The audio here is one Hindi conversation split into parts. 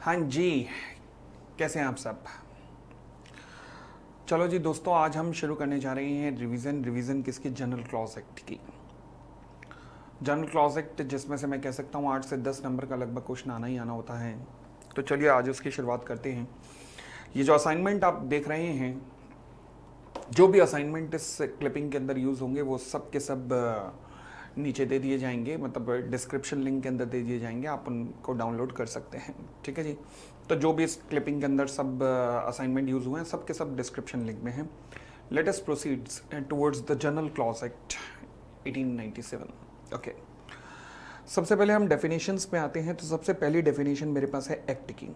हाँ जी, कैसे हैं आप सब। चलो जी दोस्तों, आज हम शुरू करने जा रहे हैं रिवीजन किसकी, जनरल क्लॉज एक्ट की। जनरल क्लॉज एक्ट जिसमें से मैं कह सकता हूँ 8 से 10 नंबर का लगभग क्वेश्चन आना ही आना होता है। तो चलिए आज उसकी शुरुआत करते हैं। ये जो असाइनमेंट आप देख रहे हैं, जो भी असाइनमेंट इस क्लिपिंग के अंदर यूज़ होंगे वो सब के सब नीचे दे दिए जाएंगे, मतलब डिस्क्रिप्शन लिंक के अंदर दे दिए जाएंगे, आप उनको डाउनलोड कर सकते हैं। ठीक है जी। तो जो भी इस क्लिपिंग के अंदर सब असाइनमेंट यूज़ हुए हैं सब के सब डिस्क्रिप्शन लिंक में हैं। Let us proceed towards the general clause act 1897। Okay, सबसे पहले हम डेफिनेशंस पे आते हैं। तो सबसे पहली डेफिनेशन मेरे पास है एक्ट की।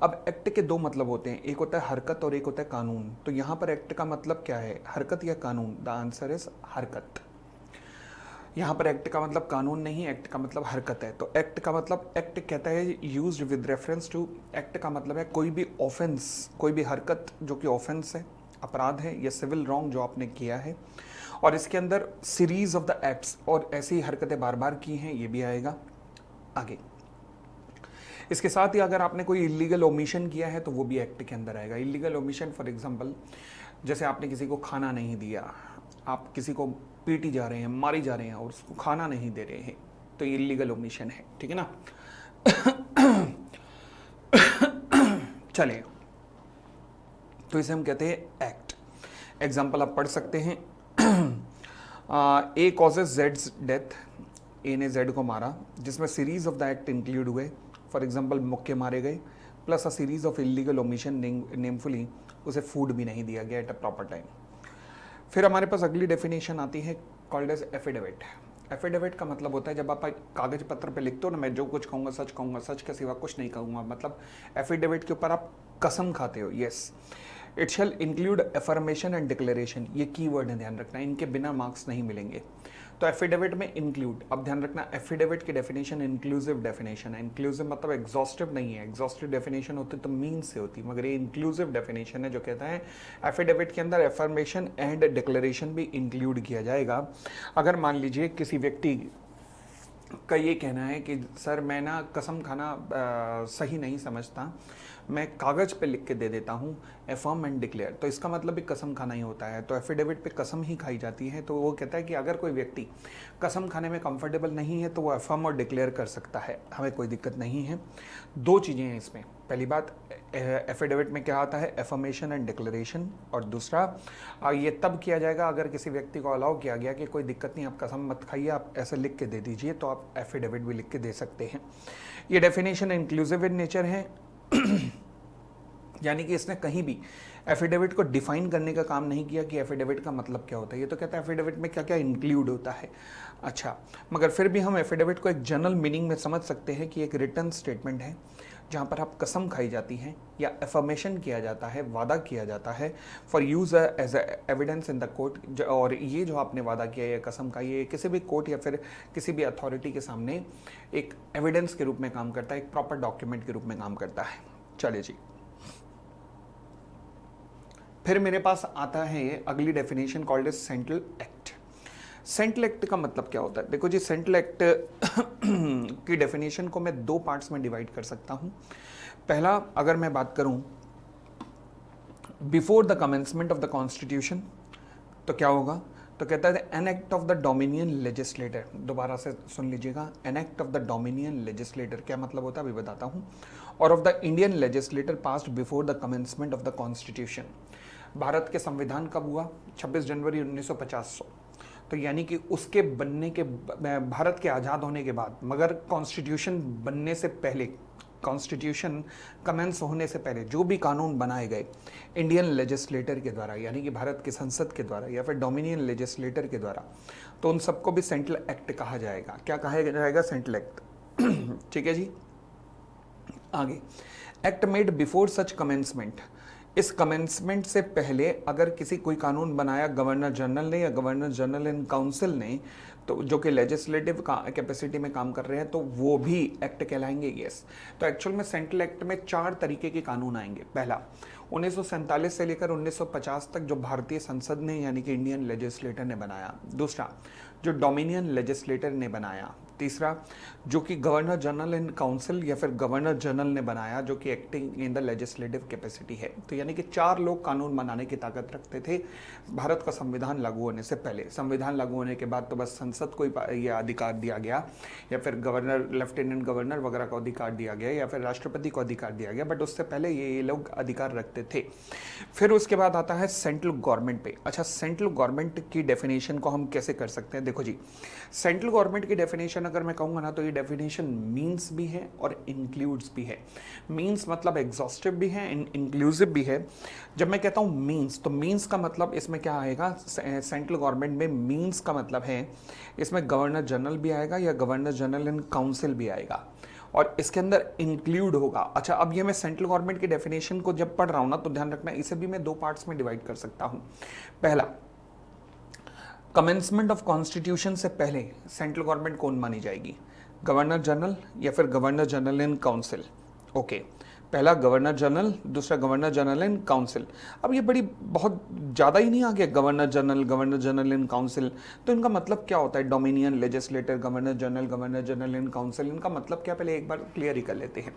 अब एक्ट के दो मतलब होते हैं, एक होता है हरकत और एक होता है कानून। तो यहाँ पर एक्ट का मतलब क्या है, हरकत या कानून? द आंसर इज हरकत। यहाँ पर एक्ट का मतलब कानून नहीं, एक्ट का मतलब हरकत है। तो एक्ट का मतलब, एक्ट कहता है used with reference to, act का मतलब है कोई भी ऑफेंस, कोई भी हरकत जो कि ऑफेंस है, अपराध है या सिविल रॉन्ग जो आपने किया है, और इसके अंदर सीरीज ऑफ द एक्ट्स, और ऐसी हरकतें बार बार की हैं, ये भी आएगा आगे। इसके साथ ही अगर आपने कोई इलीगल ओमिशन किया है तो वो भी एक्ट के अंदर आएगा। इलीगल ओमिशन फॉर एग्जांपल, जैसे आपने किसी को खाना नहीं दिया, आप किसी को पीटी जा रहे हैं, मारी जा रहे हैं और उसको खाना नहीं दे रहे हैं, तो ये इलीगल ओमिशन है। ठीक है ना। चलिए, तो इसे हम कहते हैं एक्ट। एग्जाम्पल आप पढ़ सकते हैं। ए कॉजेज जेड्स डेथ, ए ने जेड को मारा, जिसमें series of the act include हुए। फॉर एग्जाम्पल मुक्के मारे गए, plus a series of illegal omission, namely उसे फूड भी नहीं दिया गया एट अ प्रॉपर टाइम। फिर हमारे पास अगली डेफिनेशन आती है कॉल्ड एज एफिडेविट। एफिडेविट का मतलब होता है जब आप कागज पत्र पे लिखते हो ना, मैं जो कुछ कहूँगा सच के सिवा कुछ नहीं कहूँगा, मतलब एफिडेविट के ऊपर आप कसम खाते हो। Yes, it shall include affirmation and declaration. ये की वर्ड है, ध्यान रखना, इनके बिना मार्क्स नहीं मिलेंगे। तो एफिडेविट में इंक्लूड, अब ध्यान रखना एफिडेविट की डेफिनेशन इंक्लूसिव डेफिनेशन है। इंक्लूसिव मतलब एग्जॉस्टिव नहीं है, एग्जॉस्टिव डेफिनेशन होती तो मीन से होती, मगर ये इंक्लूसिव डेफिनेशन है जो कहता है एफिडेविट के अंदर एफर्मेशन एंड डिक्लेरेशन भी इंक्लूड किया जाएगा। अगर मान लीजिए किसी व्यक्ति का ये कहना है कि सर मैं ना कसम खाना सही नहीं समझता, मैं कागज़ पे लिख के दे देता हूँ एफर्म एंड डिक्लेयर, तो इसका मतलब भी कसम खाना ही होता है। तो एफिडेविट पे कसम ही खाई जाती है। तो वो कहता है कि अगर कोई व्यक्ति कसम खाने में कंफर्टेबल नहीं है तो वो एफर्म और डिक्लेयर कर सकता है, हमें कोई दिक्कत नहीं है। दो चीज़ें हैं इसमें, पहली बात एफिडेविट में क्या आता है, एफर्मेशन एंड डिक्लेरेशन, और दूसरा ये तब किया जाएगा अगर किसी व्यक्ति को अलाउ किया गया कि कोई दिक्कत नहीं, आप कसम मत खाइए, आप ऐसे लिख के दे दीजिए, तो आप एफिडेविट भी लिख के दे सकते हैं। ये डेफिनेशन इंक्लूसिव इन नेचर है। यानी कि इसने कहीं भी एफिडेविट को डिफाइन करने का काम नहीं किया कि एफिडेविट का मतलब क्या होता है। ये तो कहता है एफिडेविट में क्या क्या इंक्लूड होता है। अच्छा, मगर फिर भी हम एफिडेविट को एक जनरल मीनिंग में समझ सकते हैं कि एक रिटर्न स्टेटमेंट है जहाँ पर आप कसम खाई जाती है या एफर्मेशन किया जाता है, वादा किया जाता है for use as evidence in the court. और ये जो आपने वादा किया है, कसम खाई है, किसी भी कोर्ट या फिर किसी भी अथॉरिटी के सामने एक एविडेंस के रूप में काम करता है, एक प्रॉपर डॉक्यूमेंट के रूप में काम करता है। चलिए जी, फिर मेरे पास आता है अगली definition called as central act. Central act का मतलब क्या होता है? देखो जी, सेंट्रल एक्ट की डेफिनेशन को मैं दो पार्ट्स में डिवाइड कर सकता हूं। पहला, अगर मैं बात करूं before the commencement of the constitution, तो क्या होगा? तो कहता है an act of the dominion legislator. दोबारा से सुन लीजिएगा, an act of the dominion legislator क्या मतलब होता है अभी बताता हूं। और of the Indian legislator passed before the commencement of the constitution. Bharat के संविधान कब हुआ? 26 जनवरी 1950। तो यानी कि उसके बनने के, भारत के आज़ाद होने के बाद, मगर कॉन्स्टिट्यूशन बनने से पहले, कॉन्स्टिट्यूशन कमेंस होने से पहले जो भी कानून बनाए गए इंडियन लेजिस्लेटर के द्वारा, यानी कि भारत की संसद के द्वारा या फिर डोमिनियन लेजिस्लेटर के द्वारा, तो उन सबको भी सेंट्रल एक्ट कहा जाएगा। क्या कहा जाएगा? Central act. ठीक है जी। आगे, एक्ट मेड बिफोर सच कमेंसमेंट। इस कमेंसमेंट से पहले अगर किसी कोई कानून बनाया गवर्नर जनरल ने या गवर्नर जनरल इन काउंसिल ने, तो जो कि लेजिस्लेटिव कैपेसिटी में काम कर रहे हैं, तो वो भी एक्ट कहलाएंगे। यस। तो एक्चुअल में सेंट्रल एक्ट में 4 तरीके के कानून आएंगे। पहला, 1947 से लेकर 1950 तक जो भारतीय संसद ने यानी कि इंडियन लेजिस्लेटर ने बनाया। दूसरा, जो डोमिनियन लेजिस्लेटर ने बनाया। तीसरा, जो कि गवर्नर जनरल इन काउंसिल या फिर गवर्नर जनरल ने बनाया, जो कि acting in the legislative capacity है। तो यानी कि 4 लोग कानून बनाने की ताकत रखते थे भारत का संविधान लागू होने से पहले। संविधान लागू होने के बाद तो बस संसद को ही यह अधिकार दिया गया, या फिर गवर्नर, लेफ्टिनेंट गवर्नर वगैरह को अधिकार दिया गया, या फिर राष्ट्रपति को अधिकार दिया गया, बट उससे पहले ये लोग अधिकार रखते थे। फिर उसके बाद आता है सेंट्रल गवर्नमेंट पे। अच्छा, सेंट्रल गवर्नमेंट की डेफिनेशन को हम कैसे कर सकते हैं? देखो जी, सेंट्रल गवर्नमेंट की डेफिनेशन अगर मैं कहूँगा ना, तो ये डेफिनेशन मीन्स भी है और इंक्लूड्स भी है। मीन्स मतलब एग्जॉस्टिव भी है, इंक्लूसिव भी है। जब मैं कहता हूँ मीन्स, तो मीन्स का मतलब इसमें क्या आएगा? सेंट्रल गवर्नमेंट में मीन्स का मतलब है इसमें गवर्नर जनरल भी आएगा या गवर्नर जनरल इन काउंसिल भी आएगा, और इसके अंदर इंक्लूड होगा। अच्छा, अब ये मैं सेंट्रल गवर्नमेंट की डेफिनेशन को जब पढ़ रहा हूँ ना, तो ध्यान रखना, इसे भी मैं 2 पार्ट्स में डिवाइड कर सकता हूँ। पहला, कमेंसमेंट ऑफ कॉन्स्टिट्यूशन से पहले सेंट्रल गवर्नमेंट कौन मानी जाएगी? गवर्नर जनरल या फिर governor general in council. Okay, पहला गवर्नर जनरल, दूसरा गवर्नर जनरल इन काउंसिल। अब ये बड़ी बहुत ज़्यादा ही नहीं आ गया, गवर्नर जनरल इन काउंसिल। तो इनका मतलब क्या होता है? Dominion, legislator, governor general in council, इनका मतलब क्या, पहले एक बार क्लियर ही कर लेते हैं।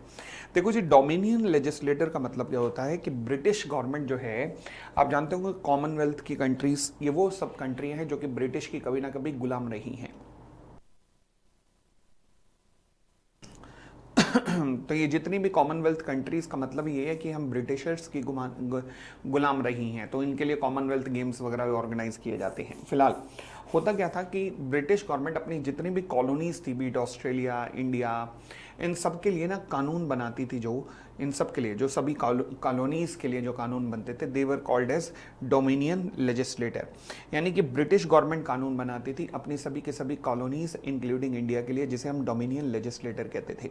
देखो जी, डोमिनियन लेजिस्लेटर का मतलब क्या होता है कि ब्रिटिश गवर्नमेंट जो है, आप जानते होंगे कॉमनवेल्थ की कंट्रीज, ये वो सब कंट्री हैं जो कि ब्रिटिश की कभी ना कभी गुलाम रही हैं। तो ये जितनी भी कॉमनवेल्थ कंट्रीज का मतलब ये है कि हम ब्रिटिशर्स की गुलाम रही हैं, तो इनके लिए कॉमनवेल्थ गेम्स वगैरह ऑर्गेनाइज किए जाते हैं। फिलहाल होता क्या था कि ब्रिटिश गवर्नमेंट अपनी जितनी भी कॉलोनीज थी, बीट ऑस्ट्रेलिया, इंडिया, इन सब के लिए ना कानून बनाती थी। जो इन सब के लिए, जो सभी कॉलोनीज के लिए जो कानून बनते थे, they were called as dominion legislature. यानी कि ब्रिटिश गवर्नमेंट कानून बनाती थी अपनी सभी के सभी कॉलोनीज इंक्लूडिंग इंडिया के लिए, जिसे हम डोमिनियन लेजिस्लेटर कहते थे।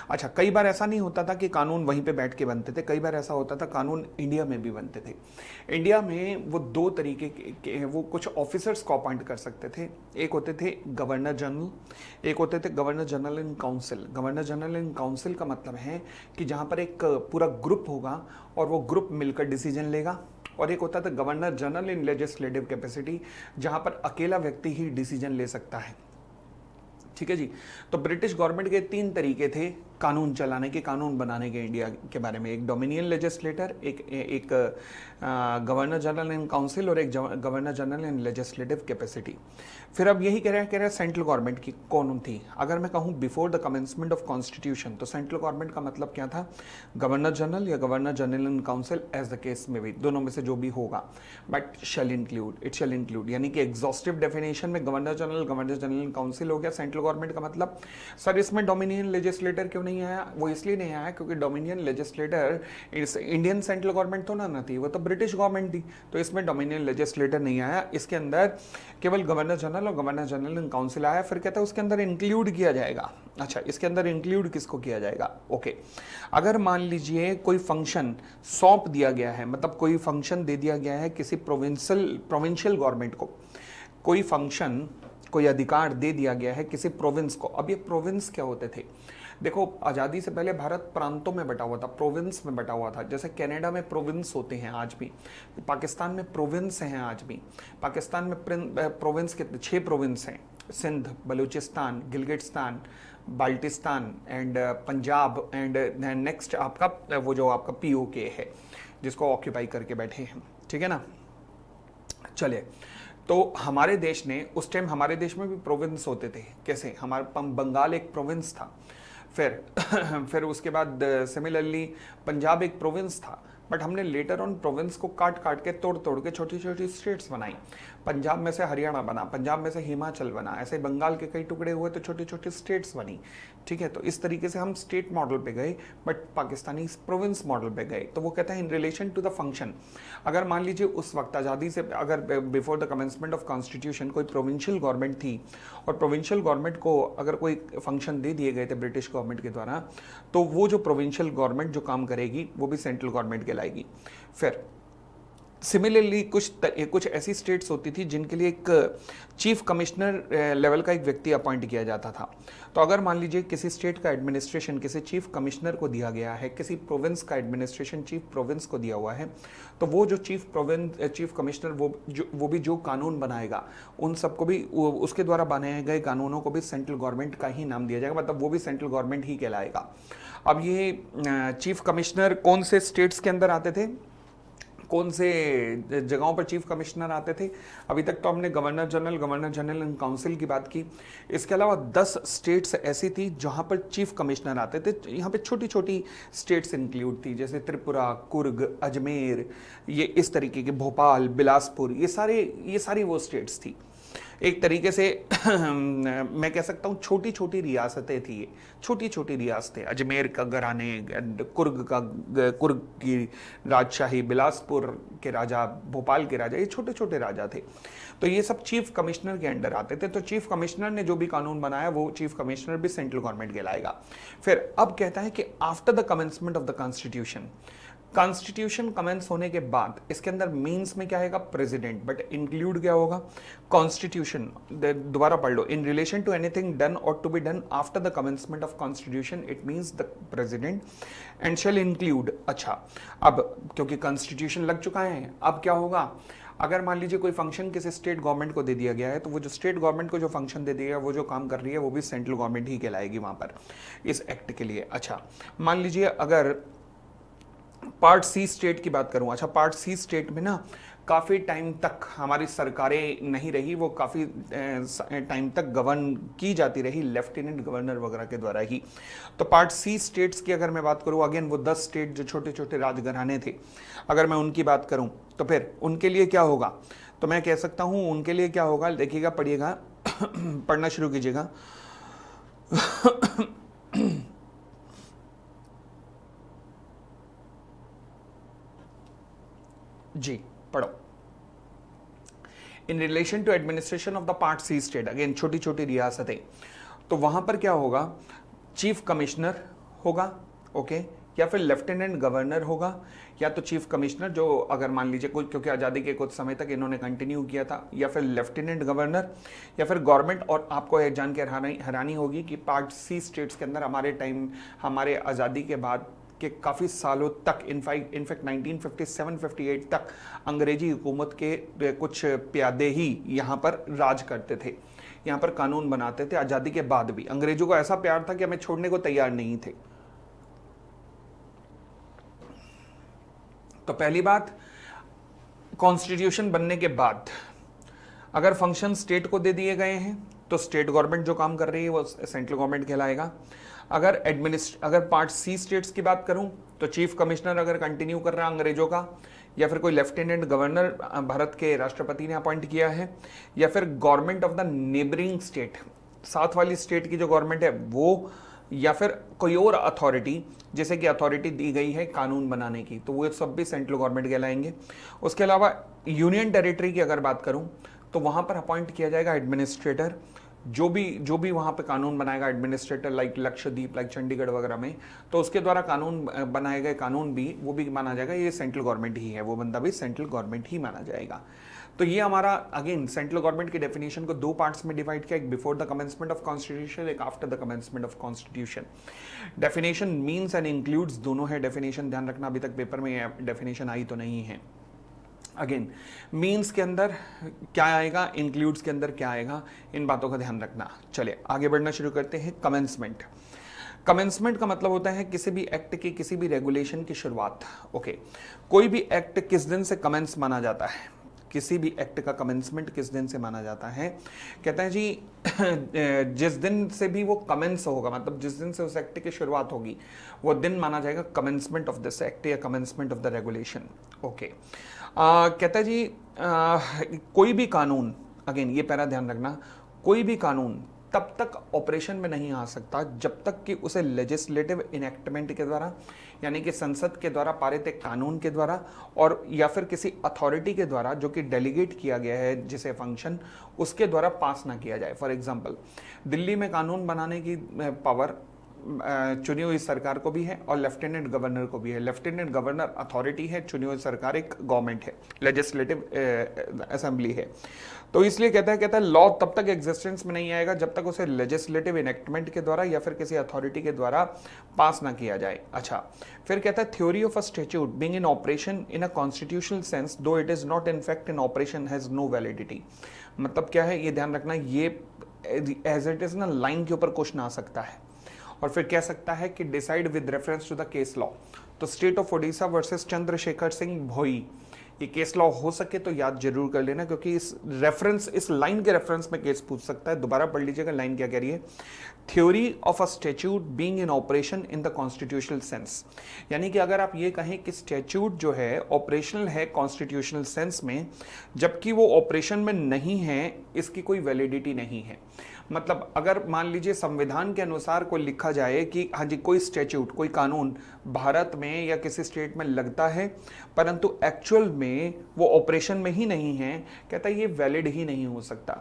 अच्छा, कई बार ऐसा नहीं होता था कि कानून वहीं पे बैठ के बनते थे, कई बार ऐसा होता था कानून इंडिया में भी बनते थे। इंडिया में वो 2 तरीके के वो कुछ ऑफिसर्स को अपॉइंट कर सकते थे। एक होते थे गवर्नर जनरल, एक होते थे governor general in council. Governor general in council का मतलब है कि जहां पर एक पूरा ग्रुप होगा और वो ग्रुप मिलकर डिसीजन लेगा। और एक होता था governor general in legislative capacity, जहां पर अकेला व्यक्ति ही डिसीजन ले सकता है। ठीक है जी। तो ब्रिटिश गवर्नमेंट के 3 तरीके थे कानून चलाने के, कानून बनाने के इंडिया के बारे में। एक डोमिनियन लेजिस्लेटर, एक गवर्नर जनरल इन काउंसिल, और एक governor general in legislative capacity. फिर अब यही कह रहे हैं सेंट्रल गवर्नमेंट की कौन थी। अगर मैं कहूँ before the commencement of constitution, तो सेंट्रल गवर्नमेंट का मतलब क्या था? गवर्नर जनरल या governor general in council, as the case में भी, दोनों में से जो भी होगा, बट शैल इंक्लूड, यानी कि एग्जॉस्टिव डेफिनेशन में गवर्नर जनरल इन काउंसिल हो गया सेंट्रल गवर्नमेंट का मतलब। सर, इसमें डोमिनियन लेजिस्लेटर क्यों नहीं आया? वो इसलिए नहीं आया क्योंकि dominion legislator Indian central government तो ना थी, वो तो ब्रिटिश गवर्नमेंट थी, तो इसमें डोमिनियन लेजिस्लेटर नहीं आया। इसके अंदर केवल गवर्नर जनरल और गवर्नर जनरल इन काउंसिल आया। फिर कहता है उसके अंदर इंक्लूड किया जाएगा। अच्छा, इसके अंदर इंक्लूड किसको किया जाएगा? ओके, अगर मान लीजिए कोई फंक्शन सौंप दिया गया है, मतलब कोई फंक्शन दे दिया गया है किसी प्रोविंशियल गवर्नमेंट को, कोई फंक्शन, कोई अधिकार दे दिया गया है किसी प्रोविंस को। अब ये प्रोविंस क्या होते थे? देखो, आज़ादी से पहले भारत प्रांतों में बटा हुआ था, प्रोविंस में बटा हुआ था। जैसे कनाडा में प्रोविंस होते हैं आज भी, पाकिस्तान में प्रोविंस हैं आज भी। पाकिस्तान में प्रोविंस कितने? 6 प्रोविंस हैं, Sindh, Balochistan, Gilgitistan, Baltistan and Punjab, and next आपका वो जो आपका POK है, जिसको ऑक्यूपाई करके बैठे हैं। ठीक है ना? चलिए, तो हमारे देश ने उस टाइम, हमारे देश में भी प्रोविंस होते थे। कैसे? हमारा बंगाल एक प्रोविंस था। फिर उसके बाद सिमिलरली पंजाब एक प्रोविंस था, बट हमने लेटर ऑन प्रोविंस को काट के तोड़ के छोटी छोटी स्टेट्स बनाई। पंजाब में से हरियाणा बना, पंजाब में से हिमाचल बना, ऐसे बंगाल के कई टुकड़े हुए तो छोटी छोटी स्टेट्स बनी। ठीक है, तो इस तरीके से हम स्टेट मॉडल पे गए, बट पाकिस्तानी प्रोविंस मॉडल पे गए। तो वो कहते हैं in relation to the function, अगर मान लीजिए उस वक्त आज़ादी से, अगर before the commencement of constitution कोई प्रोविंशियल गवर्नमेंट थी और प्रोविंशियल गवर्नमेंट को अगर कोई फंक्शन दे दिए गए थे ब्रिटिश गवर्नमेंट के द्वारा, तो वो जो प्रोविंशियल गवर्नमेंट जो काम करेगी वो भी सेंट्रल गवर्नमेंट कहलाएगी। फिर सिमिलरली कुछ ऐसी स्टेट्स होती थी जिनके लिए एक चीफ कमिश्नर लेवल का एक व्यक्ति अपॉइंट किया जाता था। तो अगर मान लीजिए किसी स्टेट का एडमिनिस्ट्रेशन किसी चीफ कमिश्नर को दिया गया है, किसी प्रोविंस का एडमिनिस्ट्रेशन चीफ प्रोविंस को दिया हुआ है, तो वो जो चीफ कमिश्नर वो भी जो कानून बनाएगा उन सबको भी उसके द्वारा बनाए गए कानूनों को भी सेंट्रल गवर्नमेंट का ही नाम दिया जाएगा, मतलब वो भी सेंट्रल गवर्नमेंट ही कहलाएगा। अब ये चीफ कमिश्नर कौन से स्टेट्स के अंदर आते थे, कौन से जगहों पर चीफ कमिश्नर आते थे? अभी तक तो हमने गवर्नर जनरल एंड काउंसिल की बात की। इसके अलावा 10 स्टेट्स ऐसी थी जहां पर चीफ कमिश्नर आते थे। यहाँ पे छोटी छोटी स्टेट्स इंक्लूड थी, जैसे त्रिपुरा, कुर्ग, अजमेर, ये इस तरीके के, भोपाल, बिलासपुर, ये सारी वो स्टेट्स थी। एक तरीके से मैं कह सकता हूँ छोटी छोटी रियासतें थी, ये छोटी छोटी रियासतें। अजमेर का घराने, कुर्ग की राजशाही, बिलासपुर के राजा, भोपाल के राजा, ये छोटे छोटे राजा थे। तो ये सब चीफ कमिश्नर के अंडर आते थे। तो चीफ कमिश्नर ने जो भी कानून बनाया वो चीफ कमिश्नर भी सेंट्रल गवर्नमेंट कहलाएगा। फिर अब कहता है कि after the commencement of the constitution commence होने के बाद इसके अंदर मीन्स में क्या आएगा? प्रेसिडेंट, बट इंक्लूड क्या होगा? कॉन्स्टिट्यूशन। दोबारा पढ़ लो, in relation to anything done or to be done after the commencement of constitution it means the president and shall include. अच्छा, अब क्योंकि कॉन्स्टिट्यूशन लग चुका है, अब क्या होगा? अगर मान लीजिए कोई फंक्शन किसी स्टेट गवर्नमेंट को दे दिया गया है, तो वो जो स्टेट गवर्नमेंट को जो फंक्शन दे दिया, वो जो काम कर रही है, वो भी सेंट्रल गवर्नमेंट ही कहलाएगी वहां पर इस एक्ट के लिए। अच्छा, मान लीजिए अगर पार्ट सी स्टेट की बात करूं, अच्छा पार्ट सी स्टेट में ना काफ़ी टाइम तक हमारी सरकारें नहीं रही, वो काफ़ी टाइम तक गवर्न की जाती रही लेफ्टिनेंट गवर्नर वगैरह के द्वारा ही। तो पार्ट सी स्टेट्स की अगर मैं बात करूं, अगेन वो 10 स्टेट जो छोटे छोटे राजघराने थे, अगर मैं उनकी बात करूं तो फिर उनके लिए क्या होगा? तो मैं कह सकता हूं उनके लिए क्या होगा, देखिएगा, पढ़िएगा पढ़ना शुरू कीजिएगा। जी पढ़ो। In relation to administration of the part C state, again छोटी छोटी रियासतें, तो वहां पर क्या होगा? चीफ कमिश्नर होगा, ओके, या फिर लेफ्टिनेंट गवर्नर होगा, या तो चीफ कमिश्नर जो अगर मान लीजिए कुछ, क्योंकि आज़ादी के कुछ समय तक इन्होंने कंटिन्यू किया था, या फिर लेफ्टिनेंट गवर्नर, या फिर गवर्नमेंट। और आपको यह जान के हैरानी होगी कि पार्ट सी स्टेट्स के अंदर हमारे आज़ादी के बाद के काफ़ी सालों तक, इनफैक्ट 1957-58 तक अंग्रेजी हुकूमत के कुछ प्यादे ही यहाँ पर राज करते थे, यहाँ पर कानून बनाते थे। आज़ादी के बाद भी अंग्रेजों को ऐसा प्यार था कि हमें छोड़ने को तैयार नहीं थे। तो पहली बात, कॉन्स्टिट्यूशन बनने के बाद अगर फंक्शन स्टेट को दे दिए गए हैं तो स्टेट गवर्नमेंट जो काम कर रही है वो सेंट्रल गवर्नमेंट कहलाएगा। अगर पार्ट सी स्टेट्स की बात करूं तो चीफ कमिश्नर अगर कंटिन्यू कर रहा है अंग्रेजों का, या फिर कोई लेफ्टिनेंट गवर्नर भारत के राष्ट्रपति ने अपॉइंट किया है, या फिर government of the neighbouring state, साथ वाली स्टेट की जो गवर्नमेंट है वो, या फिर कोई और अथॉरिटी, जैसे कि अथॉरिटी दी गई है कानून बनाने की, तो वो सब भी सेंट्रल गवर्नमेंट कहलाएंगे। उसके अलावा यूनियन टेरिटरी की अगर बात करूं तो वहां पर अपॉइंट किया जाएगा एडमिनिस्ट्रेटर, जो भी वहाँ पे कानून बनाएगा administrator, like Lakshadweep, like Chandigarh वगैरह में, तो उसके द्वारा कानून बनाए गए कानून भी वो भी माना जाएगा ये सेंट्रल गवर्नमेंट ही है, वो बंदा भी सेंट्रल गवर्नमेंट ही माना जाएगा। तो ये हमारा अगेन सेंट्रल गवर्नमेंट की डेफिनेशन को 2 पार्ट्स में डिवाइड किया, एक before the commencement of constitution, एक after the commencement of constitution. Definition means and includes दोनों है, डेफिनेशन ध्यान रखना, अभी तक पेपर में डेफिनेशन आई तो नहीं है। अगेन मीन्स के अंदर क्या आएगा, इंक्लूड्स के अंदर क्या आएगा, इन बातों का ध्यान रखना। चलिए आगे बढ़ना शुरू करते हैं। कमेंसमेंट। कमेंसमेंट का मतलब होता है किसी भी एक्ट की, किसी भी रेगुलेशन की शुरुआत। ओके, कोई भी एक्ट किस दिन से कमेंस माना जाता है, किसी भी एक्ट का कमेंसमेंट किस दिन से माना जाता है? कहते हैं जी जिस दिन से भी वो कमेंस होगा, मतलब जिस दिन से उस एक्ट की शुरुआत होगी, वो दिन माना जाएगा कमेंसमेंट ऑफ दिस एक्ट या commencement of the regulation. Okay, कहता है जी कोई भी कानून, अगेन ये पैरा ध्यान रखना, कोई भी कानून तब तक ऑपरेशन में नहीं आ सकता जब तक कि उसे लेजिस्लेटिव इनेक्टमेंट के द्वारा, यानी कि संसद के द्वारा पारित एक कानून के द्वारा, और या फिर किसी अथॉरिटी के द्वारा जो कि डेलीगेट किया गया है जिसे फंक्शन, उसके द्वारा पास ना किया जाए। फॉर एग्जांपल, दिल्ली में कानून बनाने की पावर चुनी हुई सरकार को भी है और लेफ्टिनेंट गवर्नर को भी है। लेफ्टिनेंट गवर्नर अथॉरिटी है, चुनी हुई सरकार एक गवर्नमेंट है, लेजिस्लेटिव असेंबली है। तो इसलिए कहता है लॉ तब तक एग्जिस्टेंस में नहीं आएगा जब तक उसे लेजिस्लेटिव इनेक्टमेंट के द्वारा या फिर किसी अथॉरिटी के द्वारा पास ना किया जाए। अच्छा, फिर कहता है theory of a statute being in operation in a constitutional sense though it is not in fact in operation has no validity. मतलब क्या है, ये ध्यान रखना, ये एज इट इज ना लाइन के ऊपर क्वेश्चन आ सकता है और फिर कह सकता है कि decide with reference to the case law. तो state of Odisha versus Chandrashekhar Singh Bhoi, ये केस लॉ हो सके तो याद जरूर कर लेना, क्योंकि इस लाइन के रेफरेंस में केस पूछ सकता है। दोबारा पढ़ लीजिएगा लाइन क्या कह रही है, theory of a statute being in operation in the constitutional sense. यानी कि अगर आप ये कहें कि स्टैट्यूट जो है ऑपरेशनल है कॉन्स्टिट्यूशनल सेंस में, जबकि वो ऑपरेशन में नहीं है, इसकी कोई वैलिडिटी नहीं है। मतलब अगर मान लीजिए संविधान के अनुसार कोई लिखा जाए कि हाँ जी कोई स्टैट्यूट, कोई कानून भारत में या किसी स्टेट में लगता है परंतु एक्चुअल में वो ऑपरेशन में ही नहीं है, कहता है ये वैलिड ही नहीं हो सकता।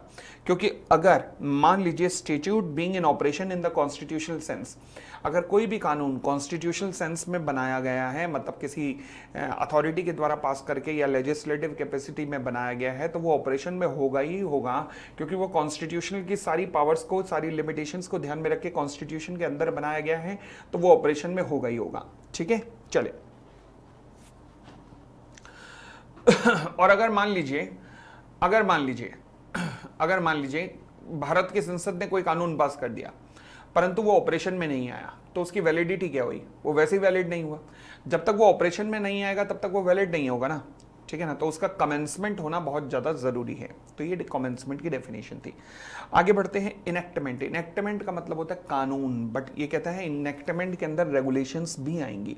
क्योंकि अगर मान लीजिए statute being in operation in the constitutional sense, अगर कोई भी कानून कॉन्स्टिट्यूशनल सेंस में बनाया गया है, मतलब किसी अथॉरिटी के द्वारा पास करके या लेजिस्लेटिव कैपेसिटी में बनाया गया है, तो वो ऑपरेशन में होगा ही होगा, क्योंकि वो कॉन्स्टिट्यूशनल की सारी पावर्स को, सारी लिमिटेशंस को ध्यान में रख के कॉन्स्टिट्यूशन के अंदर बनाया गया है, तो वो ऑपरेशन में होगा ही होगा। ठीक है, चले। और अगर मान लीजिए भारत की संसद ने कोई कानून पास कर दिया परंतु वो ऑपरेशन में नहीं आया, तो उसकी वैलिडिटी क्या हुई, वो वैसे ही वैलिड नहीं हुआ। जब तक वो ऑपरेशन में नहीं आएगा तब तक वो वैलिड नहीं होगा ना, ठीक है ना। तो उसका कमेंसमेंट होना बहुत ज्यादा जरूरी है। तो ये कमेंसमेंट की डेफिनेशन थी। आगे बढ़ते हैं, इनेक्टमेंट। इनेक्टमेंट का मतलब होता है कानून, बट ये कहता है इनेक्टमेंट के अंदर रेगुलेशंस भी आएंगी।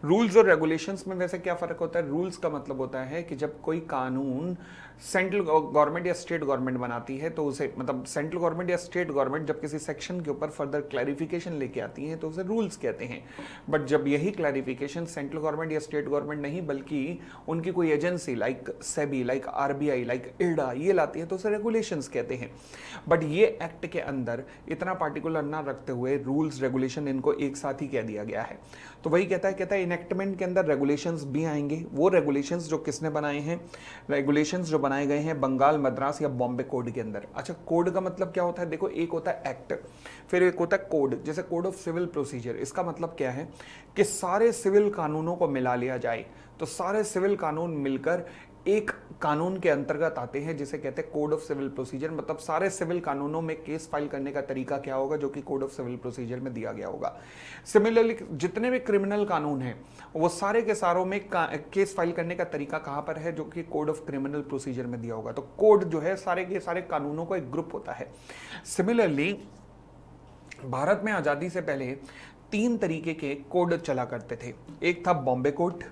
रूल्स और रेगुलेशंस में वैसे क्या फर्क होता है, रूल्स का मतलब होता है कि जब कोई कानून सेंट्रल गवर्नमेंट या स्टेट गवर्नमेंट बनाती है तो उसे, मतलब सेंट्रल गवर्नमेंट या स्टेट गवर्नमेंट जब किसी सेक्शन के ऊपर फर्दर क्लैरिफिकेशन लेके आती है तो उसे रूल्स कहते हैं। बट जब यही क्लैरिफिकेशन सेंट्रल गवर्नमेंट या स्टेट गवर्नमेंट नहीं बल्कि उनकी कोई agency like SEBI, like RBI, like IRDA ये लाती है तो उसे रेगुलेशंस कहते हैं। बट ये एक्ट के अंदर इतना पार्टिकुलर ना रखते हुए रूल्स रेगुलेशन इनको एक साथ ही कह दिया गया है। तो वही कहता है इनेक्टमेंट के अंदर रेगुलेशंस भी आएंगे। वो रेगुलेशंस जो किसने बनाए हैं, रेगुलेशंस जो बनाए गए हैं बंगाल, मद्रास या बॉम्बे कोड के अंदर। अच्छा, कोड का मतलब क्या होता है, देखो एक होता है एक्ट, फिर एक होता है कोड। जैसे कोड ऑफ सिविल प्रोसीजर, इसका मतलब क्या है कि सारे सिविल कानूनों को मिला लिया जाए, तो सारे सिविल कानून मिलकर एक कानून के अंतर्गत आते हैं जिसे कहते हैं कोड ऑफ सिविल प्रोसीजर। मतलब सारे सिविल कानूनों में केस फाइल करने का तरीका क्या होगा जो कि कोड ऑफ सिविल प्रोसीजर में दिया गया होगा। सिमिलरली जितने भी क्रिमिनल कानून हैं वो सारे के सारों में केस फाइल करने का तरीका कहां पर है, जो कि कोड ऑफ क्रिमिनल प्रोसीजर में दिया होगा। तो कोड जो है सारे के सारे कानूनों का एक ग्रुप होता है। सिमिलरली भारत में आजादी से पहले 3 तरीके के कोड चला करते थे। एक था बॉम्बे कोड,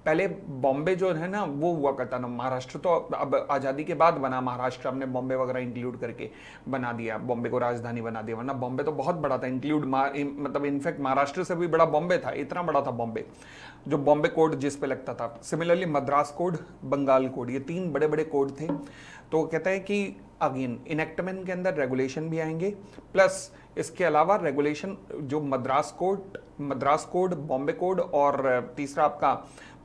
पहले बॉम्बे जो है ना वो हुआ करता ना, महाराष्ट्र तो अब आज़ादी के बाद बना, महाराष्ट्र हमने बॉम्बे वगैरह इंक्लूड करके बना दिया, बॉम्बे को राजधानी बना दिया, वरना बॉम्बे तो बहुत बड़ा था, मतलब इनफैक्ट महाराष्ट्र से भी बड़ा बॉम्बे था, इतना बड़ा था बॉम्बे, जो बॉम्बे कोड जिस पे लगता था। Similarly Madras code, Bengal code, ये 3 बड़े बड़े कोड थे। तो कहता है कि अगेन इनेक्टमेंट के अंदर रेगुलेशन भी आएंगे, प्लस इसके अलावा रेगुलेशन जो मद्रास कोड, बॉम्बे कोड और तीसरा आपका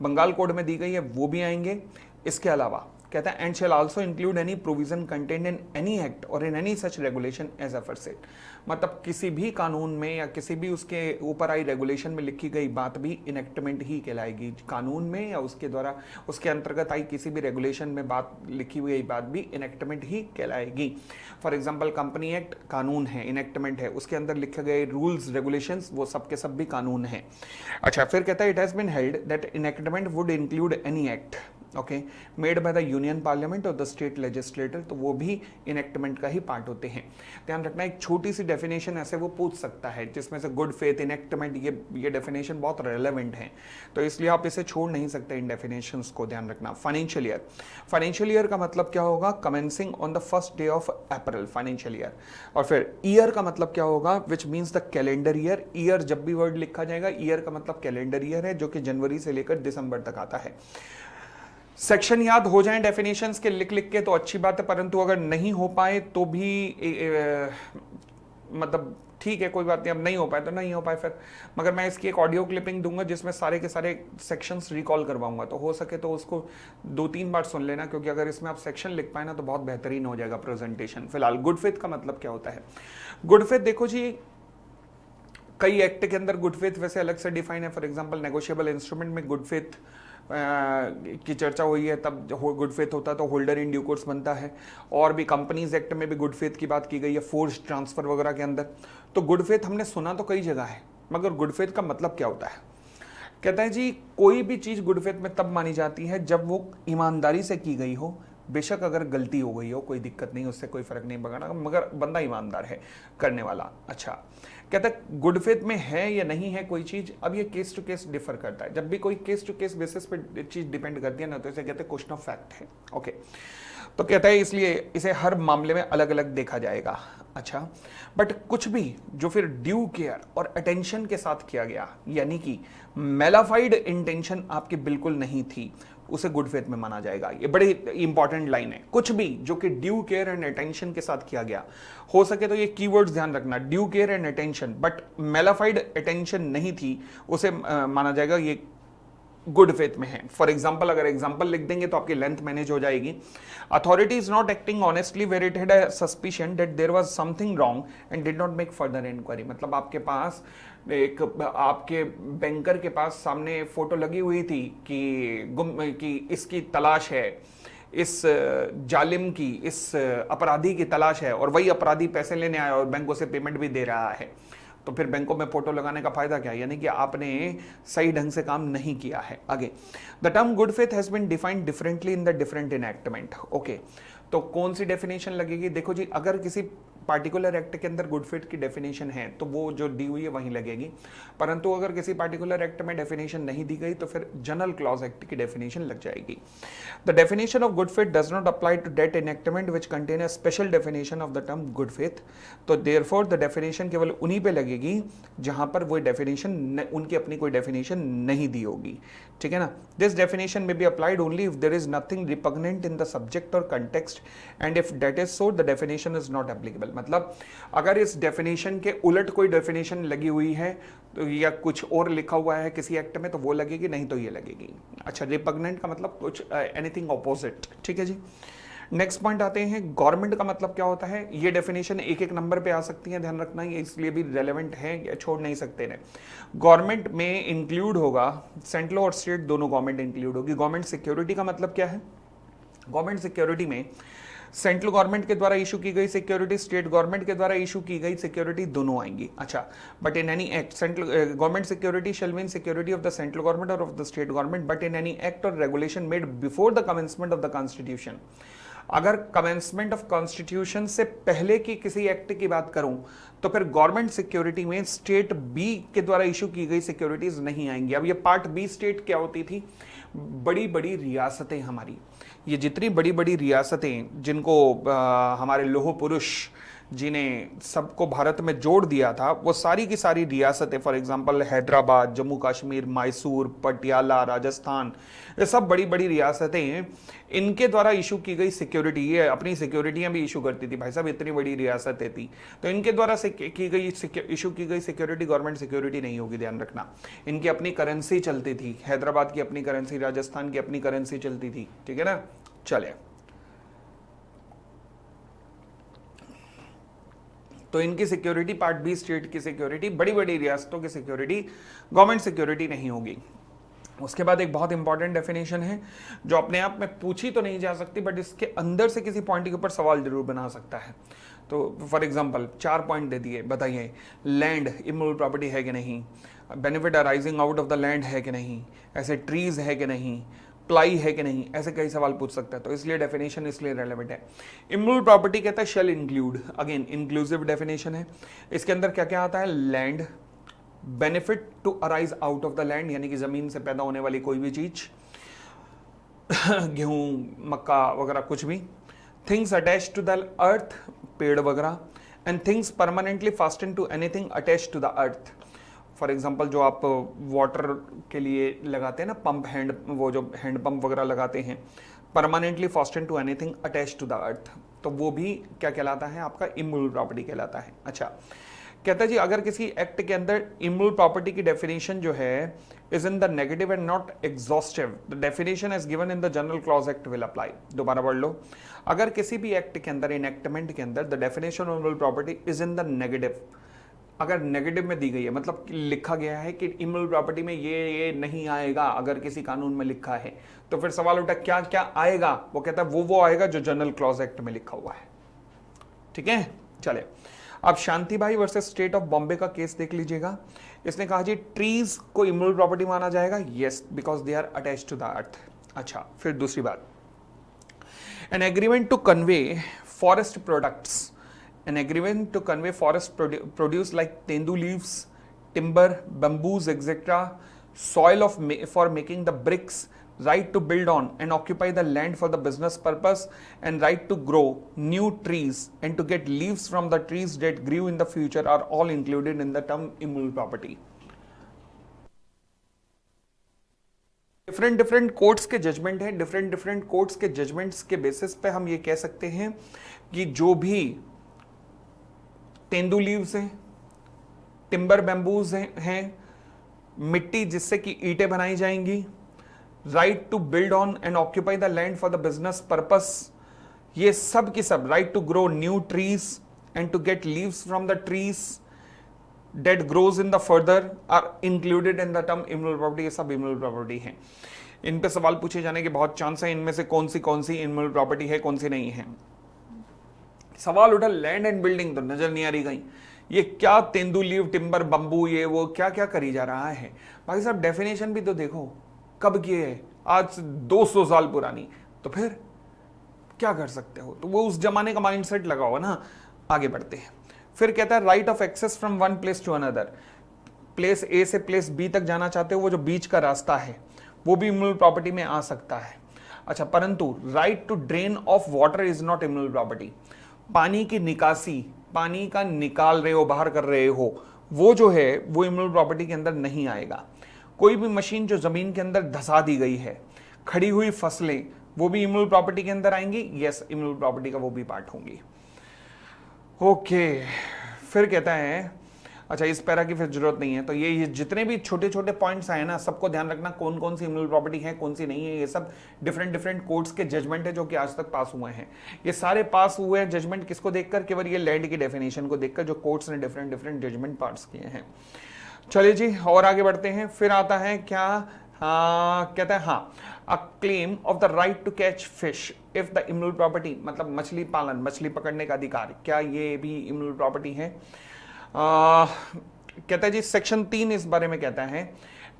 बंगाल कोड में दी गई है वो भी आएंगे। इसके अलावा कहता है and shall also include any provision content in any act or in any such regulation as aforesaid. मतलब किसी भी कानून में या किसी भी उसके ऊपर आई रेगुलेशन में लिखी गई बात भी इनेक्टमेंट ही कहलाएगी। कानून में या उसके द्वारा उसके अंतर्गत आई किसी भी रेगुलेशन में बात लिखी हुई बात भी इनेक्टमेंट ही कहलाएगी। फॉर एग्जाम्पल कंपनी एक्ट कानून है, इनेक्टमेंट है, उसके अंदर लिखे गए रूल्स रेगुलेशंस वो सब के सब भी कानून है। अच्छा, फिर कहता है it has been held that enactment would include any act okay made by the union parliament और द स्टेट लेजिस्लेटर, तो वो भी इनेक्टमेंट का ही पार्ट होते हैं। ध्यान रखना, एक छोटी सी डेफिनेशन ऐसे वो पूछ सकता है जिसमें से गुड फेथ, इनेक्टमेंट, ये डेफिनेशन बहुत रेलेवेंट है, तो इसलिए आप इसे छोड़ नहीं सकते इन डेफिनेशंस को। ध्यान रखना, फाइनेंशियल ईयर का मतलब क्या होगा, commencing on the first day of April, financial year. और फिर ईयर का मतलब क्या होगा, which means the calendar year. Year जब भी वर्ड लिखा जाएगा, ईयर का मतलब कैलेंडर ईयर है जो कि जनवरी से लेकर दिसंबर तक आता है। सेक्शन याद हो जाएं डेफिनेशंस के लिख के तो अच्छी बात है, परंतु अगर नहीं हो पाए तो भी मतलब ठीक है कोई बात नहीं, अब नहीं हो पाए तो नहीं हो पाए फिर, मगर मैं इसकी एक ऑडियो क्लिपिंग दूंगा जिसमें सारे के सारे सेक्शंस रिकॉल करवाऊंगा, तो हो सके तो उसको 2-3 बार सुन लेना, क्योंकि अगर इसमें आप सेक्शन लिख पाए ना तो बहुत बेहतरीन हो जाएगा प्रेजेंटेशन। फिलहाल गुड फेथ का मतलब क्या होता है? गुड फेथ देखो जी, कई एक्ट के अंदर गुड फेथ वैसे अलग से डिफाइन है। फॉर एग्जांपल नेगोशिएबल इंस्ट्रूमेंट में गुड फेथ की चर्चा हुई है, तब गुड फेथ होता है तो होल्डर इन ड्यू कोर्स बनता है। और भी कंपनीज एक्ट में भी गुड फेथ की बात की गई है, फोर्स ट्रांसफर वगैरह के अंदर। तो गुड फेथ हमने सुना तो कई जगह है, मगर गुड फेथ का मतलब क्या होता है? कहता है जी कोई भी चीज गुड फेथ में तब मानी जाती है जब वो ईमानदारी से की गई हो, बेशक अगर गलती हो गई हो कोई दिक्कत नहीं, उससे कोई फर्क नहीं पड़ना, मगर बंदा ईमानदार है करने वाला। अच्छा, कहता है गुड फेथ में है या नहीं है कोई चीज, अब ये केस टू केस डिफर करता है। जब भी कोई केस टू केस बेसिस पे चीज डिपेंड करती है ना, तो इसे कहते हैं क्वेश्चन ऑफ फैक्ट है। ओके, तो कहता है इसलिए इसे हर मामले में अलग अलग देखा जाएगा। अच्छा, बट कुछ भी जो फिर ड्यू केयर और अटेंशन के साथ किया गया, यानी कि मेलाफाइड इंटेंशन आपकी बिल्कुल नहीं थी, उसे गुड फेथ में माना जाएगा। ये बड़ी इंपॉर्टेंट लाइन है। कुछ भी जो कि ड्यू केयर एंड अटेंशन के साथ किया गया, हो सके तो ये कीवर्ड्स ध्यान रखना, due care and attention, but mala fide attention नहीं थी, उसे माना जाएगा ये गुड फेथ में है। फॉर एग्जाम्पल, अगर एग्जाम्पल लिख देंगे तो आपकी लेंथ मैनेज हो जाएगी। Authority is not acting honestly where it had a suspicion that there was something wrong and did not make further inquiry. मतलब आपके पास आपके बैंकर के पास सामने फोटो लगी हुई थी कि इसकी तलाश है, इस जालिम की, इस अपराधी की तलाश है, और वही अपराधी पैसे लेने आया और बैंकों से पेमेंट भी दे रहा है, तो फिर बैंकों में फोटो लगाने का फायदा क्या है? यानी कि आपने सही ढंग से काम नहीं किया है। आगे, the term good faith has been defined differently in the different enactment. Okay, तो कौन सी डेफिनेशन लगेगी? देखो जी, अगर किसी पार्टिकुलर एक्ट के अंदर गुड फेथ की डेफिनेशन है तो वो जो दी हुई है वहीं लगेगी, परंतु अगर किसी पार्टिकुलर एक्ट में डेफिनेशन नहीं दी गई तो फिर जनरल क्लॉज एक्ट की डेफिनेशन लग जाएगी। The definition of good faith does not apply to that enactment which contain a special definition of the term good faith. तो देयरफॉर द डेफिनेशन केवल उन्हीं पे लगेगी जहां पर वो डेफिनेशन उनकी अपनी कोई डेफिनेशन नहीं दी होगी। ठीक है ना? दिस डेफिनेशन में be applied only if there is nothing repugnant in the subject or context and if that is so the definition is not applicable. मतलब अगर इस डेफिनेशन के उलट कोई डेफिनेशन लगी हुई है तो या कुछ और लिखा हुआ है किसी एक्ट में तो वो लगेगी, नहीं तो ये लगेगी। अच्छा, रिपग्नेंट का मतलब कुछ एनीथिंग ऑपोजिट। ठीक है जी। नेक्स्ट पॉइंट आते हैं, गवर्नमेंट का मतलब क्या होता है? ये डेफिनेशन एक एक नंबर पे आ सकती है, ध्यान रखना, ये इसलिए भी रेलेवेंट है, या छोड़ नहीं सकते ने। गवर्नमेंट में इंक्लूड होगा सेंट्रल और स्टेट, दोनों गवर्नमेंट इंक्लूड होगी। गवर्नमेंट सिक्योरिटी का मतलब क्या है? गवर्नमेंट सिक्योरिटी में सेंट्रल गवर्नमेंट के द्वारा इशू की गई सिक्योरिटी, स्टेट गवर्नमेंट के द्वारा इशू की गई सिक्योरिटी, दोनों आएंगी। अच्छा, but in any act central government security shall mean security of the central government or of the state government, but in any act और regulation made before the commencement of the constitution. अगर कमेंसमेंट ऑफ कॉन्स्टिट्यूशन से पहले की किसी एक्ट की बात करूं तो फिर गवर्नमेंट सिक्योरिटी में स्टेट बी के द्वारा इशू की गई सिक्योरिटीज नहीं आएंगी। अब ये पार्ट बी स्टेट क्या होती थी? बड़ी बड़ी रियासतें हमारी, ये जितनी बड़ी बड़ी रियासतें जिनको हमारे लोह पुरुष जिन्हें सबको भारत में जोड़ दिया था, वो सारी की सारी रियासतें, फॉर एग्जांपल हैदराबाद, जम्मू कश्मीर, मैसूर, पटियाला, राजस्थान, ये सब बड़ी बड़ी रियासतें, इनके द्वारा इशू की गई सिक्योरिटी, ये अपनी सिक्योरिटियां भी इशू करती थी भाई साहब, इतनी बड़ी रियासतें थी, तो इनके द्वारा की गई इशू की गई सिक्योरिटी गवर्नमेंट सिक्योरिटी नहीं होगी, ध्यान रखना। इनकी अपनी करेंसी चलती थी, हैदराबाद की अपनी करेंसी, राजस्थान की अपनी करेंसी चलती थी। ठीक है ना? चले, तो इनकी सिक्योरिटी पार्ट बी स्टेट की सिक्योरिटी, बड़ी बड़ी रियासतों की सिक्योरिटी गवर्नमेंट सिक्योरिटी नहीं होगी। उसके बाद एक बहुत इंपॉर्टेंट डेफिनेशन है जो अपने आप में पूछी तो नहीं जा सकती, बट इसके अंदर से किसी पॉइंट के ऊपर सवाल जरूर बना सकता है। तो फॉर एग्जांपल 4 पॉइंट दे दिए, बताइए लैंड इमूवेबल प्रॉपर्टी है कि नहीं, benefit arising out of the land है कि नहीं, ऐसे ट्रीज है कि नहीं, प्लाई है कि नहीं, ऐसे कई सवाल पूछ सकता है, तो इसलिए डेफिनेशन इसलिए रेलेवेंट है। इमूवेबल प्रॉपर्टी कहता है shall include, again inclusive definition है। इसके अंदर क्या क्या आता है? Land, benefit to arise out of the land, यानी कि जमीन से पैदा होने वाली कोई भी चीज, गेहूं, मक्का वगैरह कुछ भी, things attach to the earth, पेड़ वगैरह, and things permanently fasten to anything attach to the earth. For example जो आप वाटर के लिए लगाते हैं ना पंप, हैंड, वो जो हैंड पंप वगैरह लगाते हैं, permanently fasten to anything attach to the earth, तो वो भी क्या कहलाता है? आपका इमूवेबल प्रॉपर्टी कहलाता है। अच्छा, कहता है जी अगर किसी एक्ट के अंदर इमूवेबल प्रॉपर्टी की डेफिनेशन जो है is in the negative and not exhaustive, the definition as given in the general clause act will apply. दोबारा पढ़ लो, अगर किसी भी एक्ट के अंदर, इनएक्टमेंट के अंदर the definition of immovable property is in the negative, अगर नेगेटिव में दी गई है मतलब लिखा गया है कि इमूवेबल प्रॉपर्टी में ये नहीं आएगा, अगर किसी कानून में लिखा है, तो फिर सवाल उठा क्या क्या आएगा? वो कहता है वो आएगा जो जनरल क्लॉज एक्ट में लिखा हुआ है। ठीक है, चले अब शांति भाई वर्सेस स्टेट ऑफ बॉम्बे का केस देख लीजिएगा। इसने कहा जी ट्रीज को इमूवेबल प्रॉपर्टी माना जाएगा, yes, because they are attach to the earth. अच्छा, फिर दूसरी बात, an agreement to convey forest products, an agreement to convey forest produce like tendu leaves, timber, bamboos, etc., soil for making the bricks, right to build on and occupy the land for the business purpose, and right to grow new trees and to get leaves from the trees that grew in the future are all included in the term immutable property. Different courts के जजमेंट है, डिफरेंट कोर्ट्स के जजमेंट्स के बेसिस पे हम ये कह सकते हैं कि जो भी तेंदू लीव्स हैं, टिम्बर बैम्बूज हैं, मिट्टी जिससे कि ईंटें बनाई जाएंगी, right to build on and occupy the land for the business purpose, ये सब की सब, right to grow new trees and to get leaves from the trees that grows in the further are included in the term immovable property. ये सब इमूवेबल प्रॉपर्टी है। इन पे सवाल पूछे जाने के बहुत चांस है, इनमें से कौन सी इमूवेबल प्रॉपर्टी है, कौन सी नहीं है। सवाल उठा लैंड एंड बिल्डिंग, तो नजर नहीं आ रही कहीं, ये क्या तेंदू लीव, टिम्बर, बंबू, ये वो क्या क्या करी जा रहा है। भाई साहब डेफिनेशन भी तो देखो कब की है, आज 200 साल पुरानी, तो फिर क्या कर सकते हो, तो वो उस जमाने का माइंडसेट लगा हुआ ना। आगे बढ़ते हैं, फिर कहता है right of access from one place to another, place A से प्लेस बी तक जाना चाहते हो, वो जो बीच का रास्ता है वो भी इमूवेबल प्रॉपर्टी में आ सकता है। अच्छा, परंतु right to drain of water is not immovable property. पानी की निकासी, पानी का निकाल रहे हो, बाहर कर रहे हो, वो जो है वो इमूवेबल प्रॉपर्टी के अंदर नहीं आएगा। कोई भी मशीन जो जमीन के अंदर धसा दी गई है, खड़ी हुई फसलें, वो भी इमूवेबल प्रॉपर्टी के अंदर आएंगी, यस, इमूवेबल प्रॉपर्टी का वो भी पार्ट होंगी। ओके, फिर कहता है, अच्छा इस पैरा की फिर जरूरत नहीं है, तो ये जितने भी छोटे छोटे पॉइंट्स आए ना, सबको ध्यान रखना, कौन कौन सी इमूवेबल प्रॉपर्टी है, कौन सी नहीं है। ये सब डिफरेंट कोर्ट्स के जजमेंट है जो कि आज तक पास हुए हैं। ये सारे पास हुए हैं जजमेंट किसको देखकर? केवल ये लैंड की डेफिनेशन को देखकर, जो कोर्ट्स ने डिफरेंट जजमेंट पास किए हैं। चलिए जी, और आगे बढ़ते हैं। फिर आता है क्या, कहता है a claim of the right to catch fish if the immovable property, मतलब मछली पालन, मछली पकड़ने का अधिकार, क्या ये भी इमूवेबल प्रॉपर्टी है? कहता है जी सेक्शन 3 इस बारे में कहता है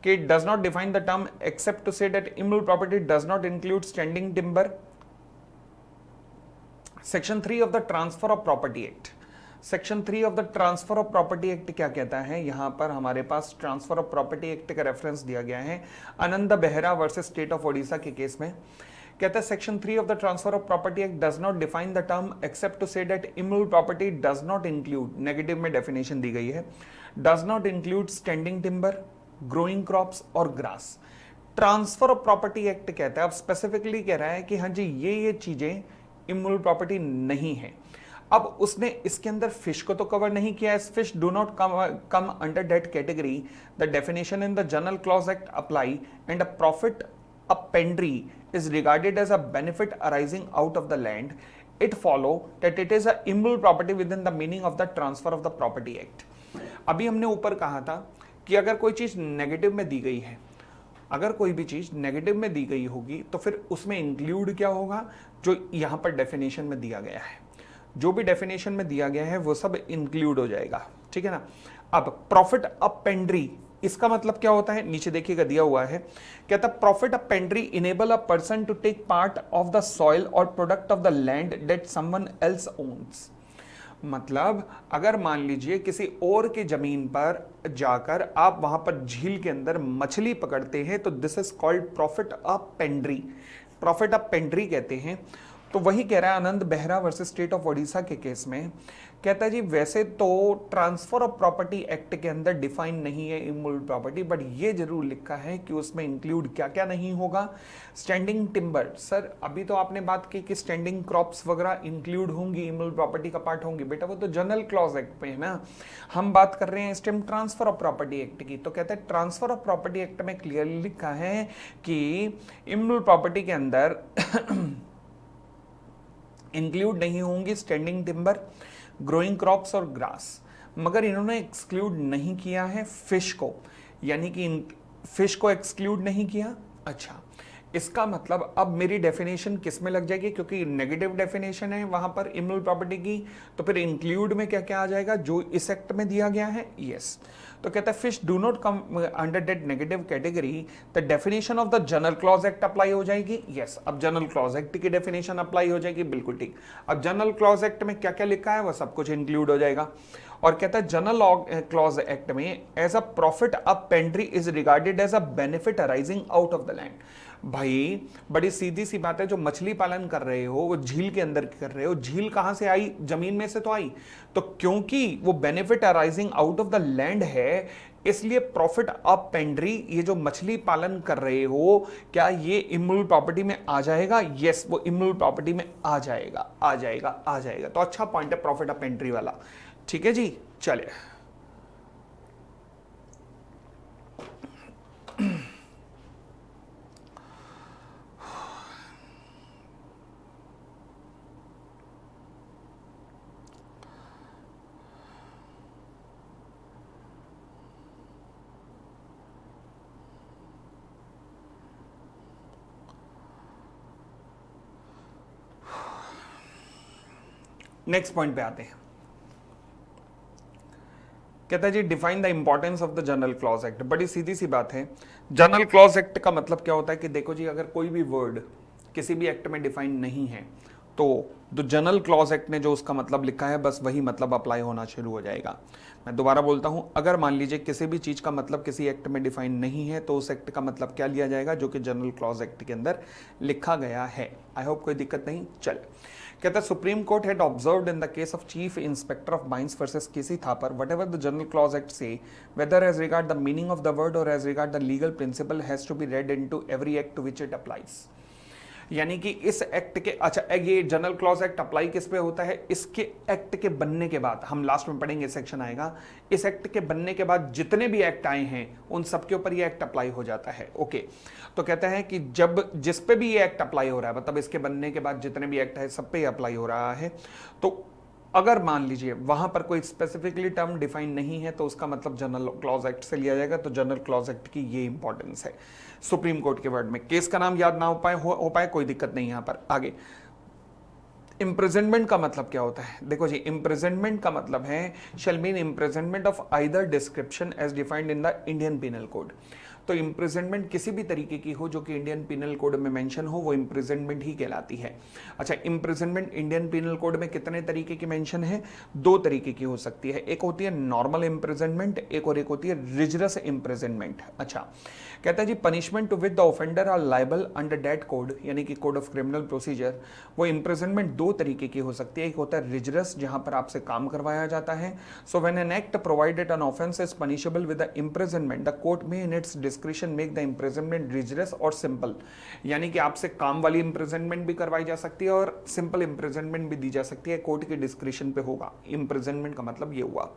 कि does not define the term except to say that immovable property does not include standing timber. Section 3 of the transfer of property act, section 3 of the transfer of property act क्या कहता है? यहां पर हमारे पास ट्रांसफर ऑफ प्रॉपर्टी एक्ट का रेफरेंस दिया गया है Anand Behera versus state of Odisha के केस में। कहता है section 3 of the transfer of property act does not define the term except to say that immovable property does not include, negative में डेफिनेशन दी गई है, does not include standing timber, growing crops or grass. Transfer of property act कहता है, अब स्पेसिफिकली कह रहा है कि हाँ जी ये चीजें इमूवेबल प्रॉपर्टी नहीं है। अब उसने इसके अंदर फिश को तो कवर नहीं किया है, fish do not come under that category, the definition in the general clause act apply and a profit a pendry is regarded as a benefit arising out of the land, it follow that it is a immutable property within the meaning of the transfer of the property act। अभी हमने ऊपर कहा था कि अगर कोई चीज नेगेटिव में दी गई है, अगर कोई भी चीज नेगेटिव में दी गई होगी तो फिर उसमें इंक्लूड क्या होगा? जो यहां पर डेफिनेशन में दिया गया है, जो भी डेफिनेशन में दिया गया है वो सब इंक्लूड हो जाएगा, ठीक है ना। अब प्रॉफिट अ पेंड्री, इसका मतलब क्या होता है? नीचे देखिएगा दिया हुआ है, कहता profit a prendre enable a person to take part of the soil or product of the land that someone else owns. मतलब अगर मान लीजिए किसी और के जमीन पर जाकर आप वहां पर झील के अंदर मछली पकड़ते हैं, तो this is called profit a prendre. Profit a prendre कहते हैं तो वही कह रहा है Anand Behera versus state of Odisha के केस में, कहता है जी वैसे तो ट्रांसफर ऑफ प्रॉपर्टी एक्ट के अंदर डिफाइन नहीं है इमूवेबल प्रॉपर्टी, बट ये जरूर लिखा है कि उसमें इंक्लूड क्या क्या नहीं होगा। स्टैंडिंग टिम्बर, सर अभी तो आपने बात की कि स्टैंडिंग क्रॉप्स वगैरह इंक्लूड होंगी, इमूवेबल प्रॉपर्टी का पार्ट होंगी, बेटा वो तो जनरल क्लॉज एक्ट पे है ना, हम बात कर रहे हैं इस time transfer of property act की। तो कहते हैं ट्रांसफर ऑफ प्रॉपर्टी एक्ट में क्लियरली लिखा है कि इमूवेबल प्रॉपर्टी के अंदर इंक्लूड नहीं होंगी standing timber, growing crops or grass, मगर इन्होंने एक्सक्लूड नहीं किया है फिश को, यानी कि फिश को एक्सक्लूड नहीं किया। अच्छा, इसका मतलब अब मेरी डेफिनेशन किस में लग जाएगी, क्योंकि नेगेटिव डेफिनेशन है वहां पर इमूवेबल प्रॉपर्टी की, तो फिर इंक्लूड में क्या क्या आ जाएगा जो इस एक्ट में दिया गया है। यस, तो कहता है fish do not come under that negative category, the definition of the general clause act apply हो जाएगी। यस, अब जनरल क्लॉज एक्ट की डेफिनेशन अप्लाई हो जाएगी, बिल्कुल ठीक। अब जनरल क्लॉज एक्ट में क्या क्या लिखा है वह सब कुछ इंक्लूड हो जाएगा। और कहता है जनरल क्लॉज एक्ट में as a profit a prendre is regarded as a benefit arising out of the land. भाई बड़ी सीधी सी बात है, जो मछली पालन कर रहे हो वो झील के अंदर कर रहे हो, झील कहां से आई, जमीन में से तो आई, तो क्योंकि वो benefit arising out of the land है, इसलिए प्रॉफिट ऑफ पेंड्री, ये जो मछली पालन कर रहे हो, क्या ये इमूवेबल प्रॉपर्टी में आ जाएगा? यस, वो इमूवेबल प्रॉपर्टी में आ जाएगा, आ जाएगा, आ जाएगा। तो अच्छा पॉइंट है प्रॉफिट ऑफ पेंट्री वाला, ठीक है जी। चलिए नेक्स्ट पॉइंट पे आते हैं। कहता है जी define the importance of the general clause act. बड़ी सीधी सी बात है, जनरल क्लॉज एक्ट का मतलब क्या होता है कि देखो जी, अगर कोई भी वर्ड किसी भी एक्ट में डिफाइन नहीं है तो जो जनरल क्लॉज एक्ट ने जो उसका मतलब लिखा है बस वही मतलब अप्लाई होना शुरू हो जाएगा। मैं दोबारा बोलता हूं, अगर मान लीजिए किसी भी चीज का मतलब किसी एक्ट में डिफाइन नहीं है तो उस एक्ट का मतलब क्या लिया जाएगा, जो कि जनरल क्लॉज एक्ट के अंदर लिखा गया है। आई होप कोई दिक्कत नहीं। चल, कहता है Supreme Court had observed in the case of chief inspector of mines versus K C Thapar whatever the general clause act से whether as regard the meaning of the word or as regard the legal principle has to be read into every act to which it applies। यानी कि इस एक्ट के, अच्छा ये जनरल क्लॉज एक्ट अप्लाई किस पे होता है, इसके एक्ट के बनने के बाद, हम लास्ट में पढ़ेंगे सेक्शन आएगा, इस एक्ट के बनने के बाद जितने भी एक्ट आए हैं उन सबके ऊपर ये एक्ट अप्लाई हो जाता है। ओके, तो कहता है कि जब जिस पे भी ये एक्ट अप्लाई हो रहा है, मतलब इसके बनने के बाद जितने भी एक्ट है सब पे अप्लाई हो रहा है, तो अगर मान लीजिए वहां पर कोई स्पेसिफिकली टर्म डिफाइन नहीं है तो उसका मतलब जनरल क्लॉज एक्ट से लिया जाएगा। तो जनरल क्लॉज एक्ट की ये इंपॉर्टेंस है सुप्रीम कोर्ट के वर्ड में। केस का नाम याद ना हो पाए कोई दिक्कत नहीं। यहां पर आगे इम्प्रिजनमेंट का मतलब क्या होता है, देखो जी, इम्प्रिजनमेंट का मतलब है shall mean imprisonment of either description as defined in the Indian penal code. तो इम्प्रिजनमेंट किसी भी तरीके की हो जो कि इंडियन पिनल कोड में मेंशन हो, वो इम्प्रिजनमेंट ही कहलाती है। अच्छा, इम्प्रिजनमेंट इंडियन पिनल कोड में कितने तरीके की मेंशन है, दो तरीके की हो सकती है, एक होती है नॉर्मल इम्प्रिजनमेंट, एक होती है रिजरस इम्प्रिजनमेंट। अच्छा, कहता है जी punishment to with the offender are liable under that code, यानी कि कोड ऑफ क्रिमिनल प्रोसीजर। वो इम्प्रिजनमेंट दो तरीके की हो सकती है, एक होता है रिजरस जहां पर आपसे काम करवाया जाता है। So when an act provided an offence is punishable with the imprisonment, the court may in its discretion make the imprisonment rigorous or simple, यानी कि आपसे काम वाली इम्प्रिजनमेंट भी करवाई जा सकती है और सिंपल इम्प्रिजनमेंट भी दी जा सकती है, कोर्ट के डिस्क्रिशन पे होगा। इम्प्रिजनमेंट का मतलब ये हुआ।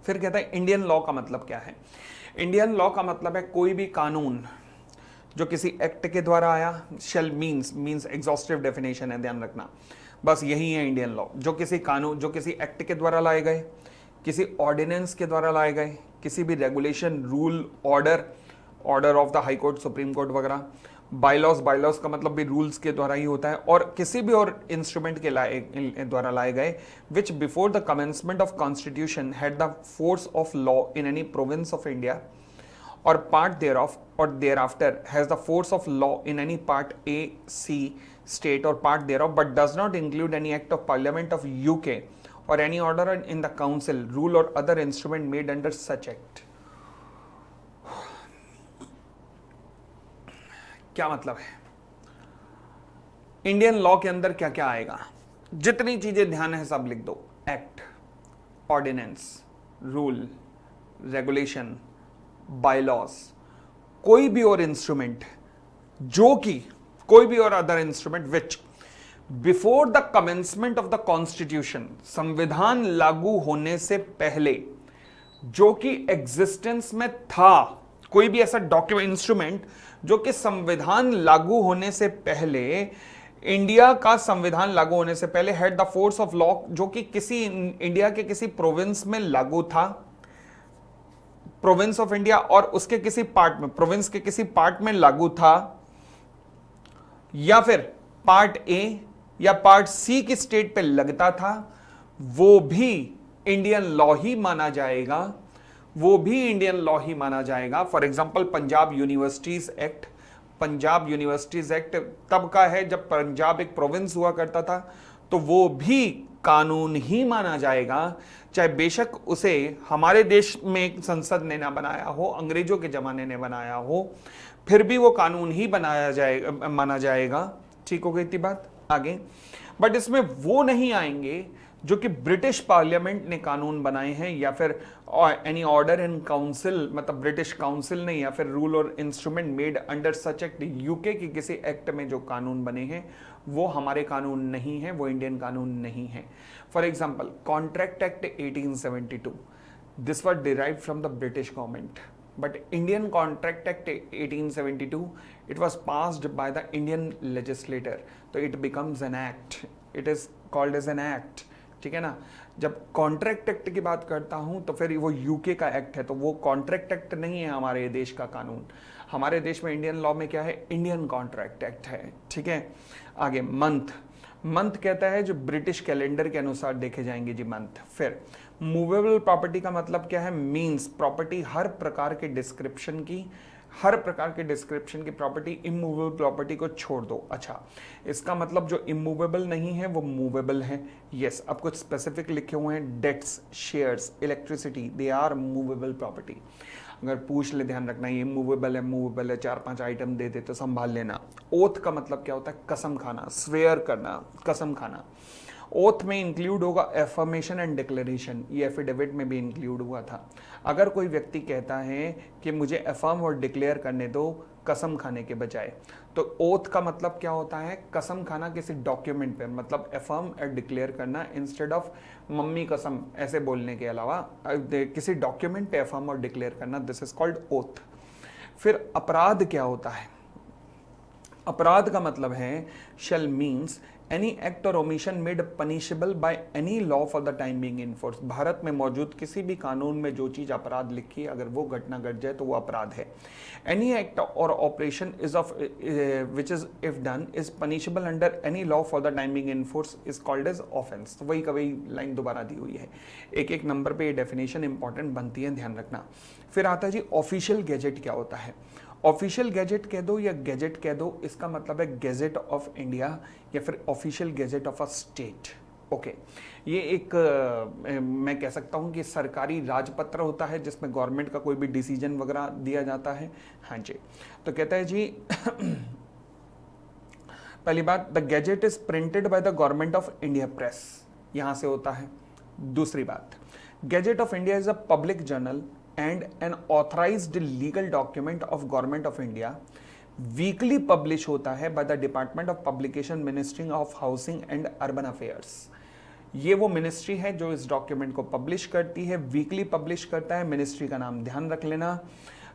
फिर कहता है इंडियन लॉ का मतलब क्या है। इंडियन लॉ का मतलब है कोई भी कानून जो किसी एक्ट के द्वारा आया, शेल मींस एग्जॉस्टिव डेफिनेशन है, ध्यान रखना, बस यही है इंडियन लॉ। जो किसी कानून, जो किसी एक्ट के द्वारा लाए गए, किसी ऑर्डिनेंस के द्वारा लाए गए, किसी भी regulation, rule, order of the high court, supreme court वगैरह, बायलॉज का मतलब भी रूल्स के द्वारा ही होता है, और किसी भी और इंस्ट्रूमेंट के द्वारा लाए गए which before the commencement of constitution had the force of law in any province of India or part thereof or thereafter has the force of law in any part A, C state or part thereof but does not include any act of parliament of UK or any order in the council, rule or other instrument made under such act। क्या मतलब है? इंडियन लॉ के अंदर क्या क्या आएगा? जितनी चीजें ध्यान है सब लिख दो। Act, ordinance, rule, regulation, bylaws, कोई भी और इंस्ट्रूमेंट, जो कि कोई भी और other instrument which before the commencement of the constitution, संविधान लागू होने से पहले जो कि एग्जिस्टेंस में था, कोई भी ऐसा डॉक्यूमेंट इंस्ट्रूमेंट जो कि संविधान लागू होने से पहले, इंडिया का संविधान लागू होने से पहले had the force of law, जो कि किसी इंडिया के किसी प्रोविंस में लागू था, प्रोविंस ऑफ इंडिया, और उसके किसी पार्ट में, प्रोविंस के किसी पार्ट में लागू था, या फिर पार्ट ए या पार्ट सी की स्टेट पे लगता था, वो भी इंडियन लॉ ही माना जाएगा, वो भी इंडियन लॉ ही माना जाएगा। For example Punjab universities act, Punjab universities act तब का है जब पंजाब एक प्रोविंस हुआ करता था, तो वो भी कानून ही माना जाएगा, चाहे बेशक उसे हमारे देश में संसद ने ना बनाया हो, अंग्रेजों के जमाने ने बनाया हो, फिर भी वो कानून ही बनाया जाएगा, माना जाएगा। ठीक हो गई थी बात? आगे बट इसमें वो नहीं आएंगे जो कि ब्रिटिश पार्लियामेंट ने कानून बनाए हैं, या फिर एनी ऑर्डर इन काउंसिल, मतलब ब्रिटिश काउंसिल ने, या फिर रूल और instrument made under such act, UK की किसी एक्ट में जो कानून बने हैं वो हमारे कानून नहीं है, वो इंडियन कानून नहीं है। For example contract act 1872, this was derived from the British government, but Indian Contract Act 1872, it was passed by the Indian legislator, तो it becomes an act, it is called as an act। ठीक है ना? जब कॉन्ट्रैक्ट एक्ट की बात करता हूं तो फिर वो यूके का एक्ट है, तो वो कॉन्ट्रैक्ट एक्ट नहीं है हमारे देश का कानून। हमारे देश में इंडियन लॉ में क्या है? इंडियन कॉन्ट्रैक्ट एक्ट है। ठीक है, आगे मंथ, मंथ कहता है जो ब्रिटिश कैलेंडर के अनुसार देखे जाएंगे जी मंथ। फिर मूवेबल प्रॉपर्टी का मतलब क्या है? मीन्स प्रॉपर्टी हर प्रकार के डिस्क्रिप्शन की, हर प्रकार के डिस्क्रिप्शन की प्रॉपर्टी, इमूवेबल प्रॉपर्टी को छोड़ दो। अच्छा, इसका मतलब जो इमूवेबल नहीं है वो मूवेबल है। यस, अब कुछ स्पेसिफिक लिखे हुए हैं, debts, shares, electricity, they are movable property. अगर पूछ ले, ध्यान रखना ये मूवेबल है, मूवेबल है, 4-5 आइटम दे दे तो संभाल लेना। ओथ का मतलब क्या होता है? कसम खाना, स्वेयर करना, कसम खाना। ओथ में इंक्लूड होगा एफर्मेशन एंड डिक्लेरेशन, ये एफिडेविट में भी इंक्लूड हुआ था। अगर कोई व्यक्ति कहता है कि मुझे एफर्म और डिक्लेयर करने दो कसम खाने के बजाय, तो ओथ का मतलब क्या होता है? कसम खाना किसी डॉक्यूमेंट पे, मतलब एफर्म और डिक्लेयर करना इंस्टेड ऑफ मम्मी कसम ऐसे बोलने के अलावा किसी डॉक्यूमेंट पे एफर्म और डिक्लेयर करना, दिस इज कॉल्ड ओथ। फिर अपराध क्या होता है? अपराध का मतलब है शैल मीन्स एनी एक्ट और omission made punishable by any law for the time being in force. Bharat में मौजूद किसी भी कानून में जो चीज अपराध लिखी है, अगर वो घटना घट जाए तो वो अपराध है। एनी एक्ट और operation is of which is if done is punishable under any law for the time being in force is called as offence. तो वही कभी लाइन दोबारा दी हुई है, एक एक नंबर पे ये डेफिनेशन इंपॉर्टेंट बनती है, ध्यान रखना। फिर आता है जी ऑफिशियल गैजेट क्या होता है? ऑफिशियल गैजेट कह दो या गैजेट कह दो, इसका मतलब है गैजेट ऑफ इंडिया या फिर official gazette of a state. Okay, ये एक मैं कह सकता हूं कि सरकारी राजपत्र होता है जिसमें गवर्नमेंट का कोई भी डिसीजन वगैरह दिया जाता है। हाँ जी, तो कहता है जी पहली बात, the gadget is printed by the government of India press, यहां से होता है। दूसरी बात, gadget of India is a public journal and an authorized legal document of government of India, weekly publish होता है by the Department of Publication, Ministry of Housing and Urban Affairs। ये वो मिनिस्ट्री है जो इस डॉक्यूमेंट को पब्लिश करती है, वीकली पब्लिश करता है। मिनिस्ट्री का नाम ध्यान रख लेना।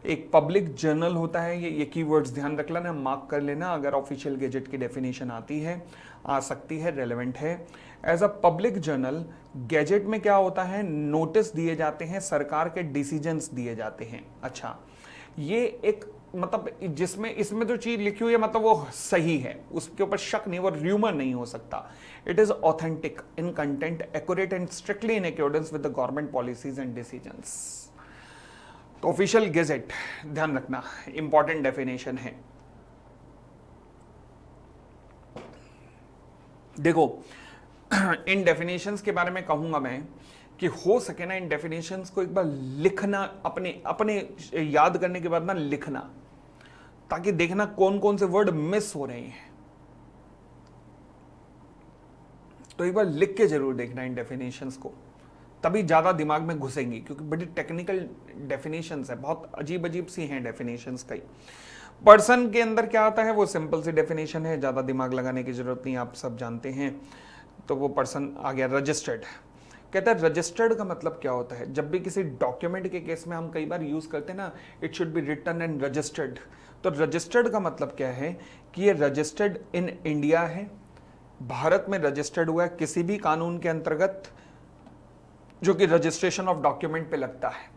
एक पब्लिक जर्नल होता है, ये कीवर्ड्स ध्यान रख लेना, मार्क कर लेना, अगर ऑफिशियल गैजेट की डेफिनेशन आती है, आ सकती है, रेलेवेंट है। As a public journal gazette में क्या होता है? नोटिस दिए जाते हैं, सरकार के डिसीजंस दिए जाते हैं। अच्छा, ये एक मतलब जिसमें इसमें जो चीज लिखी हुई है मतलब वो सही है, उसके ऊपर शक नहीं, वो र्यूमर नहीं हो सकता। It is authentic in content, accurate and strictly in accordance with the government policies and decisions. तो ऑफिशियल गैजेट ध्यान रखना, इंपॉर्टेंट डेफिनेशन है। देखो इन डेफिनेशंस के बारे में कहूंगा मैं कि हो सके ना इन डेफिनेशंस को एक बार लिखना, अपने अपने याद करने के बाद ना लिखना, ताकि देखना कौन कौन से वर्ड मिस हो रहे हैं। तो एक बार लिख के जरूर देखना इन डेफिनेशंस को, तभी ज़्यादा दिमाग में घुसेंगी, क्योंकि बड़ी टेक्निकल डेफिनेशंस है, बहुत अजीब अजीब सी हैं डेफिनेशंस कई। पर्सन के अंदर क्या आता है, वो सिंपल सी डेफिनेशन है, ज़्यादा दिमाग लगाने की जरूरत नहीं, आप सब जानते हैं। तो वो पर्सन आ गया। रजिस्टर्ड, कहता है रजिस्टर्ड का मतलब क्या होता है। जब भी किसी डॉक्यूमेंट के केस में हम कई बार यूज़ करते हैं ना, it should be written and registered. तो रजिस्टर्ड का मतलब क्या है कि ये रजिस्टर्ड इन इंडिया है, भारत में रजिस्टर्ड हुआ है किसी भी कानून के अंतर्गत जो कि रजिस्ट्रेशन ऑफ डॉक्यूमेंट पे लगता है।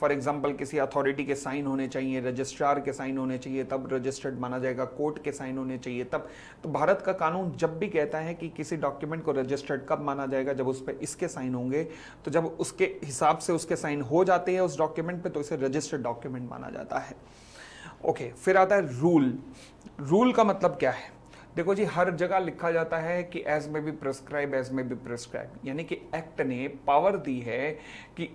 फॉर एग्जाम्पल किसी अथॉरिटी के साइन होने चाहिए, रजिस्ट्रार के साइन होने चाहिए, तब रजिस्टर्ड माना जाएगा, कोर्ट के साइन होने चाहिए तब। तो भारत का कानून जब भी कहता है कि किसी डॉक्यूमेंट को रजिस्टर्ड कब माना जाएगा, जब उस पर इसके साइन होंगे। तो जब उसके हिसाब से उसके साइन हो जाते हैं उस डॉक्यूमेंट पे, तो इसे रजिस्टर्ड डॉक्यूमेंट माना जाता है। ओके, फिर आता है रूल। रूल का मतलब क्या है। देखो जी, हर जगह लिखा जाता है कि एज में बी प्रिस्क्राइब, एज में बी प्रिस्क्राइब, यानी कि एक्ट ने पावर दी है कि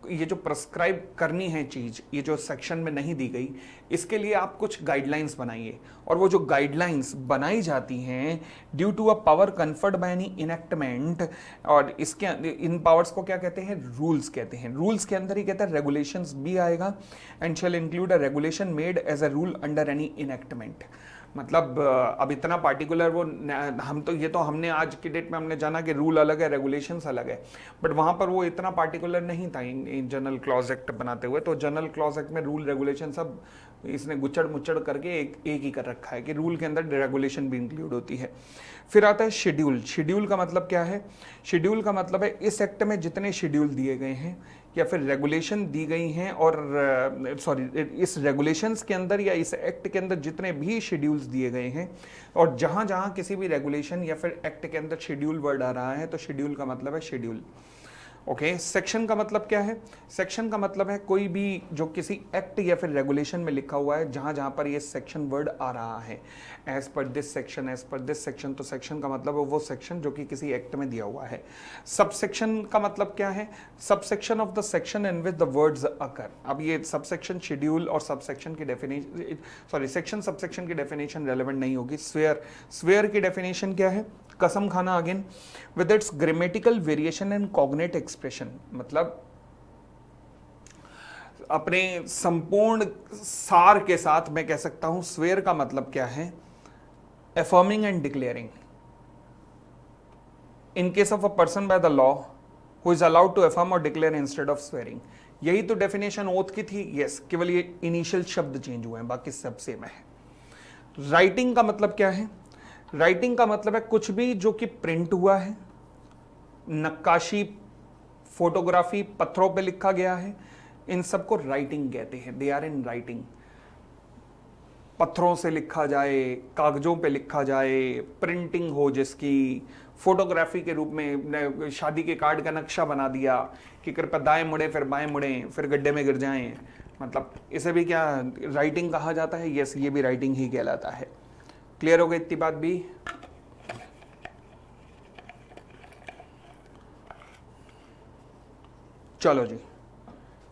ये जो प्रिस्क्राइब करनी है चीज, ये जो सेक्शन में नहीं दी गई, इसके लिए आप कुछ गाइडलाइंस बनाइए। और वो जो गाइडलाइंस बनाई जाती हैं due to a power conferred by any enactment, और इसके इन पावर्स को क्या कहते हैं, रूल्स कहते हैं। रूल्स के अंदर ही कहता है रेगुलेशंस भी आएगा, and shall include a regulation made as a rule under any enactment. मतलब अब इतना पार्टिकुलर वो हम तो, ये तो हमने आज की डेट में हमने जाना कि रूल अलग है, रेगुलेशंस अलग है, बट वहाँ पर वो इतना पार्टिकुलर नहीं था इन जनरल क्लॉज एक्ट बनाते हुए। तो जनरल क्लॉज एक्ट में रूल रेगुलेशन सब इसने गुच्चड़ मुच्चड़ करके एक ही कर रखा है कि रूल के अंदर रेगुलेशन भी इंक्लूड होती है। फिर आता है शेड्यूल। शेड्यूल का मतलब क्या है। शेड्यूल का मतलब है इस एक्ट में जितने शेड्यूल दिए गए हैं या फिर रेगुलेशन दी गई हैं, और इस रेगुलेशंस के अंदर या इस एक्ट के अंदर जितने भी शेड्यूल्स दिए गए हैं, और जहां जहां किसी भी रेगुलेशन या फिर एक्ट के अंदर शेड्यूल वर्ड आ रहा है, तो शेड्यूल का मतलब है शेड्यूल। ओके, सेक्शन का मतलब क्या है। सेक्शन का मतलब है कोई भी जो किसी एक्ट या फिर रेगुलेशन में लिखा हुआ है, जहां जहां पर ये सेक्शन वर्ड आ रहा है, as per this section, as per this section. तो सेक्शन का मतलब है वो सेक्शन जो कि किसी एक्ट में दिया हुआ है। सबसेक्शन का मतलब क्या है। Subsection of the section in which the words occur. अब ये सबसेक्शन शेड्यूल और सबसेक्शन की डेफिनेशन, सेक्शन सबसेक्शन की डेफिनेशन रेलेवेंट नहीं होगी। स्वेयर, स्वेयर की डेफिनेशन क्या है। कसम खाना again with its grammatical variation and cognate expression, मतलब अपने संपूर्ण सार के साथ मैं कह सकता हूं स्वेयर का मतलब क्या है। Affirming and declaring in case of a person by the law who is allowed to affirm और डिक्लेयर इंस्टेड ऑफ स्वेयरिंग। यही तो डेफिनेशन ओथ की थी। यस, केवल ये इनिशियल शब्द चेंज हुए हैं, बाकी सब सेम है। राइटिंग का मतलब क्या है। राइटिंग का मतलब है कुछ भी जो कि प्रिंट हुआ है, नक्काशी, फोटोग्राफी, पत्थरों पे लिखा गया है, इन सबको राइटिंग कहते हैं। They are in writing. पत्थरों से लिखा जाए, कागजों पे लिखा जाए, प्रिंटिंग हो जिसकी, फोटोग्राफी के रूप में शादी के कार्ड का नक्शा बना दिया कि कृपया दाएं मुड़े फिर बाएं मुड़े फिर गड्ढे में गिर जाएं, मतलब इसे भी क्या राइटिंग कहा जाता है। यस, ये भी राइटिंग ही कहलाता है। क्लियर हो गई इतनी बात भी। चलो जी,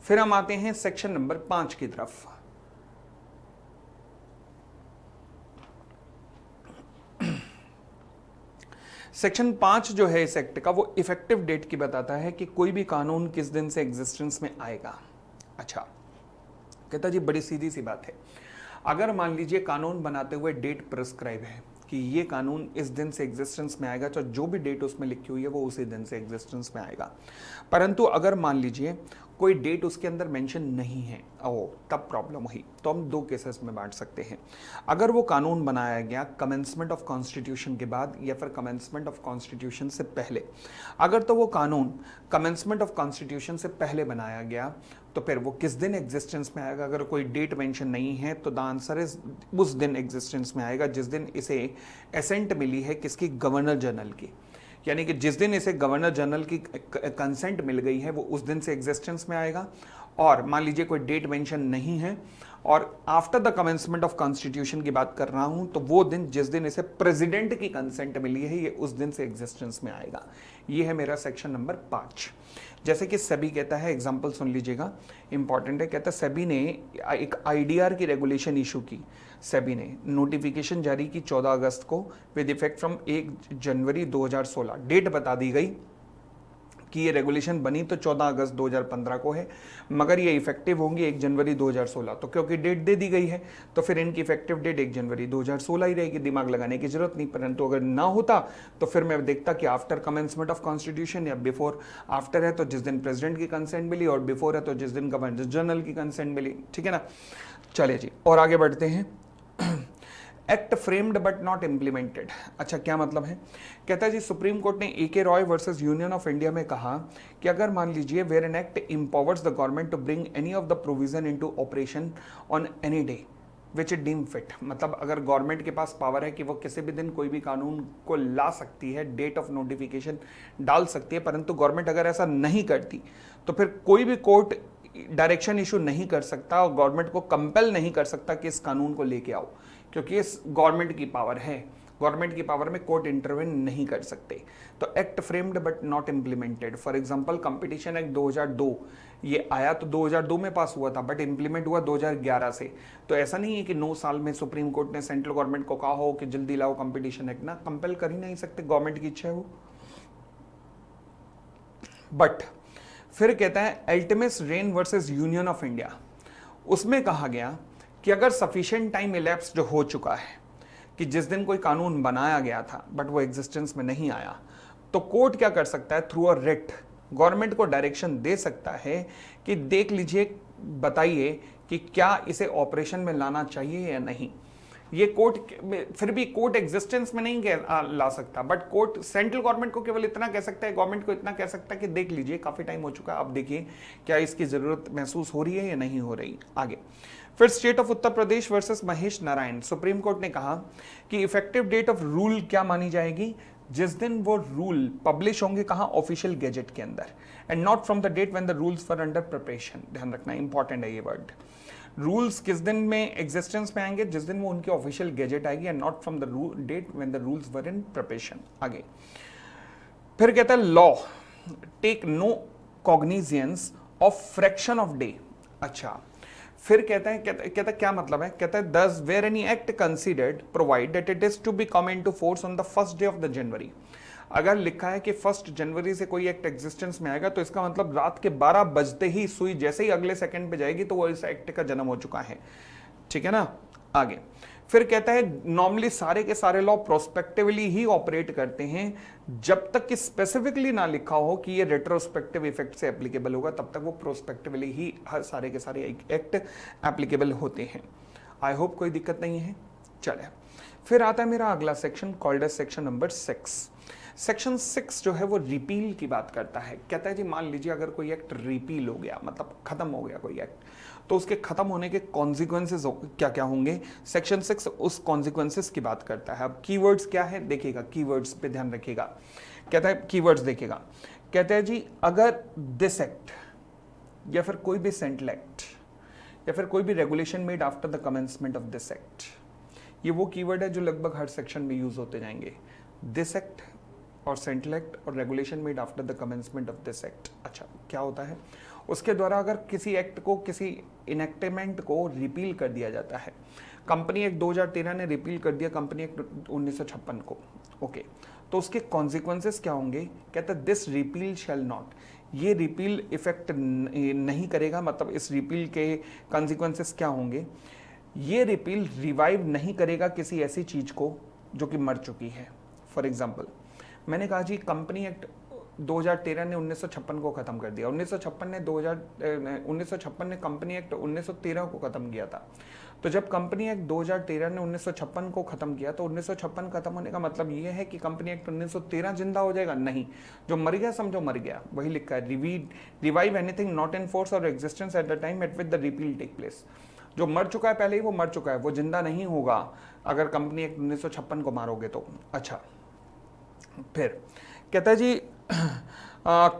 फिर हम आते हैं सेक्शन नंबर 5 की तरफ। सेक्शन 5 जो है इस एक्ट का, वो इफेक्टिव डेट की बताता है कि कोई भी कानून किस दिन से एग्जिस्टेंस में आएगा। अच्छा, कहता जी बड़ी सीधी सी बात है। अगर मान लीजिए कानून बनाते हुए डेट प्रिस्क्राइब है कि ये कानून इस दिन से एग्जिस्टेंस में आएगा, तो जो भी डेट उसमें लिखी हुई है वो उसी दिन से एग्जिस्टेंस में आएगा। परंतु अगर मान लीजिए कोई डेट उसके अंदर मेंशन नहीं है, तब प्रॉब्लम हुई। तो हम दो केसेस में बांट सकते हैं। अगर वो कानून बनाया गया कमेंसमेंट ऑफ कॉन्स्टिट्यूशन के बाद या फिर कमेंसमेंट ऑफ कॉन्स्टिट्यूशन से पहले, अगर तो वो कानून कमेंसमेंट ऑफ कॉन्स्टिट्यूशन से पहले बनाया गया, तो फिर वो किस दिन एग्जिस्टेंस में आएगा। अगर कोई डेट मेंशन नहीं है तो द आंसर इज उस दिन एग्जिस्टेंस में आएगा जिस दिन इसे एसेंट मिली है किसकी, गवर्नर जनरल की। यानी कि जिस दिन इसे गवर्नर जनरल की कंसेंट मिल गई है वो उस दिन से एग्जिस्टेंस में आएगा। और मान लीजिए कोई डेट मेंशन नहीं है और after the commencement of constitution की बात कर रहा हूं, तो वो दिन जिस दिन इसे प्रेसिडेंट की कंसेंट मिली है ये उस दिन से एग्जिस्टेंस में आएगा। ये है मेरा सेक्शन नंबर 5। जैसे कि सेबी कहता है, एग्जांपल सुन लीजिएगा, इंपॉर्टेंट है, कहता है सेबी ने एक आईडीआर की रेगुलेशन इशू की। सेबी ने नोटिफिकेशन जारी की 14 अगस्त को विद इफेक्ट फ्रॉम 1 जनवरी 2016। डेट बता दी गई कि ये रेगुलेशन बनी तो 14 अगस्त 2015 को है, मगर ये इफेक्टिव होंगी 1 जनवरी 2016। तो क्योंकि डेट दे दी गई है तो फिर इनकी इफेक्टिव डेट 1 जनवरी 2016 ही रहेगी, दिमाग लगाने की जरूरत नहीं। परंतु अगर ना होता तो फिर मैं देखता कि आफ्टर कमेंसमेंट ऑफ कॉन्स्टिट्यूशन या बिफोर। आफ्टर है तो जिस दिन प्रेसिडेंट की कंसेंट मिली, और बिफोर है तो जिस दिन गवर्नर जनरल की कंसेंट मिली। ठीक है ना, चलिए जी और आगे बढ़ते हैं। Act framed but not implemented. अच्छा, क्या मतलब है? कहता है जी सुप्रीम कोर्ट ने AK Roy versus union of India में कहा कि अगर मान लीजिए where an act empowers the government to bring any of the provision into operation on any day which it deem fit, मतलब अगर गवर्नमेंट के पास पावर है कि वो किसी भी दिन कोई भी कानून को ला सकती है, डेट ऑफ नोटिफिकेशन डाल सकती है, परंतु गवर्नमेंट अगर ऐसा नहीं करती तो फिर कोई भी कोर्ट डायरेक्शन इशू नहीं कर सकता और गवर्नमेंट को कंपेल नहीं कर सकता कि इस कानून को लेके आओ, क्योंकि इस गवर्नमेंट की पावर है। गवर्नमेंट की पावर में कोर्ट इंटरवेन नहीं कर सकते। तो act framed but not implemented, for example competition act 2002, ये आया तो 2002 में पास हुआ था बट इंप्लीमेंट हुआ 2011 से। तो ऐसा नहीं है कि 9 साल में सुप्रीम कोर्ट ने सेंट्रल गवर्नमेंट को कहा हो कि जल्दी लाओ कंपटीशन एक्ट, ना कंपेल कर ही नहीं सकते, गवर्नमेंट की इच्छा है वो। बट फिर कहता है अल्टिमेस रेन वर्सेस यूनियन ऑफ इंडिया, उसमें कहा गया कि अगर सफिशिएंट टाइम इलैप्स्ड हो चुका है कि जिस दिन कोई कानून बनाया गया था बट वो एग्जिस्टेंस में नहीं आया, तो कोर्ट क्या कर सकता है, थ्रू अ रिट गवर्नमेंट को डायरेक्शन दे सकता है कि देख लीजिए, बताइए कि क्या इसे ऑपरेशन में लाना चाहिए या नहीं। ये कोर्ट, फिर भी कोर्ट एग्जिस्टेंस में नहीं ला सकता, बट कोर्ट सेंट्रल गवर्नमेंट को केवल इतना कह सकता है, गवर्नमेंट को इतना कह सकता है कि देख लीजिए काफी टाइम हो चुका है, अब देखिए क्या इसकी जरूरत महसूस हो रही है या नहीं हो रही। आगे फिर state of Uttar Pradesh versus Mahesh Narayan, supreme court ने कहा कि इफेक्टिव डेट ऑफ रूल क्या मानी जाएगी, जिस दिन वो रूल पब्लिश होंगे, कहा ऑफिशियल गैजेट के अंदर, and not from the date when the rules were under preparation. ध्यान रखना, इंपॉर्टेंट है ये वर्ड। रूल्स किस दिन में एग्जिस्टेंस में आएंगे, जिस दिन वो उनकी ऑफिशियल गैजेट आएगी, and not from the date when the rules were in preparation. आगे फिर कहता है law take no cognizance of fraction of day. अच्छा, फिर कहता है क्या मतलब है, कहता है दस where any act considered provide that it is to be come into force on the first day of the January. अगर लिखा है कि 1 जनवरी से कोई एक्ट एग्जिस्टेंस में आएगा तो इसका मतलब रात के 12 बजते ही सुई जैसे ही अगले सेकंड पे जाएगी तो वो इस एक्ट का जन्म हो चुका है। ठीक है ना। आगे फिर कहता है नॉर्मली सारे के सारे लॉ प्रोस्पेक्टिवली ही ऑपरेट करते हैं, जब तक कि स्पेसिफिकली ना लिखा हो कि ये रेट्रोस्पेक्टिव इफेक्ट से एप्लीकेबल होगा, तब तक वो प्रोस्पेक्टिवली ही हर सारे के सारे एक्ट एप्लीकेबल होते हैं। आई होप कोई दिक्कत नहीं है। चले फिर आता है मेरा अगला section called as section number 6। Section 6 जो है वो रिपील की बात करता है। कहता है जी मान लीजिए अगर कोई एक्ट रिपील हो गया, मतलब खत्म हो गया कोई एक्ट, तो उसके खत्म होने के कॉन्सिक्वेंसेस क्या क्या होंगे, सेक्शन 6 उस कॉन्सिक्वेंसेस की बात करता है। अब कीवर्ड्स क्या है देखिएगा, कीवर्ड्स पे ध्यान रखिएगा। कहता है कीवर्ड्स देखिएगा, कहता है जी अगर दिस एक्ट या फिर कोई भी सेंट्रल एक्ट या फिर कोई भी regulation made after the commencement of this act, ये वो कीवर्ड है जो लगभग हर सेक्शन में यूज होते जाएंगे। दिस एक्ट और सेंट्रल एक्ट और regulation made after the commencement of this act. अच्छा, क्या होता है, उसके द्वारा अगर किसी एक्ट को, किसी इनेक्टमेंट को रिपील कर दिया जाता है। कंपनी एक्ट 2013 ने रिपील कर दिया कंपनी एक्ट 1956 को। ओके, तो उसके कॉन्सिक्वेंसेस क्या होंगे, कहता है दिस रिपील शैल नॉट, ये रिपील इफेक्ट नहीं करेगा, मतलब इस रिपील के कॉन्सिक्वेंसेस क्या होंगे, ये रिपील रिवाइव नहीं करेगा किसी ऐसी चीज को जो कि मर चुकी है। फॉर एग्जाम्पल मैंने कहा जी कंपनी एक्ट 2013 ने 1956 को खत्म कर दिया, 1956 ने कंपनी एक्ट 1913 को खत्म किया था। तो जब कंपनी एक्ट 2013 ने 1956 को खत्म किया तो 1956 खत्म होने का मतलब ये है कि कंपनी एक्ट 1913 जिंदा हो जाएगा? नहीं, जो मर गया समझो मर गया। वही लिखा है revive anything not in force or existence at the time at which the repeal take place. जो मर चुका है पहले ही वो मर चुका है, वो जिंदा नहीं होगा अगर कंपनी एक्ट 1956 को मारोगे तो। अच्छा, फिर कहता है जी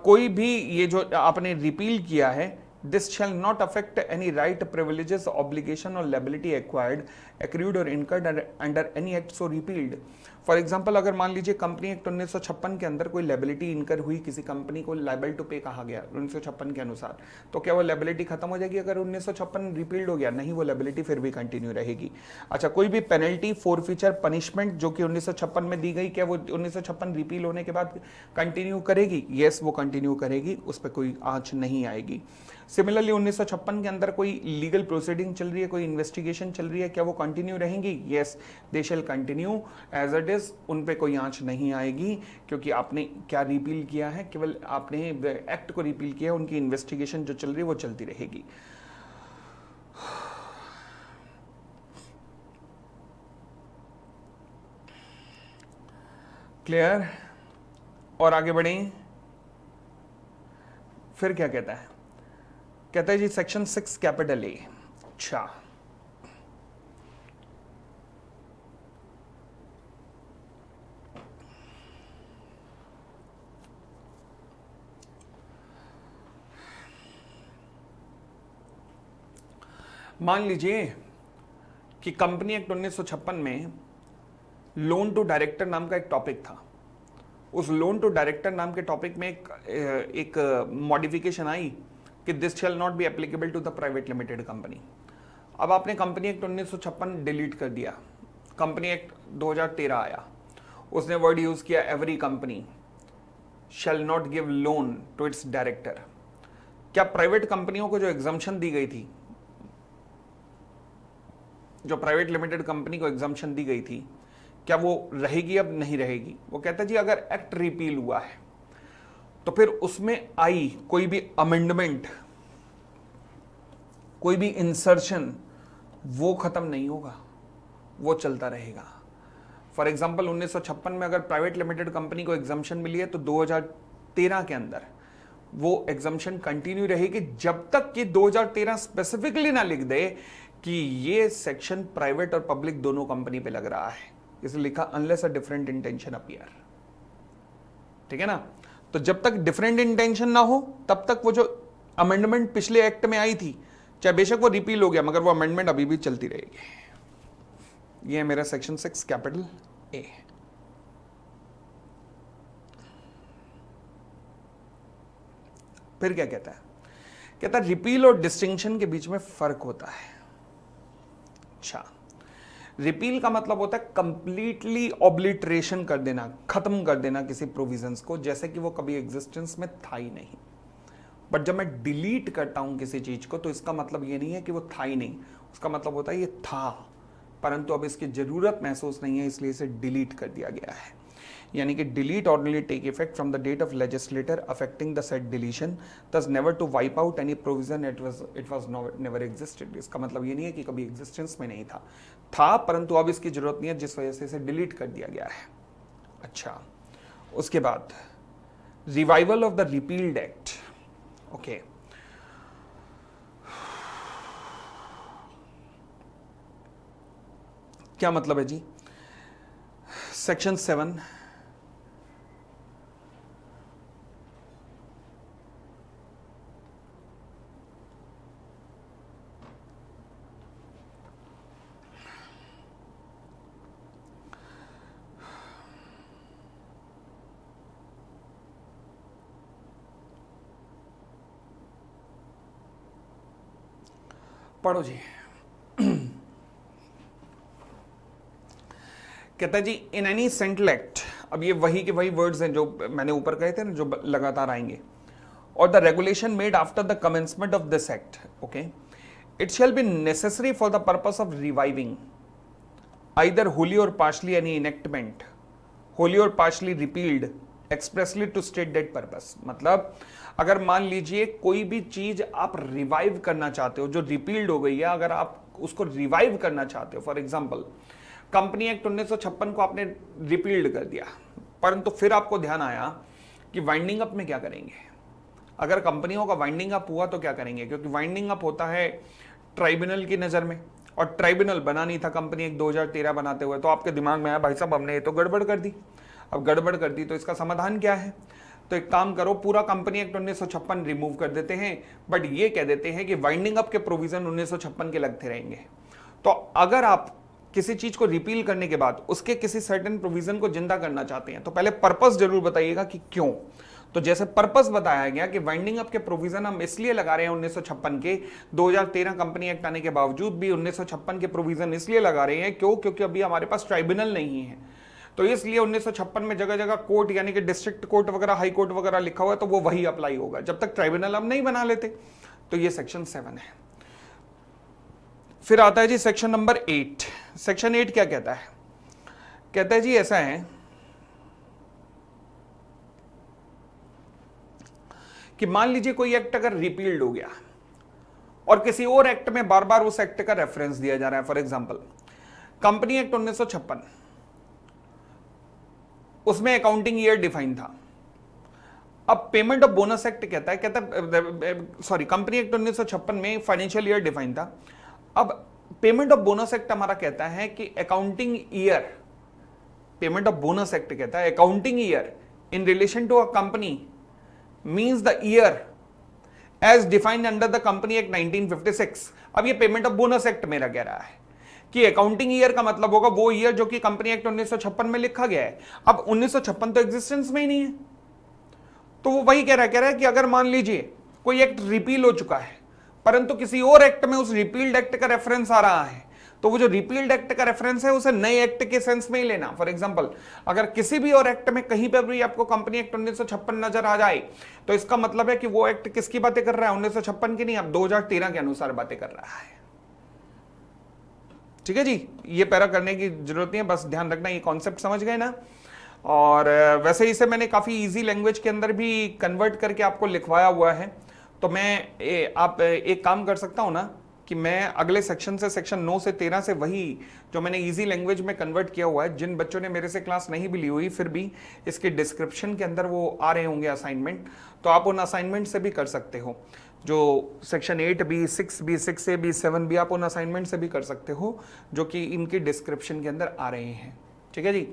कोई भी ये जो आपने रिपील किया है This shall not affect any right, privileges, obligation or liability acquired, accrued or incurred under any act so repealed. For example अगर मान लीजिए कंपनी एक्ट 1956 के अंदर कोई लाइबिलिटी इनकर हुई, किसी कंपनी को लाइबल टू पे कहा गया 1956 के अनुसार, तो क्या वो लाइबिलिटी खत्म हो जाएगी अगर 1956 रिपील्ड हो गया? नहीं, वो लाइबिलिटी फिर भी कंटिन्यू रहेगी। अच्छा, कोई भी पेनल्टी, फोरफीचर, पनिशमेंट जो कि 1956 में दी गई, क्या वो 1956 रिपील होने के बाद कंटिन्यू करेगी? यस, वो कंटिन्यू करेगी, उस पर कोई आंच नहीं आएगी। सिमिलरली 1956 के अंदर कोई लीगल प्रोसीडिंग चल रही है, कोई इन्वेस्टिगेशन चल रही है, क्या वो कंटिन्यू रहेंगी? Yes, they shall continue as it is, उन पे कोई आंच नहीं आएगी, क्योंकि आपने क्या रिपील किया है? केवल आपने एक्ट को रिपील किया है, उनकी इन्वेस्टिगेशन जो चल रही है वो चलती रहेगी। क्लियर? और आगे बढ़ें, फिर क्या कहता है? कहता है जी सेक्शन 6 कैपिटल ए। अच्छा, मान लीजिए कि कंपनी एक्ट 1956 में लोन टू डायरेक्टर नाम का एक टॉपिक था। उस लोन टू डायरेक्टर नाम के टॉपिक में एक मॉडिफिकेशन आई कि this shall not be applicable to the private limited company. अब आपने कंपनी एक्ट 1956 डिलीट कर दिया, कंपनी एक्ट 2013 आया, उसने वर्ड यूज किया every company shall not give loan to its director. क्या प्राइवेट कंपनियों को जो एग्जम्पशन दी गई थी, जो प्राइवेट लिमिटेड कंपनी को एग्जम्पशन दी गई थी, क्या वो रहेगी? अब नहीं रहेगी। वो कहता है जी अगर एक्ट रिपील हुआ है तो फिर उसमें आई कोई भी अमेंडमेंट, कोई भी इंसर्शन, वो खत्म नहीं होगा, वो चलता रहेगा। फॉर एग्जाम्पल 1956 में अगर प्राइवेट लिमिटेड कंपनी को एग्जम्पशन मिली है तो 2013 के अंदर वो एग्जम्पशन कंटिन्यू रहेगी, जब तक कि 2013 स्पेसिफिकली ना लिख दे कि ये सेक्शन प्राइवेट और पब्लिक दोनों कंपनी पे लग रहा है। इसलिए लिखा unless a different intention appear. ठीक है ना? तो जब तक डिफरेंट इंटेंशन ना हो तब तक वो जो अमेंडमेंट पिछले एक्ट में आई थी, चाहे बेशक वो रिपील हो गया, मगर वो अमेंडमेंट अभी भी चलती रहेगी। ये है मेरा सेक्शन 6 कैपिटल ए। फिर क्या कहता है? कहता है रिपील और डिस्टिंक्शन के बीच में फर्क होता है। अच्छा, रिपील का मतलब होता है कंप्लीटली ऑब्लिटरेशन कर देना, खत्म कर देना किसी प्रोविजंस को, जैसे कि वो कभी एग्जिस्टेंस में था ही नहीं। बट जब मैं डिलीट करता हूं किसी चीज को तो इसका मतलब ये नहीं है कि वो था ही नहीं, उसका मतलब होता है ये था परंतु अब इसकी जरूरत महसूस नहीं है, इसलिए इसे डिलीट कर दिया गया है। यानी कि delete ordinarily take effect from the date of legislature affecting the set deletion, thus never to wipe out any provision it was never existed. इसका मतलब ये नहीं है कि कभी एग्जिस्टेंस में नहीं था परंतु अब इसकी जरूरत नहीं है, जिस वजह से इसे डिलीट कर दिया गया है। अच्छा, उसके बाद revival of the repealed act. Okay, क्या मतलब है जी? सेक्शन 7 पढ़ो जी। कहता है जी इन एनी सेंट्रल एक्ट, अब ये वही के वही वर्ड्स हैं जो मैंने ऊपर कहे थे ना, जो लगातार आएंगे, और the regulation made after the commencement of this act, okay, it shall be necessary for the purpose of reviving either wholly और पार्शली एनी इनेक्टमेंट, होली और partially repealed expressly to state that purpose. मतलब अगर मान लीजिए कोई भी चीज आप रिवाइव करना चाहते हो जो रिपील्ड हो गई है, अगर आप उसको रिवाइव करना चाहते हो, फॉर एग्जाम्पल कंपनी एक्ट 1956 को आपने रिपील्ड कर दिया, परंतु फिर आपको ध्यान आया कि वाइंडिंग अप में क्या करेंगे। अगर कंपनियों का वाइंडिंग अप हुआ तो क्या करेंगे, क्योंकि वाइंडिंग अप होता है ट्राइब्यूनल की नज़र में, और ट्राइब्यूनल बना नहीं था कंपनी एक्ट 2013 बनाते हुए, तो आपके दिमाग में आया भाई साहब हमने ये तो गड़बड़ कर दी। अब गड़बड़ कर दी तो इसका समाधान क्या है? तो एक काम करो, पूरा कंपनी एक्ट 1956 रिमूव कर देते हैं, बट ये कह देते हैं कि वाइंडिंग अप के प्रोविजन 1956 के लगते रहेंगे। तो अगर आप किसी चीज को रिपील करने के बाद उसके किसी सर्टेन प्रोविजन को जिंदा करना चाहते हैं तो पहले पर्पस जरूर बताइएगा कि क्यों। तो जैसे पर्पस बताया गया कि वाइंडिंग अप के प्रोविजन हम इसलिए लगा रहे हैं 1956 के, 2013 कंपनी एक्ट आने के बावजूद भी 1956 के प्रोविजन इसलिए लगा रहे हैं क्यों, क्योंकि अभी हमारे पास ट्राइब्यूनल नहीं है। तो इसलिए 1956 में जगह जगह कोर्ट यानी कि डिस्ट्रिक्ट कोर्ट वगैरह, हाई कोर्ट वगैरह लिखा हुआ है, तो वो वही अप्लाई होगा जब तक ट्राइब्यूनल हम नहीं बना लेते। तो ये सेक्शन 7 है। फिर आता है जी सेक्शन नंबर 8। सेक्शन 8 क्या कहता है? कहता है जी ऐसा है कि मान लीजिए कोई एक्ट अगर रिपील्ड हो गया और किसी और एक्ट में बार बार उस एक्ट का रेफरेंस दिया जा रहा है। फॉर एग्जांपल कंपनी एक्ट 1956, उसमें अकाउंटिंग ईयर डिफाइन था। अब payment of bonus act company act 1956 में फाइनेंशियल ईयर डिफाइन था। अब पेमेंट ऑफ बोनस एक्ट हमारा कहता है कि accounting year, payment of bonus act कहता है accounting year in relation to a company means the year as defined under the company act 1956। अब ये पेमेंट ऑफ बोनस एक्ट मेरा कह रहा है कि अकाउंटिंग ईयर का मतलब होगा वो ईयर जो कि कंपनी एक्ट 1956 में लिखा गया है। अब 1956 तो एग्जिस्टेंस में ही नहीं है, तो वो वही कह रहा है कि अगर मान लीजिए कोई एक्ट रिपील हो चुका है परंतु किसी और एक्ट में उस रिपील्ड एक्ट का रेफरेंस आ रहा है, तो वो जो रिपील्ड एक्ट का रेफरेंस है उसे नए एक्ट के सेंस में ही लेना। फॉर एग्जांपल अगर किसी भी और एक्ट में कहीं पर भी आपको कंपनी एक्ट 1956 नजर आ जाए तो इसका मतलब है कि वो एक्ट किसकी बातें कर रहा है? 1956 की नहीं, अब 2013 के अनुसार बातें कर रहा है। ठीक है जी, ये पैरा करने की जरूरत नहीं है, बस ध्यान रखना, ये कॉन्सेप्ट समझ गए ना। और वैसे इसे मैंने काफी इजी लैंग्वेज के अंदर भी कन्वर्ट करके आपको लिखवाया हुआ है। तो मैं आप एक काम कर सकता हूं ना कि मैं अगले सेक्शन से, सेक्शन 9 से 13 से वही जो मैंने इजी लैंग्वेज में कन्वर्ट किया हुआ है, जिन बच्चों ने मेरे से क्लास नहीं भी ली हुई फिर भी इसके डिस्क्रिप्शन के अंदर वो आ रहे होंगे असाइनमेंट, तो आप उन असाइनमेंट से भी कर सकते हो। जो section 8B, 6B, 6A, 7B आप उन असाइनमेंट से भी कर सकते हो जो कि इनके डिस्क्रिप्शन के अंदर आ रहे हैं। ठीक है जी,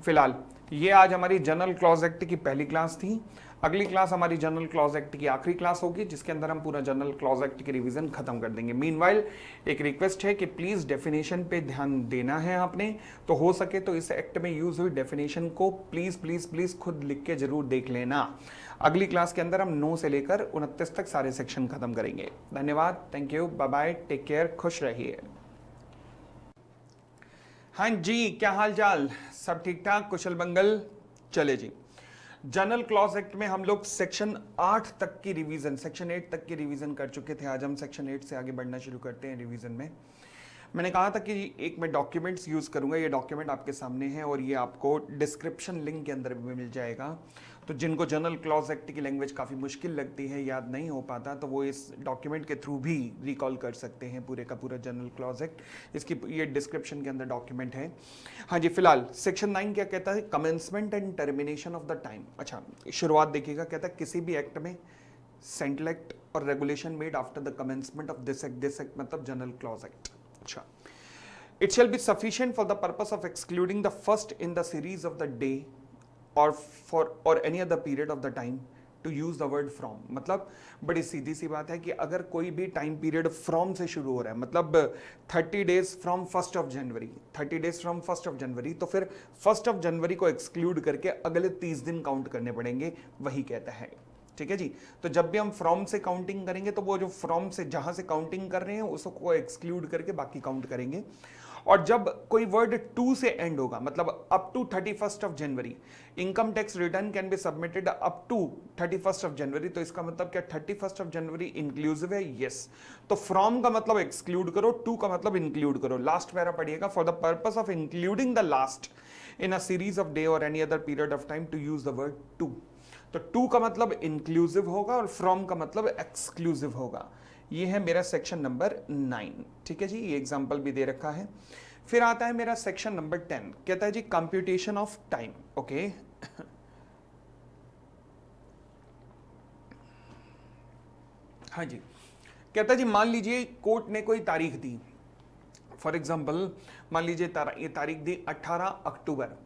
फिलहाल ये आज हमारी जनरल क्लॉज एक्ट की पहली क्लास थी। अगली क्लास हमारी जनरल क्लॉज एक्ट की आखिरी क्लास होगी जिसके अंदर हम पूरा जनरल क्लॉज एक्ट की रिवीजन खत्म कर देंगे। मीनवाइल एक रिक्वेस्ट है कि प्लीज डेफिनेशन पे ध्यान देना है आपने, तो हो सके तो इस एक्ट में यूज हुई डेफिनेशन को प्लीज प्लीज प्लीज खुद लिख के जरूर देख लेना। अगली क्लास के अंदर हम 9 से लेकर 29 तक सारे सेक्शन खत्म करेंगे। धन्यवाद, thank you, bye bye, take care, खुश रहिए। हाँ जी, क्या हाल चाल? सब ठीक ठाक, कुशल मंगल। चले जी, जनरल क्लॉज एक्ट में हम लोग सेक्शन 8 तक की रिवीजन, सेक्शन 8 तक की रिवीजन कर चुके थे। आज हम सेक्शन 8 से आगे बढ़ना शुरू करते हैं रिवीजन में। मैंने कहा था कि एक मैं डॉक्यूमेंट्स यूज करूंगा, ये डॉक्यूमेंट आपके सामने है और ये आपको डिस्क्रिप्शन लिंक के अंदर भी मिल जाएगा। तो जिनको जनरल क्लॉज एक्ट की लैंग्वेज काफ़ी मुश्किल लगती है, याद नहीं हो पाता, तो वो इस डॉक्यूमेंट के थ्रू भी रिकॉल कर सकते हैं पूरे का पूरा जनरल क्लॉज एक्ट। इसकी ये डिस्क्रिप्शन के अंदर डॉक्यूमेंट है। हाँ जी, फिलहाल सेक्शन 9 क्या कहता है? Commencement and termination of the time. अच्छा, शुरुआत देखिएगा, कहता है किसी भी एक्ट में सेंट्रल एक्ट और regulation made after the commencement of this act मतलब जनरल क्लॉज एक्ट। अच्छा, it shall be sufficient for the purpose of excluding the first in the series of the day or any other period of the time to use the word from। मतलब बड़ी सीधी सी बात है कि अगर कोई भी टाइम पीरियड फ्रॉम से शुरू हो रहा है, मतलब 30 days from 1 January, 30 days from 1 जनवरी, तो फिर 1 जनवरी को एक्सक्लूड करके अगले 30 दिन काउंट करने पड़ेंगे, वही कहता है। ठीक है जी, तो जब भी हम फ्रॉम से काउंटिंग करेंगे तो वो जो फ्रॉम से जहां से काउंटिंग कर रहे हैं उसको एक्सक्लूड करके बाकी काउंट करेंगे। और जब कोई वर्ड टू से एंड होगा, मतलब up to 31 January, income tax return can be submitted up to 31 January, तो इसका मतलब क्या 31 जनवरी इंक्लूसिव है? यस। तो फ्रॉम का मतलब एक्सक्लूड करो, टू का मतलब इंक्लूड करो। लास्ट पैरा पढ़िएगा, for the purpose of including the last in a series of day or any other period of time to use the word to. तो टू का मतलब इंक्लूसिव होगा और फ्रॉम का मतलब एक्सक्लूसिव होगा। ये है मेरा सेक्शन नंबर 9। ठीक है जी, ये एग्जांपल भी दे रखा है। फिर आता है मेरा सेक्शन नंबर 10, कहता है जी कंप्यूटेशन ऑफ टाइम। ओके, हाँ जी, कहता है जी मान लीजिए कोर्ट ने कोई तारीख दी, फॉर एग्जांपल मान लीजिए ये तारीख दी 18 अक्टूबर।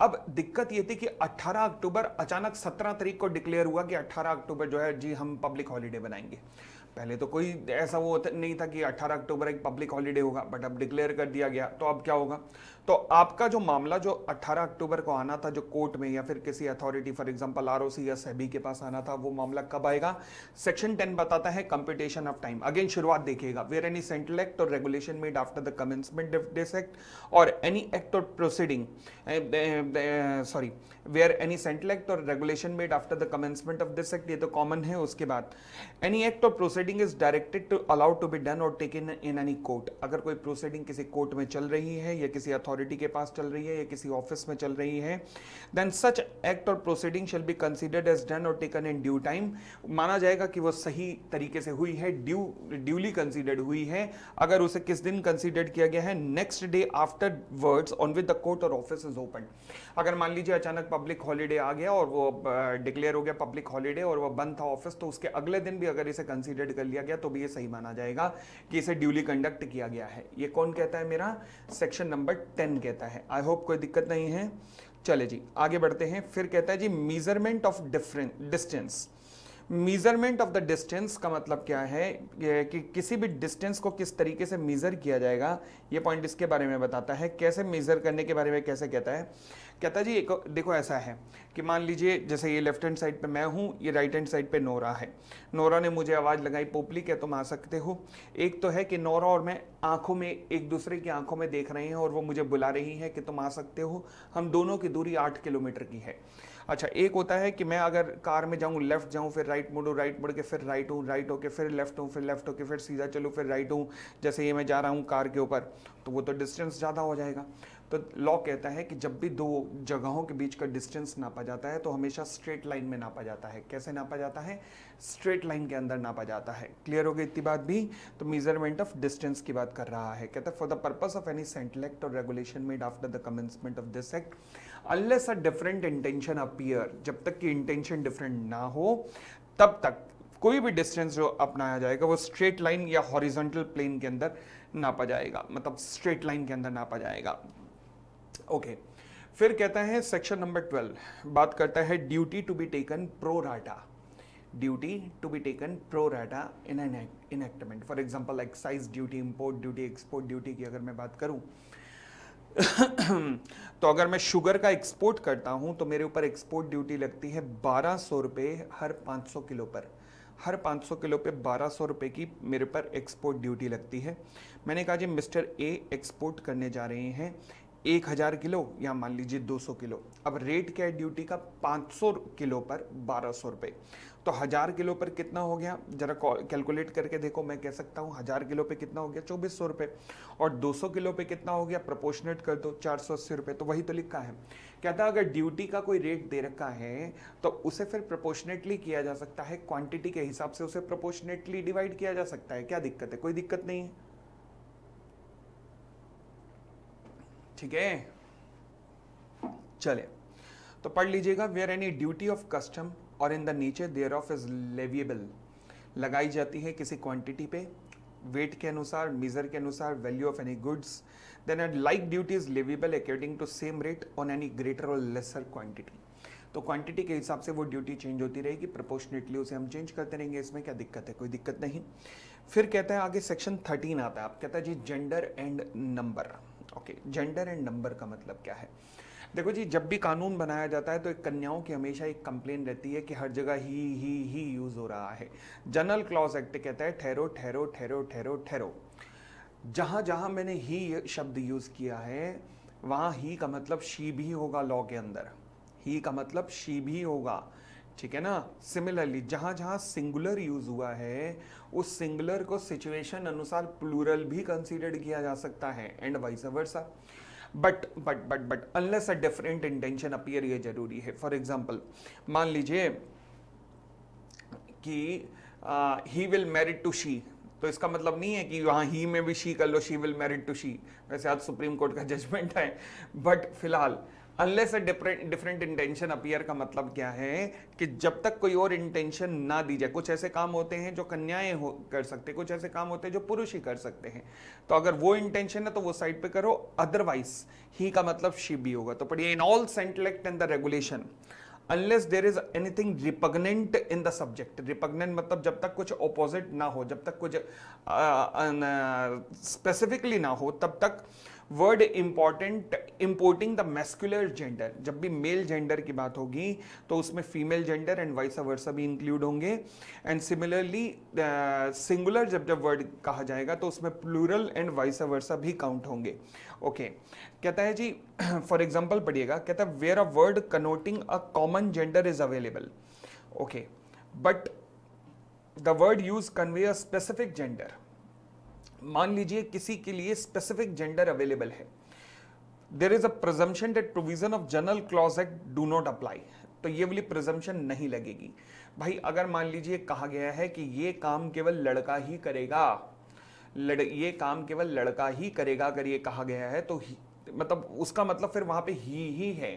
अब दिक्कत ये थी कि 18 अक्टूबर अचानक 17 तारीख को डिक्लेयर हुआ कि 18 अक्टूबर जो है जी हम पब्लिक हॉलीडे बनाएंगे। पहले तो कोई ऐसा वो नहीं था कि 18 अक्टूबर एक पब्लिक हॉलीडे होगा, बट अब डिक्लेयर कर दिया गया, तो अब क्या होगा? तो आपका जो मामला जो 18 अक्टूबर को आना था, जो कोर्ट में या फिर किसी अथॉरिटी फॉर एग्जांपल आरओसी या सेबी के पास आना था, वो मामला कब आएगा? सेक्शन 10 बताता है कंप्यूटेशन ऑफ टाइम। अगेन शुरुआत देखिएगा, वेयर एनी सेंट्रल एक्ट और regulation made after the commencement of this act or any act और proceeding sorry where any central act और regulation made after the commencement of this act, ये तो कॉमन है। उसके बाद एनी एक्ट और proceeding is directed to allowed to be done और टेकन इन एनी कोर्ट। अगर कोई प्रोसीडिंग किसी कोर्ट में चल रही है या किसी अथॉरिटी के पास चल रही है या किसी ऑफिस में चल रही है, देन सच एक्ट और proceeding shall be considered as done और टेकन इन ड्यू टाइम। माना जाएगा कि वो सही तरीके से हुई है, ड्यूली कंसीडर्ड हुई है। अगर उसे किस दिन कंसीडर्ड किया गया है? Next day after words on with the court और ऑफिस इज ओपन। अगर मान लीजिए अचानक पब्लिक हॉलीडे आ गया और वो डिक्लेयर हो गया पब्लिक हॉलीडे और वो बंद था ऑफिस, तो उसके अगले दिन भी अगर इसे कंसीडर्ड कर लिया गया तो भी ये सही माना जाएगा कि इसे ड्यूली कंडक्ट किया गया है। ये कौन कहता है? मेरा सेक्शन नंबर 10 कहता है। आई होप कोई दिक्कत नहीं है। चले जी आगे बढ़ते हैं। फिर कहता है जी measurement of distance. Measurement of the distance का मतलब क्या है कि किसी भी डिस्टेंस को किस तरीके से मेजर किया जाएगा, ये पॉइंट इसके बारे में बताता है। कैसे मेजर करने के बारे में कैसे कहता है? कहता है जी एक देखो ऐसा है कि मान लीजिए जैसे ये लेफ्ट हैंड साइड पे मैं हूँ, ये राइट हैंड साइड पे नोरा है। नोरा ने मुझे आवाज़ लगाई पोपली क्या तुम आ सकते हो। एक तो है कि नोरा और मैं आंखों में एक दूसरे की आंखों में देख रहे हैं और वो मुझे बुला रही है कि तुम आ सकते हो। हम दोनों की दूरी 8 किलोमीटर की है। अच्छा, एक होता है कि मैं अगर कार में जाऊँ, लेफ्ट जाऊँ, फिर राइट मुड़ूँ, राइट मुड़ के फिर राइट हूँ, राइट होके फिर लेफ्ट हूँ, फिर लेफ्ट होके फिर सीधा चलूँ, फिर राइट हूँ। जैसे ये मैं जा रहा हूँ कार के ऊपर, तो वो तो डिस्टेंस ज़्यादा हो जाएगा। तो लॉ कहता है कि जब भी दो जगहों के बीच का डिस्टेंस नापा जाता है तो हमेशा स्ट्रेट लाइन में नापा जाता है। कैसे नापा जाता है? स्ट्रेट लाइन के अंदर नापा जाता है। क्लियर हो गई इतनी बात भी? तो मेजरमेंट ऑफ डिस्टेंस की बात कर रहा है। कहता है for the purpose of any central act और regulation made after the commencement of this act unless a different intention appear, जब तक कि इंटेंशन डिफरेंट ना हो तब तक कोई भी डिस्टेंस जो अपनाया जाएगा वो स्ट्रेट लाइन या हॉरिजॉन्टल प्लेन के अंदर नापा जाएगा, मतलब स्ट्रेट लाइन के अंदर नापा जाएगा। ओके फिर कहता है सेक्शन नंबर 12 बात करता है duty to be taken pro rata. Duty to be taken pro rata in an enactment. For example excise duty, import duty, export duty की अगर मैं बात करूं तो अगर मैं शुगर का एक्सपोर्ट करता हूं तो मेरे ऊपर एक्सपोर्ट ड्यूटी लगती है 1200 रुपये हर 500 किलो पर। हर 500 किलो पे 1200 रुपये की मेरे पर एक्सपोर्ट ड्यूटी लगती है। मैंने कहा जी मिस्टर ए एक्सपोर्ट करने जा रहे हैं 1000 किलो या मान लीजिए 200 किलो। अब रेट क्या है ड्यूटी का? 500 किलो पर 1200 रुपये। तो 1000 किलो पर कितना हो गया? जरा कैलकुलेट करके देखो। मैं कह सकता हूँ 1000 किलो पे कितना हो गया? 2400 रुपये। और 200 किलो पे कितना हो गया? प्रोपोर्शनेट कर दो, 480 रुपये। तो वही तो लिखा है। कहता है अगर ड्यूटी का कोई रेट दे रखा है तो उसे फिर प्रोपोर्शनेटली किया जा सकता है, क्वांटिटी के हिसाब से उसे प्रोपोर्शनेटली डिवाइड किया जा सकता है। क्या दिक्कत है? कोई दिक्कत नहीं है। ठीक है, चले तो पढ़ लीजिएगा। Where any duty of custom or in the nature thereof is leviable, लगाई जाती है किसी क्वांटिटी पे, वेट के अनुसार, मीजर के अनुसार, value of any goods, then and like duty is leviable according to same rate on any greater और लेसर क्वांटिटी। तो क्वांटिटी के हिसाब से वो ड्यूटी चेंज होती रहेगी, प्रोपोर्शनेटली उसे हम चेंज करते रहेंगे। इसमें क्या दिक्कत है? कोई दिक्कत नहीं। फिर कहता है आगे सेक्शन 13 आता है। आप कहता है जी gender and number. Okay, gender and number का मतलब क्या है? देखो जी, जब भी कानून बनाया जाता है तो एक कन्याओं की हमेशा एक कंप्लेन रहती है कि हर जगह ही यूज हो रहा है। जनरल क्लॉज एक्ट कहता है ठहरो ठहरो ठहरो ठहरो ठहरो। जहां जहां मैंने ही शब्द यूज किया है वहां ही का मतलब शी भी होगा। लॉ के अंदर ही का मतलब शी भी होगा, ठीक है ना। सिमिलरली जहां जहां सिंगुलर यूज हुआ है उस सिंगुलर को सिचुएशन अनुसार प्लूरल भी कंसीडर किया जा सकता है and vice versa. But unless a different intention appear, ये जरूरी है। फॉर एग्जाम्पल मान लीजिए कि he will married to she, तो इसका मतलब नहीं है कि वहाँ ही में भी शी कर लो, she will married to she. वैसे आज सुप्रीम कोर्ट का जजमेंट है, बट फिलहाल unless a different intention appear का मतलब क्या है कि जब तक कोई और इंटेंशन ना दी जाए। कुछ ऐसे काम होते हैं जो कन्याएं हो कर सकते हैं, कुछ ऐसे काम होते हैं जो पुरुष ही कर सकते हैं। तो अगर वो इंटेंशन है तो वो साइड पे करो, अदरवाइज ही का मतलब शी भी होगा। तो पढ़िए, in all central act and the regulation unless there is anything repugnant in the subject. Repugnant मतलब जब तक कुछ ऑपोजिट ना हो, जब तक कुछ स्पेसिफिकली ना हो, तब तक word important importing the muscular gender. जब भी मेल जेंडर की बात होगी तो उसमें फीमेल जेंडर एंड वाइस वर्सा भी इंक्लूड होंगे। एंड सिमिलरली सिंगुलर जब जब वर्ड कहा जाएगा तो उसमें प्लूरल एंड वाइस वर्सा भी काउंट होंगे। ओके कहता है जी, फॉर एग्जाम्पल पढ़िएगा, कहता है where a word connoting a common gender is available. Okay, but the word use convey a specific gender. मान लीजिए किसी के लिए स्पेसिफिक जेंडर अवेलेबल है, there is a presumption that provision of general clause act do not apply. तो ये वाली प्रिजम्पशन नहीं लगेगी भाई। अगर मान लीजिए कहा गया है कि ये काम केवल लड़का ही करेगा, ये काम केवल लड़का ही करेगा, अगर ये कहा गया है तो मतलब उसका मतलब फिर वहां पे ही है,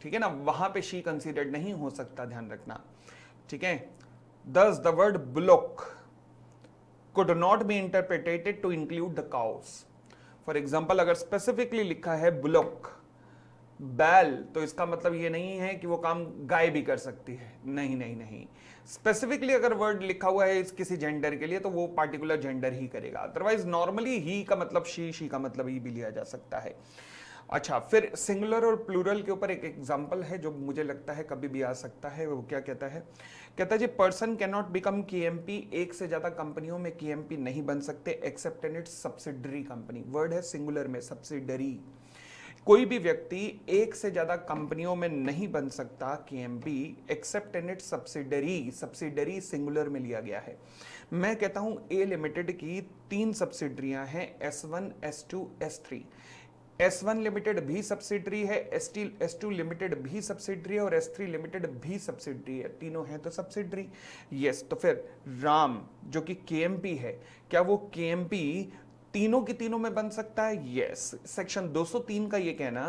ठीक है ना, वहां पे शी कंसीडर्ड नहीं हो सकता, ध्यान रखना, ठीक है। दस the word block could not be interpreted to include the cows. For example अगर स्पेसिफिकली लिखा है बुलॉक बैल, तो इसका मतलब ये नहीं है कि वो काम गाय भी कर सकती है, नहीं नहीं नहीं। स्पेसिफिकली अगर वर्ड लिखा हुआ है इस किसी जेंडर के लिए तो वो पार्टिकुलर जेंडर ही करेगा, अदरवाइज नॉर्मली ही का मतलब शी का मतलब ही भी लिया जा सकता है। अच्छा, फिर सिंगुलर और प्लूरल के ऊपर एक एग्जांपल है जो मुझे लगता है कभी भी आ सकता है। वो क्या कहता है, कहता है जी person can not become KMP. एक से ज्यादा कंपनियों में केएमपी नहीं बन सकते except in its subsidiary company. Word है सिंगुलर में सब्सिडरी। कोई भी व्यक्ति एक से ज्यादा कंपनियों में नहीं बन सकता KMP accept in its subsidiary. Subsidiary singular में लिया गया है। मैं कहता हूं ए लिमिटेड की 3 सब्सिडरियां हैं, S1 S2 S3। S1 limited भी सब्सिडरी है, S2 लिमिटेड भी सब्सिडरी है और S3 लिमिटेड भी सब्सिडरी है, तीनों हैं तो सब्सिडरी। यस, तो फिर राम जो कि केएमपी है, क्या वो केएमपी तीनों की तीनों में बन सकता है? यस। सेक्शन 203 का ये कहना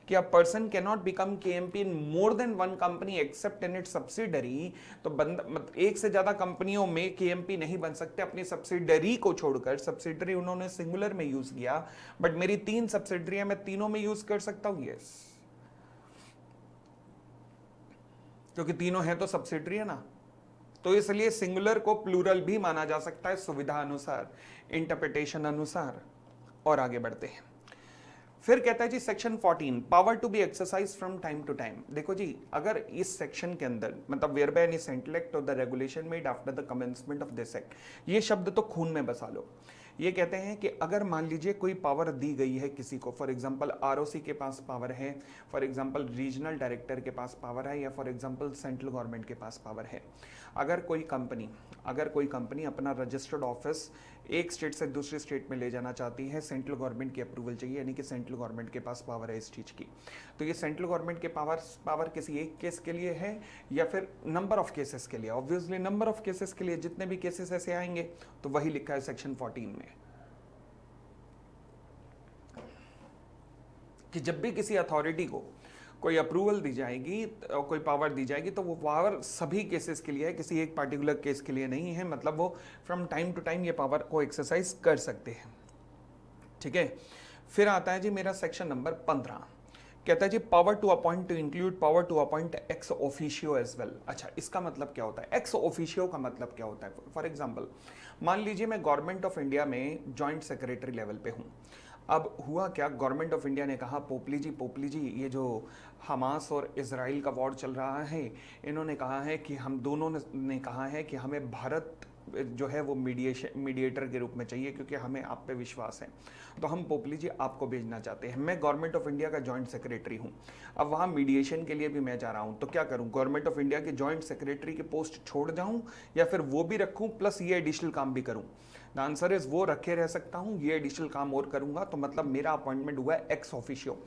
कि a person can not become KMP in more than one company accept in it subsidiary. तो एक से ज्यादा कंपनियों में केएमपी नहीं बन सकते अपनी सब्सिडरी को छोड़कर। सब्सिडरी उन्होंने सिंगुलर में यूज किया, बट मेरी 3 सब्सिडरियां मैं तीनों में यूज कर सकता हूं। यस, क्योंकि तीनों हैं तो सब्सिडरी है ना, तो इसलिए सिंगुलर को प्लूरल भी माना जा सकता है सुविधा अनुसार, इंटरप्रिटेशन अनुसार। और आगे बढ़ते हैं। फिर कहता है जी section 14, power to be exercise from time to time. देखो जी, अगर इस सेक्शन के अंदर मतलब वेयर बाय एनी सेंटेलेक्ट और the regulation made after the commencement of this act, ये शब्द तो खून में बसा लो। ये कहते हैं कि अगर मान लीजिए कोई पावर दी गई है किसी को, फॉर एग्जांपल आरओसी के पास पावर है, फॉर एग्जांपल रीजनल डायरेक्टर के पास पावर है, या फॉर एग्जांपल सेंट्रल गवर्नमेंट के पास पावर है। अगर कोई कंपनी अपना रजिस्टर्ड ऑफिस एक स्टेट से दूसरे स्टेट में ले जाना चाहती है, सेंट्रल गवर्नमेंट की अप्रूवल चाहिए, यानी कि सेंट्रल गवर्नमेंट के पास पावर है इस चीज की। तो ये सेंट्रल गवर्नमेंट के पावर किसी एक केस के लिए है या फिर नंबर ऑफ केसेस के लिए? ऑब्वियसली नंबर ऑफ केसेस के लिए, जितने भी केसेस ऐसे आएंगे। तो वही लिखा है सेक्शन 14 में कि जब भी किसी अथॉरिटी को कोई अप्रूवल दी जाएगी, कोई पावर दी जाएगी, तो वो पावर सभी केसेस के लिए है, किसी एक पार्टिकुलर केस के लिए नहीं है। मतलब वो फ्रॉम टाइम टू टाइम ये पावर को एक्सरसाइज कर सकते हैं, ठीक है। फिर आता है जी मेरा सेक्शन नंबर 15, कहता है जी power to appoint to include power to appoint ex officio as well. अच्छा, इसका मतलब क्या होता है? एक्स ऑफिशियो का मतलब क्या होता है? फॉर एग्जाम्पल मान लीजिए मैं गवर्नमेंट ऑफ इंडिया में जॉइंट सेक्रेटरी लेवल पे हूँ। अब हुआ क्या, गवर्नमेंट ऑफ इंडिया ने कहा पोपली जी ये जो हमास और इजराइल का वॉर चल रहा है, इन्होंने कहा है कि हम दोनों ने कहा है कि हमें भारत जो है वो मीडिएटर के रूप में चाहिए, क्योंकि हमें आप पे विश्वास है। तो हम पोपली जी आपको भेजना चाहते हैं। मैं गवर्नमेंट ऑफ इंडिया का जॉइंट सेक्रेटरी हूँ, अब वहाँ मीडिएशन के लिए भी मैं जा रहा हूँ। तो क्या करूँ, गवर्नमेंट ऑफ इंडिया के जॉइंट सेक्रेटरी की पोस्ट छोड़ जाऊँ या फिर वो भी रखूँ प्लस ये एडिशनल काम भी करूँ? द आंसर इज वो रखे रह सकता हूं, ये एडिशनल काम और करूंगा, तो मतलब मेरा अपॉइंटमेंट हुआ है एक्स ऑफिशियो।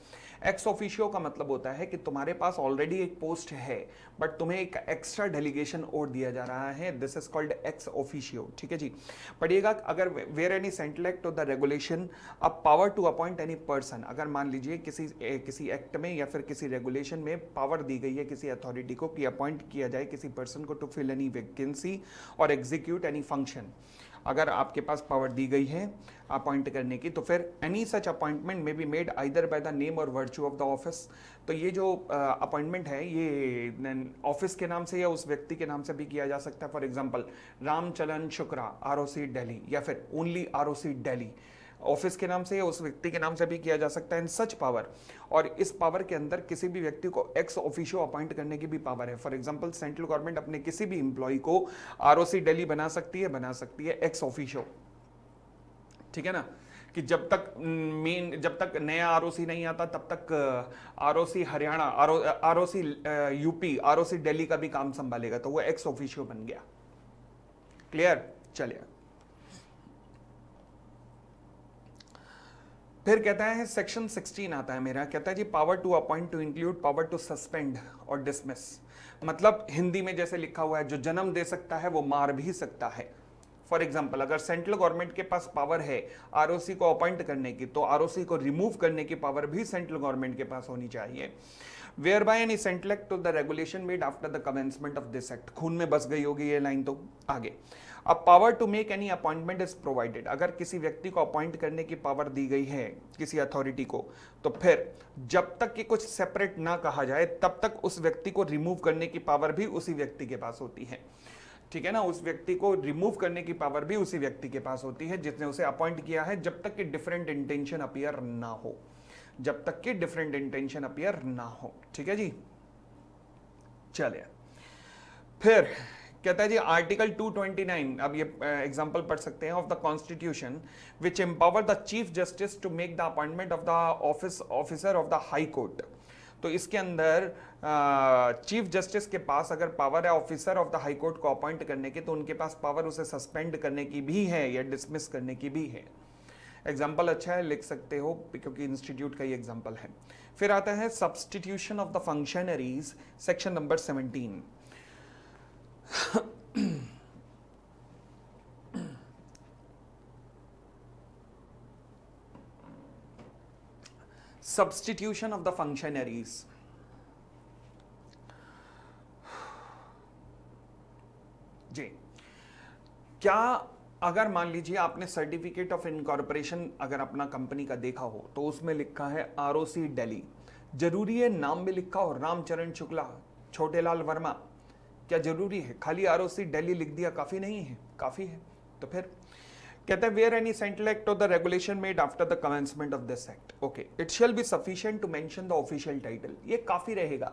एक्स ऑफिशियो का मतलब होता है कि तुम्हारे पास ऑलरेडी एक पोस्ट है बट तुम्हें एक एक्स्ट्रा डेलीगेशन और दिया जा रहा है, this is called ex officio. ठीक है जी। पढ़िएगा, अगर where any central act of the regulation a power to appoint any person, अगर मान लीजिए किसी एक्ट में या फिर किसी रेगुलेशन में पावर दी गई है किसी अथॉरिटी को कि अपॉइंट किया जाए किसी पर्सन को टू फिल एनी वैकेंसी और एग्जीक्यूट एनी फंक्शन, अगर आपके पास पावर दी गई है अपॉइंट करने की, तो फिर एनी सच अपॉइंटमेंट में be made either by the name और वर्च्यू ऑफ द ऑफिस। तो ये जो अपॉइंटमेंट है ये ऑफिस के नाम से या उस व्यक्ति के नाम से भी किया जा सकता है। For example Ramcharan Shukla, ROC Delhi, या फिर ओनली आरओसी दिल्ली, ऑफिस के नाम से या उस व्यक्ति के नाम से भी किया जा सकता है इन सच पावर। और इस पावर के अंदर किसी भी व्यक्ति को एक्स ऑफिशियो अपॉइंट करने की भी पावर है। फॉर एग्जांपल सेंट्रल गवर्नमेंट अपने किसी भी इंप्लॉय को आरओसी दिल्ली बना सकती है एक्स ऑफिशियो। ठीक है ना, कि जब तक नया आरओसी नहीं आता तब तक ROC Haryana, ROC UP, ROC Delhi का भी काम संभालेगा, तो वो एक्स ऑफिशियो बन गया। क्लियर? चलिए, फिर कहता है सेक्शन 16 आता है मेरा, कहता है जी power to appoint to include power to suspend और डिसमिस। मतलब हिंदी में जैसे लिखा हुआ है, जो जन्म दे सकता है वो मार भी सकता है। फॉर एग्जाम्पल, अगर सेंट्रल गवर्नमेंट के पास पावर है आरओसी को अपॉइंट करने की, तो आरओसी को रिमूव करने की पावर भी सेंट्रल गवर्नमेंट के पास होनी चाहिए। Where by any central act of the regulation made after the commencement of this act, खून में बस गई होगी ये लाइन तो आगे। अब power to make any appointment is provided, अगर किसी व्यक्ति को अपॉइंट करने की पावर दी गई है किसी अथॉरिटी को, तो फिर जब तक कि कुछ सेपरेट ना कहा जाए तब तक उस व्यक्ति को रिमूव करने की पावर भी उसी व्यक्ति के पास होती है। ठीक है ना, उस व्यक्ति को रिमूव करने की पावर भी उसी व्यक्ति के पास होती है जिसने उसे अपॉइंट किया है, जब तक कि डिफरेंट इंटेंशन अपीयर ना हो, जब तक कि डिफरेंट इंटेंशन अपीयर ना हो। ठीक है जी। चलिए, फिर कहता है जी आर्टिकल 229, अब ये एग्जांपल पढ़ सकते हैं, of the constitution which empower the chief justice to make the appointment of the officer of the high court. तो इसके अंदर चीफ जस्टिस के पास अगर पावर है officer of the high court को अपॉइंट करने की, तो उनके पास पावर उसे सस्पेंड करने की भी है या डिसमिस करने की भी है। एग्जाम्पल अच्छा है, लिख सकते हो क्योंकि इंस्टीट्यूट का ही एग्जाम्पल है। फिर आता है substitution of the functionaries, section number 17। Substitution of the functionaries, जी क्या, अगर मान लीजिए आपने सर्टिफिकेट ऑफ इनकॉर्पोरेशन अगर अपना कंपनी का देखा हो, तो उसमें लिखा है आरओसी दिल्ली, जरूरी है नाम में लिखा हो रामचरण शुक्ला, छोटेलाल वर्मा? क्या जरूरी है? खाली आरओसी दिल्ली लिख दिया काफी नहीं है? काफी है। तो फिर कहता है वेयर एनी सेंट्रल एक्ट और the regulation made after the commencement of this act, okay, it shall be sufficient to mention the official title. ये काफी रहेगा।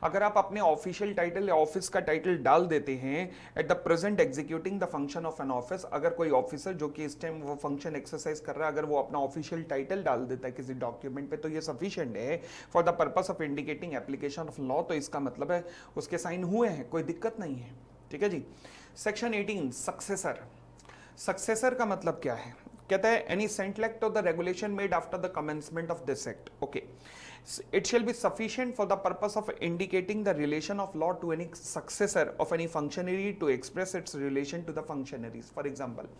अगर आप अपने ऑफिशियल टाइटल या ऑफिस का टाइटल डाल देते हैं, at the present executing the function of an office, अगर कोई ऑफिसर जो कि इस टाइम वो फंक्शन एक्सरसाइज कर रहा है, अगर वो अपना ऑफिशियल टाइटल डाल देता है किसी डॉक्यूमेंट पे, तो ये सफिशिएंट है for the purpose of indicating application of law. तो इसका मतलब है उसके साइन हुए हैं, कोई दिक्कत नहीं है। ठीक है जी। Section 18 successor. सक्सेसर का मतलब क्या है? कहता है any central act of the regulation made after the commencement of this act, okay, it shall be sufficient for the purpose of indicating the relation of law to any successor of any functionary to express its relation to the functionaries. For example,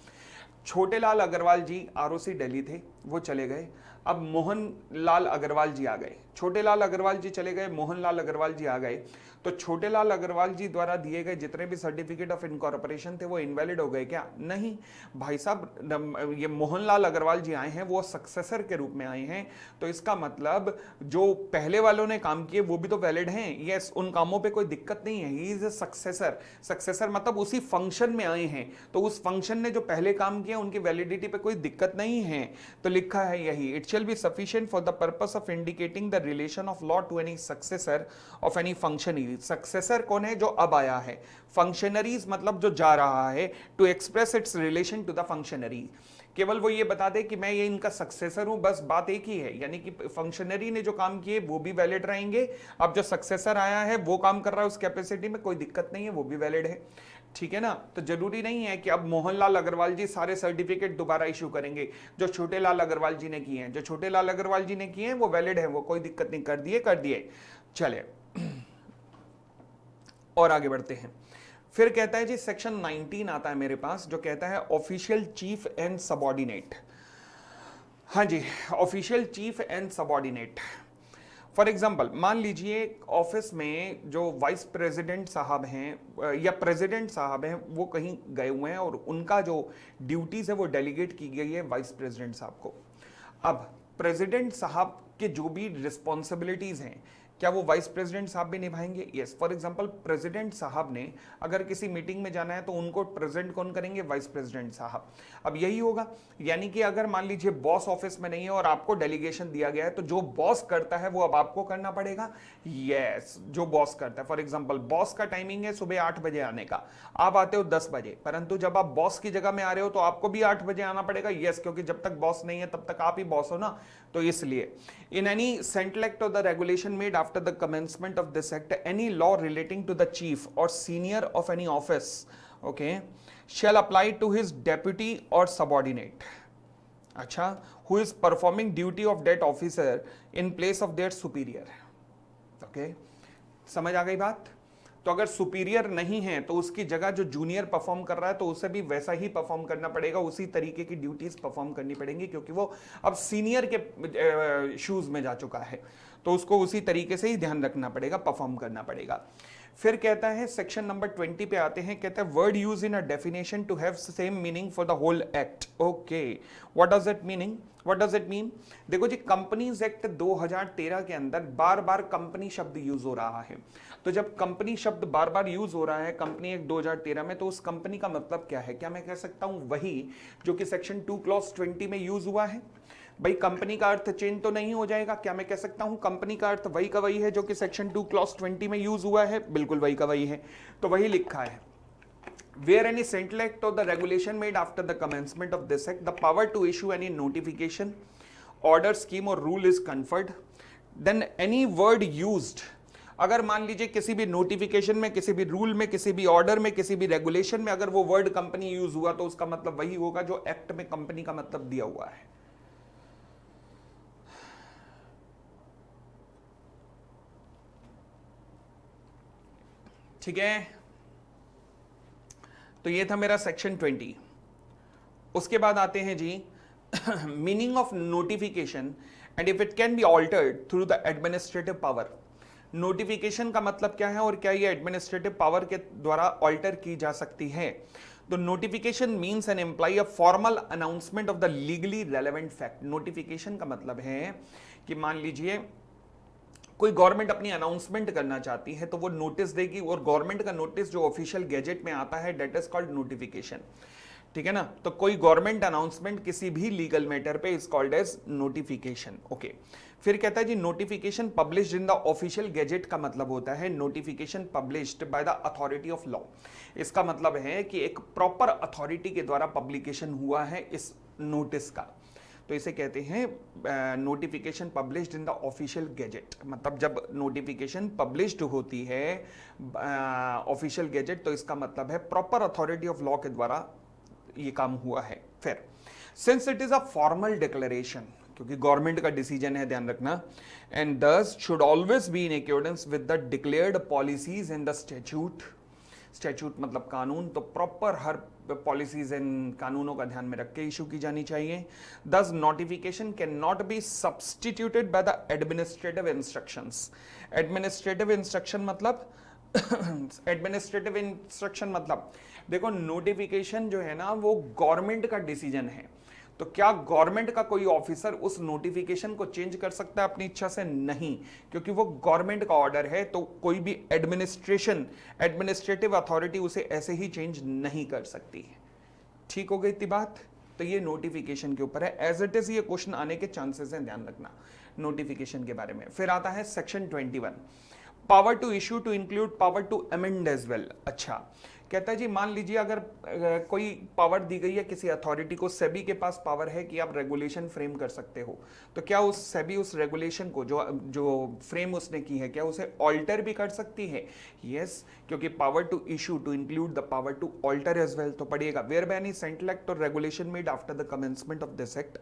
Chhotelal Agarwal ji ROC Delhi थे, वो चले गए, अब मोहनलाल अग्रवाल जी आ गए। छोटेलाल अग्रवाल जी चले गए, मोहनलाल अग्रवाल जी आ गए, तो छोटेलाल अग्रवाल जी द्वारा दिए गए जितने भी सर्टिफिकेट ऑफ इनकॉर्पोरेशन थे वो इनवैलिड हो गए क्या? नहीं भाई साहब, ये मोहनलाल अग्रवाल जी आए हैं, वो सक्सेसर के रूप में आए हैं, तो इसका मतलब जो पहले वालों ने काम किए वो भी तो वैलिड हैं। यस, उन कामों पे कोई दिक्कत नहीं है, he is a successor. Successor मतलब उसी फंक्शन में आए हैं, तो उस फंक्शन ने जो पहले काम किया उनकी वैलिडिटी पे कोई दिक्कत नहीं है। तो लिखा है यही, it shall be sufficient for the purpose of indicating the relation of law to any successor of any functionary. Successor कौन है? जो अब आया है। फंक्शनरीज मतलब जो जा रहा है, to express its relation to the functionary. केवल वो ये बता दे कि मैं ये इनका सक्सेसर हूं, बस बात एक ही है, यानी कि फंक्शनरी ने जो काम किए वो भी वैलिड रहेंगे। अब जो सक्सेसर आया है वो काम कर रहा है उस कैपेसिटी में, कोई दिक्कत नहीं है, वो भी वैलिड है। ठीक है ना। तो जरूरी नहीं है कि अब मोहनलाल अग्रवाल जी सारे सर्टिफिकेट दोबारा इशू करेंगे। जो छोटे लाल अग्रवाल जी ने किए हैं, जो छोटे लाल अग्रवाल जी ने किए हैं वो वैलिड है, वो कोई दिक्कत नहीं, कर दिए। चले और आगे बढ़ते हैं। फिर कहता है जी सेक्शन 19 आता है मेरे पास, जो कहता है ऑफिशियल चीफ एंड सबऑर्डिनेट। हाँ जी, official chief and subordinate. For example मान लीजिए ऑफिस में जो वाइस प्रेसिडेंट साहब हैं या प्रेसिडेंट साहब हैं, वो कहीं गए हुए हैं और उनका जो ड्यूटीज है वो डेलीगेट की गई है वाइस प्रेसिडेंट साहब को। अब प्रेसिडेंट साहब के जो भी रिस्पॉन्सिबिलिटीज हैं, क्या वो वाइस प्रेसिडेंट साहब भी निभाएंगे? यस। फॉर एग्जांपल प्रेसिडेंट साहब ने अगर किसी मीटिंग में जाना है तो उनको प्रेजेंट कौन करेंगे? वाइस प्रेसिडेंट साहब। अब यही होगा, यानी कि अगर मान लीजिए बॉस ऑफिस में नहीं है और आपको डेलीगेशन दिया गया है, तो जो बॉस करता है वो अब आपको करना पड़ेगा। यस, जो बॉस करता है। फॉर एग्जाम्पल बॉस का टाइमिंग है सुबह 8 बजे आने का, आप आते हो 10 बजे, परंतु जब आप बॉस की जगह में आ रहे हो तो आपको भी 8 बजे आना पड़ेगा। यस, क्योंकि जब तक बॉस नहीं है तब तक आप ही बॉस हो ना, तो इसलिए इन एनी सेंट्रल एक्ट और the regulation made after the commencement of this act, any law relating to the chief or senior of any office, okay, shall apply to his deputy or subordinate, अच्छा, who is performing duty of that officer in place of their superior, okay, समझ आ गई बात? तो अगर सुपीरियर नहीं है तो उसकी जगह जो जूनियर परफॉर्म कर रहा है तो उसे भी वैसा ही परफॉर्म करना पड़ेगा, उसी तरीके की ड्यूटीज परफॉर्म करनी पड़ेंगी, क्योंकि वो अब सीनियर के शूज में जा चुका है, तो उसको उसी तरीके से ही ध्यान रखना पड़ेगा, परफॉर्म करना पड़ेगा। फिर कहता है सेक्शन नंबर 20 पे आते हैं, कहता है word use in a definition to have same meaning for the whole act. Okay, what does it meaning? What does it mean? देखो जी, कंपनीज एक्ट 2013 के अंदर बार बार कंपनी शब्द यूज हो रहा है। तो जब कंपनी शब्द बार बार यूज हो रहा है कंपनी एक्ट 2013 में, तो उस कंपनी का मतलब क्या है? क्या मैं कह सकता हूं वही जो कि सेक्शन 2 क्लॉज 20 में यूज हुआ है? भाई कंपनी का अर्थ चेंज तो नहीं हो जाएगा? क्या मैं कह सकता हूं कंपनी का अर्थ वही का वही है जो कि सेक्शन 2 क्लॉज 20 में यूज हुआ है? बिल्कुल वही का वही है। तो वही लिखा है, where any central act or the regulation made after the commencement of this act, the power to issue any notification, order, scheme or rule is conferred, then any word used, अगर मान लीजिए किसी भी नोटिफिकेशन में, किसी भी रूल में, किसी भी ऑर्डर में, किसी भी रेगुलेशन में अगर वो वर्ड कंपनी यूज हुआ तो उसका मतलब वही होगा जो एक्ट में कंपनी का मतलब दिया हुआ है। ठीक है, तो ये था मेरा सेक्शन 20। उसके बाद आते हैं जी meaning of notification and if it can be altered through the administrative power. Notification का मतलब क्या है और क्या ये एडमिनिस्ट्रेटिव पावर के द्वारा ऑल्टर की जा सकती है? तो notification means an employ a formal announcement of the legally relevant fact. Notification का मतलब है कि मान लीजिए कोई गवर्नमेंट अपनी अनाउंसमेंट करना चाहती है तो वो नोटिस देगी, और गवर्नमेंट का नोटिस जो ऑफिशियल गैजेट में आता है दैट इज कॉल्ड नोटिफिकेशन। ठीक है ना, तो कोई गवर्नमेंट अनाउंसमेंट किसी भी लीगल मैटर पे is called as notification. Okay, फिर कहता है जी notification published in the official gazette का मतलब होता है notification published by the authority of law. इसका मतलब है कि एक प्रॉपर अथॉरिटी के द्वारा पब्लिकेशन हुआ है इस नोटिस का, तो इसे कहते हैं notification published in the official gadget. मतलब जब नोटिफिकेशन पब्लिश्ड होती है ऑफिशियल गैजेट तो इसका मतलब है प्रॉपर अथॉरिटी ऑफ लॉ के द्वारा ये काम हुआ है। फिर since it is a formal declaration, क्योंकि गवर्नमेंट का डिसीजन है, ध्यान रखना, एंड दस should always be in accordance with the declared policies in the statute. Statute मतलब कानून, तो प्रॉपर हर पॉलिसीज एंड कानूनों का ध्यान में रख के इशू की जानी चाहिए। दस notification can not be substituted by the administrative instructions. Administrative instruction मतलब एडमिनिस्ट्रेटिव इंस्ट्रक्शन मतलब देखो नोटिफिकेशन जो है ना वो गवर्नमेंट का डिसीजन है, तो क्या गवर्नमेंट का कोई ऑफिसर उस नोटिफिकेशन को चेंज कर सकता है अपनी इच्छा से? नहीं, क्योंकि वो गवर्नमेंट का ऑर्डर है, तो कोई भी एडमिनिस्ट्रेटिव अथॉरिटी उसे ऐसे ही चेंज नहीं कर सकती है। ठीक हो गई इतनी बात? तो ये नोटिफिकेशन के ऊपर है, एज इट इज ये क्वेश्चन आने के चांसेस हैं, ध्यान रखना नोटिफिकेशन के बारे में। फिर आता है section 21, power to issue to include power to amend as well. अच्छा, कहता है जी मान लीजिए अगर कोई पावर दी गई है किसी अथॉरिटी को, सेबी के पास पावर है कि आप रेगुलेशन फ्रेम कर सकते हो, तो क्या उस सेबी उस रेगुलेशन को जो जो फ्रेम उसने की है क्या उसे ऑल्टर भी कर सकती है? यस, क्योंकि power to issue to include the power to alter as well. तो पढ़िएगा, where by any central act और regulation made after the commencement of this act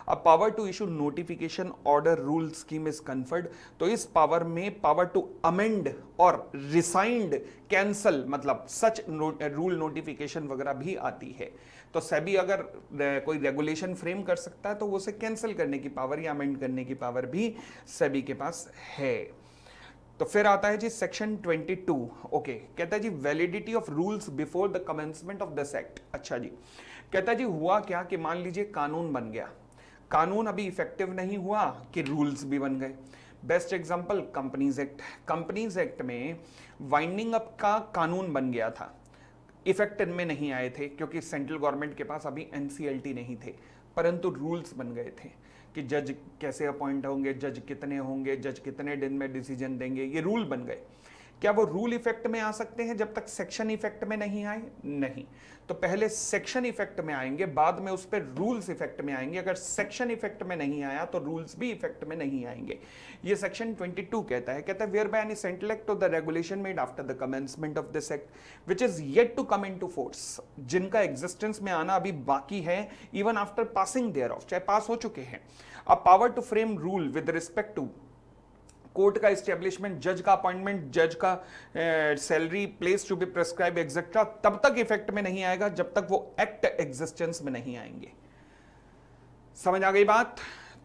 a power to issue notification order rule scheme is conferred. तो इस पावर में पावर टू अमेंड और रिसाइंड, कैंसल, मतलब सच रूल नोटिफिकेशन वगैरह भी आती है। तो सेबी अगर कोई रेगुलेशन फ्रेम कर सकता है तो वो उसे कैंसिल करने की पावर या अमेंड करने की पावर भी सेबी के पास है। तो फिर आता है जी सेक्शन 22। ओके, कहता है जी validity of rules before the commencement of this act. अच्छा जी, कहता है जी हुआ क्या कि मान लीजिए कानून बन गया, कानून अभी इफेक्टिव नहीं हुआ कि रूल्स भी बन गए। Best example companies act. Companies act में वाइंडिंग अप का कानून बन गया था, इफेक्ट इनमें नहीं आए थे क्योंकि सेंट्रल गवर्नमेंट के पास अभी एनसीएलटी नहीं थे, परंतु रूल्स बन गए थे कि जज कैसे अपॉइंट होंगे, जज कितने होंगे, जज कितने दिन में डिसीजन देंगे, ये रूल बन गए। क्या वो रूल इफेक्ट में आ सकते हैं जब तक सेक्शन इफेक्ट में नहीं आए? नहीं। तो पहले सेक्शन इफेक्ट में आएंगे, बाद में उस पर रूल्स इफेक्ट में आएंगे। अगर सेक्शन इफेक्ट में नहीं आया तो रूल्स भी इफेक्ट में नहीं आएंगे। ये सेक्शन 22 कहता है where by any central act और the regulation made after the commencement of this act which is yet to come into force, जिनका एग्जिस्टेंस में आना अभी बाकी है, even after passing there of, चाहे पास हो चुके हैं, a power to frame rule with respect to court का एस्टेब्लिशमेंट, जज का अपॉइंटमेंट, जज का salary, place to be prescribe etcetera, तब तक इफेक्ट में नहीं आएगा जब तक वो एक्ट एग्जिस्टेंस में नहीं आएंगे। समझ आ गई बात?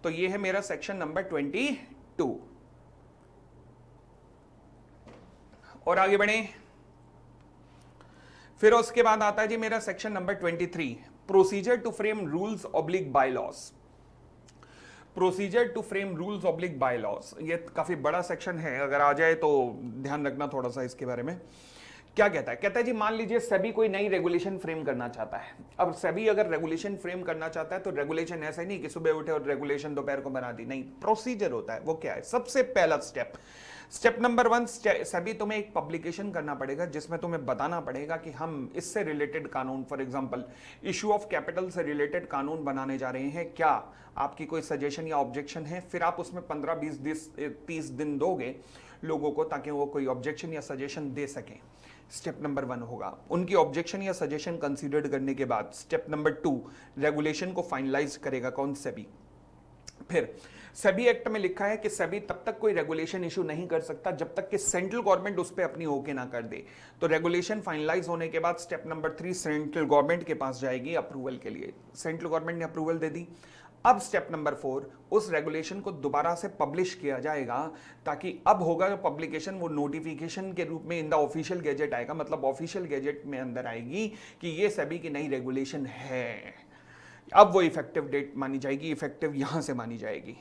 तो ये है मेरा सेक्शन नंबर 22। और आगे बढ़े, फिर उसके बाद आता है जी मेरा section number 23, procedure to frame rules oblique by laws. Procedure to frame rules oblique by laws, ये काफी बड़ा सेक्शन है, अगर आ जाए तो ध्यान रखना थोड़ा सा इसके बारे में। क्या कहता है जी मान लीजिए सेबी कोई नई रेगुलेशन फ्रेम करना चाहता है। अब सेबी अगर रेगुलेशन फ्रेम करना चाहता है तो रेगुलेशन ऐसा ही नहीं कि सुबह उठे और रेगुलेशन दोपहर को बना दी, नहीं, प्रोसीजर होता है। वो क्या है? सबसे पहला स्टेप नंबर 1, सेबी तुम्हें एक पब्लिकेशन करना पड़ेगा जिसमें तुम्हें बताना पड़ेगा कि हम इससे रिलेटेड कानून, for example issue of capital से रिलेटेड कानून बनाने जा रहे हैं, क्या आपकी कोई सजेशन या ऑब्जेक्शन है? फिर आप उसमें 15, 20, 30 दिन दोगे लोगों को ताकि वो कोई ऑब्जेक्शन या सजेशन दे सकें। स्टेप नंबर 1 होगा। उनकी ऑब्जेक्शन या सजेशन कंसीडर्ड करने के बाद स्टेप नंबर 2, रेगुलेशन को फाइनलाइज करेगा कौन? सेबी। फिर सेबी एक्ट में लिखा है कि सेबी तब तक कोई रेगुलेशन इशू नहीं कर सकता जब तक कि सेंट्रल गवर्नमेंट उस पर अपनी ओके ना कर दे। तो रेगुलेशन फाइनलाइज होने के बाद स्टेप नंबर 3 सेंट्रल गवर्नमेंट के पास जाएगी अप्रूवल के लिए। सेंट्रल गवर्नमेंट ने अप्रूवल दे दी। अब स्टेप नंबर 4, उस रेगुलेशन को दोबारा से पब्लिश किया जाएगा ताकि अब होगा जो पब्लिकेशन वो नोटिफिकेशन के रूप में इन द ऑफिशियल गैजेट आएगा, मतलब ऑफिशियल गैजेट में अंदर आएगी कि ये सेबी की नई रेगुलेशन है। अब वो इफेक्टिव डेट मानी जाएगी, इफेक्टिव यहां से मानी जाएगी।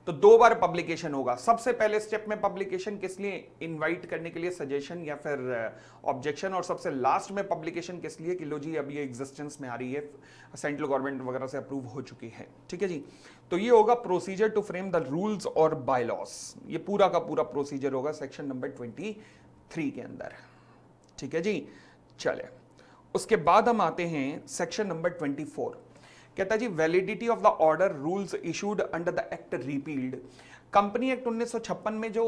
तो 2 बार पब्लिकेशन होगा। सबसे पहले स्टेप में पब्लिकेशन किस लिए? इनवाइट करने के लिए सजेशन या फिर ऑब्जेक्शन, और सबसे लास्ट में पब्लिकेशन किस लिए कि लो जी अब ये एग्जिस्टेंस में आ रही है, सेंट्रल गवर्नमेंट वगैरह से अप्रूव हो चुकी है। ठीक है जी। तो ये होगा procedure to frame the rules or by laws. ये पूरा का पूरा प्रोसीजर होगा सेक्शन नंबर 23 के अंदर। ठीक है जी। चले, उसके बाद हम आते हैं सेक्शन नंबर 24। कहता है जी validity of the order rules issued under the act repealed. Company act 1956 में जो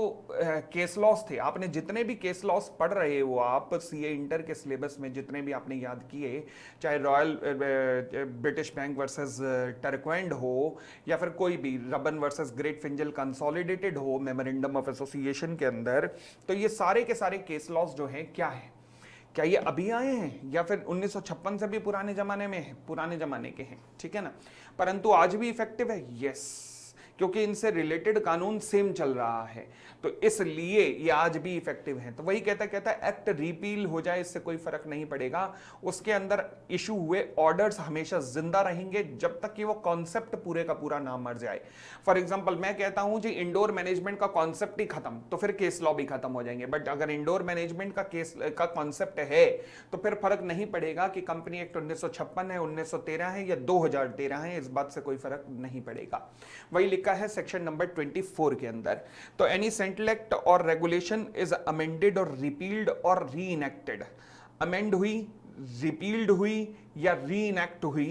केस लॉस थे, आपने जितने भी केस लॉस पढ़ रहे हो आप सीए इंटर के सिलेबस में, जितने भी आपने याद किए, चाहे रॉयल ब्रिटिश बैंक वर्सेस टर्कवैंड हो या फिर कोई भी रबन वर्सेस ग्रेट फिंजल कंसोलिडेटेड हो मेमोरेंडम ऑफ एसोसिएशन के अंदर, तो ये सारे के सारे केस लॉस जो हैं क्या है? क्या ये अभी आए हैं या फिर 1956 से भी पुराने जमाने में है? पुराने जमाने के हैं, ठीक है ना, परंतु आज भी इफेक्टिव है। यस, क्योंकि इनसे रिलेटेड कानून सेम चल रहा है, तो इसलिए ये आज भी इफेक्टिव है। तो वही कहता है एक्ट रिपील हो जाए इससे कोई फर्क नहीं पड़ेगा, उसके अंदर इशू हुए ऑर्डर्स हमेशा जिंदा रहेंगे जब तक कि वो कॉन्सेप्ट पूरे का पूरा ना मर जाए। फॉर एग्जांपल मैं कहता हूं जी इंडोर मैनेजमेंट का कॉन्सेप्ट ही खत्म, तो फिर केस लॉ भी खत्म हो जाएंगे। बट अगर इंडोर मैनेजमेंट का केस का कॉन्सेप्ट है तो फिर फर्क नहीं पड़ेगा कि कंपनी एक्ट 1956 है, 1913 है या 2013 है, इस बात से कोई फर्क नहीं पड़ेगा। वही लिखा है सेक्शन नंबर 24 के अंदर। तो एनी सेंट्रल एक्ट और रेगुलेशन इज अमेंडेड और रिपील्ड और री इनेक्टेड अमेंड हुई, रिपील्ड हुई या री इनैक्ट हुई,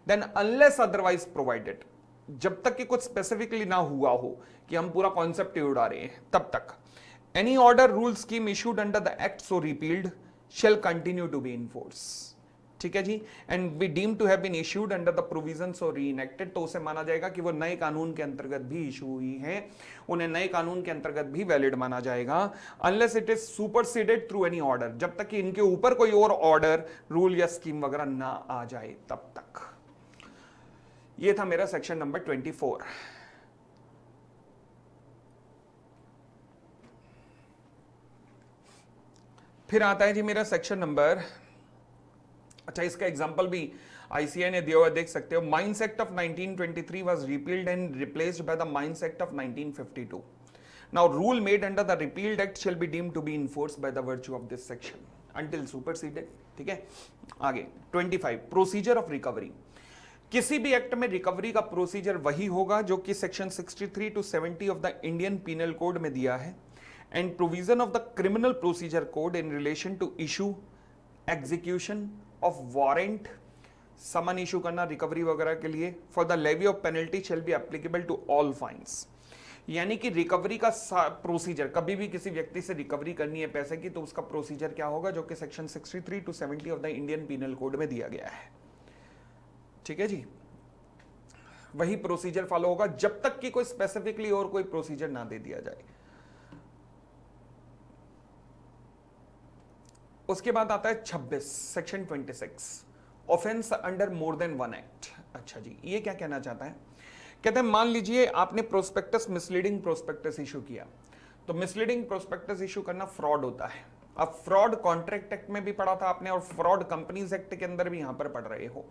देन अनलेस अदरवाइज प्रोवाइडेड, जब तक कि कुछ स्पेसिफिकली ना हुआ हो कि हम पूरा कॉन्सेप्ट ही उड़ा रहे हैं, तब तक any order rule scheme issued under the act so repealed shall continue to be in force. ठीक है जी, and be deem to have been issued under the provisions और रीइनेक्टेड, तो उसे माना जाएगा कि वो नए कानून के अंतर्गत भी इशू हुई है, उन्हें नए कानून के अंतर्गत भी वैलिड माना जाएगा, unless it is superseded through any order, जब तक कि इनके ऊपर कोई और ऑर्डर, रूल या स्कीम वगैरह ना आ जाए तब तक। ये था मेरा सेक्शन नंबर 24। फिर आता है जी मेरा सेक्शन नंबर, अच्छा इसका एग्जांपल भी आईसीआई ने दिया हुआ, देख सकते हो। Mines act of 1923 was repealed and replaced by the mines act of 1952। Now rule made under the repealed act shall be deemed to be enforced by the virtue of this section until superseded. ठीक है, आगे 25 प्रोसीजर ऑफ रिकवरी। किसी भी एक्ट में रिकवरी का प्रोसीजर वही होगा जो कि section 63 to 70 of the Indian penal code में दिया है, and provision of the criminal procedure code in relation to issue, execution of warrant, summon issue करना रिकवरी वगैरह के लिए, for the levy of penalty shall be applicable to all fines. यानी कि रिकवरी का प्रोसीजर, कभी भी किसी व्यक्ति से रिकवरी करनी है पैसे की, तो उसका प्रोसीजर क्या होगा, जो कि section 63 to 70 of the Indian penal code में दिया गया है। ठीक है जी, वही प्रोसीजर फॉलो होगा जब तक कि कोई स्पेसिफिकली और कोई प्रोसीजर ना दे दिया जाए। उसके बाद आता है 26 section 26 offence under more than one act. अच्छा जी, ये क्या कहना चाहता है, कहते हैं मान लीजिए आपने प्रोस्पेक्टस, मिसलीडिंग प्रोस्पेक्टस इशू किया, तो मिसलीडिंग प्रोस्पेक्टस इशू करना फ्रॉड होता है। अब फ्रॉड कॉन्ट्रैक्ट एक्ट में भी पढ़ा था आपने, और फ्रॉड कंपनीज एक्ट के अंदर भी यहां पर पढ़ रहे हो,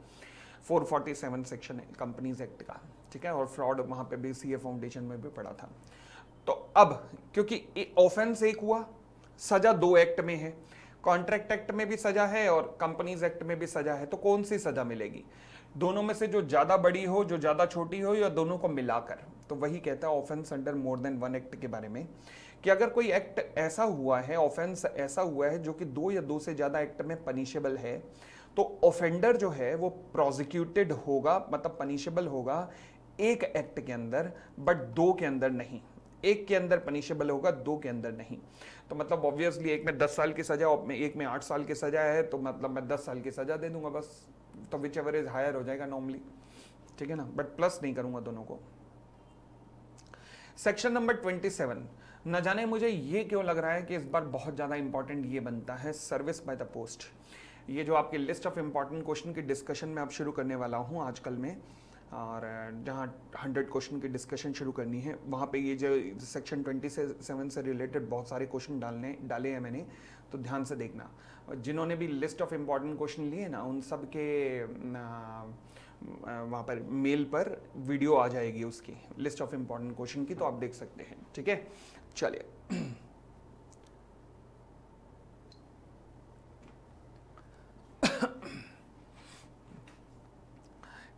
447 सेक्शन है कंपनीज एक्ट का। ठीक है, और फ्रॉड वहां पे भी सीए फाउंडेशन में भी पढ़ा था। तो अब क्योंकि ऑफेंस एक हुआ, सजा दो एक्ट में है, कॉन्ट्रैक्ट एक्ट में भी सजा है और कंपनीज एक्ट में भी सजा है, तो कौन सी सजा मिलेगी, दोनों में से जो ज्यादा बड़ी हो, जो ज्यादा छोटी हो, या दोनों को मिलाकर। तो वही कहता है offence under more than one act के बारे में, कि अगर कोई एक्ट ऐसा हुआ है, ऑफेंस ऐसा हुआ है जो कि दो या दो से ज्यादा एक्ट में पनिशेबल है, तो ऑफेंडर जो है वो प्रोसिक्यूटेड होगा, मतलब पनिशेबल होगा एक एक्ट के अंदर, बट दो के अंदर नहीं। एक के अंदर पनिशेबल होगा, दो के अंदर नहीं। तो मतलब ऑब्वियसली एक में 10 साल की सजा और एक में 8 साल की सजा है, तो मतलब मैं 10 साल की सजा दे दूंगा बस, तो विच एवर इज हायर हो जाएगा नॉर्मली। ठीक है ना, बट प्लस नहीं करूंगा दोनों को। सेक्शन नंबर 27, न जाने मुझे ये क्यों लग रहा है कि इस बार बहुत ज्यादा इंपॉर्टेंट ये बनता है, सर्विस बाय द पोस्ट। ये जो आपकी लिस्ट ऑफ इंपॉर्टेंट क्वेश्चन की डिस्कशन में अब शुरू करने वाला हूँ आजकल में, और जहाँ 100 क्वेश्चन की डिस्कशन शुरू करनी है, वहाँ पे ये जो सेक्शन 27 से रिलेटेड बहुत सारे क्वेश्चन डाले हैं मैंने, तो ध्यान से देखना। जिन्होंने भी लिस्ट ऑफ इम्पॉर्टेंट क्वेश्चन लिए ना, उन सब के वहाँ पर मेल पर वीडियो आ जाएगी उसकी, लिस्ट ऑफ इम्पॉर्टेंट क्वेश्चन की, तो आप देख सकते हैं। ठीक है, चलिए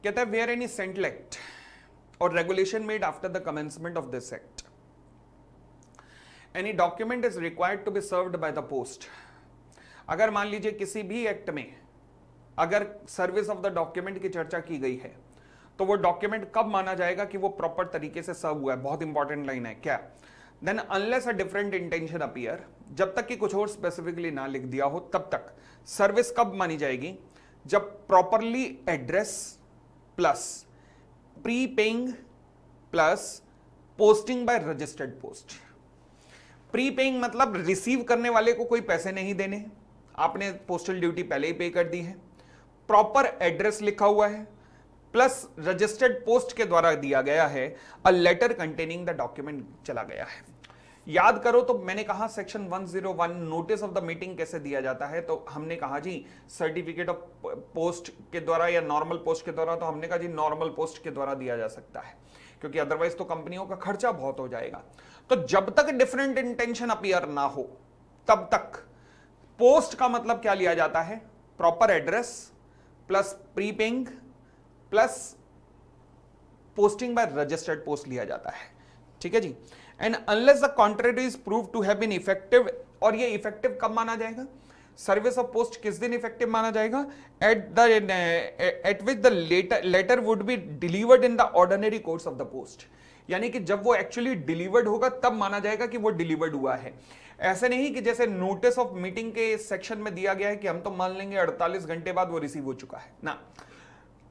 कहता है वेयर एनी सेंट्रल एक्ट और regulation made after the commencement of this act, any document is required to be served by the post. अगर मान लीजिए किसी भी एक्ट में अगर सर्विस ऑफ द डॉक्यूमेंट की चर्चा की गई है, तो वो डॉक्यूमेंट कब माना जाएगा कि वो प्रॉपर तरीके से सर्व हुआ है। बहुत इंपॉर्टेंट लाइन है, क्या, then unless a different intention appear, जब तक कि कुछ और स्पेसिफिकली ना लिख दिया हो तब तक सर्विस कब मानी जाएगी, जब properly address plus pre paying plus posting by registered post. Pre paying मतलब रिसीव करने वाले को कोई पैसे नहीं देने, आपने पोस्टल ड्यूटी पहले ही पे कर दी है, प्रॉपर एड्रेस लिखा हुआ है, प्लस रजिस्टर्ड पोस्ट के द्वारा दिया गया है, a letter containing the document चला गया है। याद करो तो मैंने कहा section 101 notice of the meeting कैसे दिया जाता है, तो हमने कहा जी सर्टिफिकेट ऑफ पोस्ट के द्वारा या नॉर्मल पोस्ट के द्वारा, तो हमने कहा जी नॉर्मल पोस्ट के द्वारा दिया जा सकता है, क्योंकि अदरवाइज तो कंपनियों का खर्चा बहुत हो जाएगा। तो जब तक डिफरेंट इंटेंशन अपीयर ना हो तब तक पोस्ट का मतलब क्या लिया जाता है, proper address plus pre paying plus posting by registered post लिया जाता है। ठीक है जी, and unless the contrary is prove to have been effective, और ये इफेक्टिव कब माना जाएगा, सर्विस ऑफ पोस्ट किस दिन इफेक्टिव माना जाएगा? At which the letter would be delivered in the ordinary course of the post, यानी कि जब वो एक्चुअली डिलीवर्ड होगा तब माना जाएगा कि वो डिलीवर्ड हुआ है। ऐसे नहीं कि जैसे नोटिस ऑफ मीटिंग के सेक्शन में दिया गया है कि हम तो मान लेंगे 48 घंटे बाद वो रिसीव हो चुका है ना,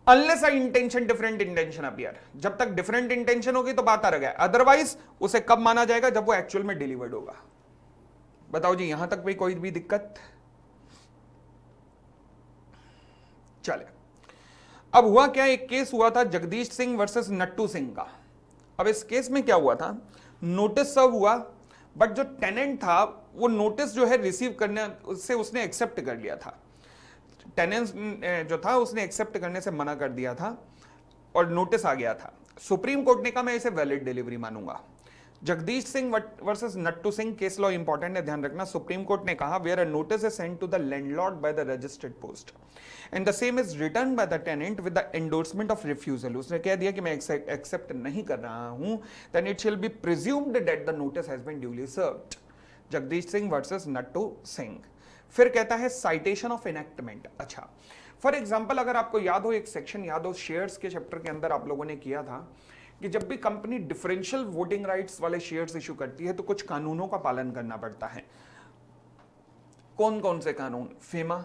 unless intention different intention appear, जब तक डिफरेंट इंटेंशन होगी तो बात आ रहा है, अदरवाइज उसे कब माना जाएगा? जब वो एक्चुअल में डिलीवर्ड होगा। बताओ जी, यहां तक भी कोई भी दिक्कत? चले, अब हुआ क्या, एक केस हुआ था जगदीश सिंह वर्सेस नट्टू सिंह का। अब इस केस में क्या हुआ था, नोटिस सर्व हुआ, बट जो टेनेंट था वो नोटिस जो है रिसीव करने से उसने एक्सेप्ट कर लिया था, टेनेंट जो था उसने एक्सेप्ट करने से मना कर दिया था और नोटिस आ गया था। सुप्रीम कोर्ट ने कहा मैं इसे वैलिड डिलीवरी मानूंगा। Jagdish Singh versus Nattu Singh case law important है, ध्यान रखना। सुप्रीम कोर्ट ने कहा where a notice is sent to the landlord by the registered post and the same is return by the tenant with the endorsement of refusal, उसने कह दिया कि मैं एक्सेप्ट नहीं कर रहा हूं, then it shall be presumed that the notice has been duly served. Jagdish Singh versus Nattu Singh. फिर कहता है साइटेशन ऑफ इनेक्टमेंट। अच्छा, फॉर एग्जाम्पल अगर आपको याद हो, एक सेक्शन याद हो शेयर्स के चैप्टर के अंदर आप लोगों ने किया था कि जब भी कंपनी डिफरेंशियल वोटिंग राइट्स वाले शेयर्स इशू करती है तो कुछ कानूनों का पालन करना पड़ता है। कौन कौन से कानून? FEMA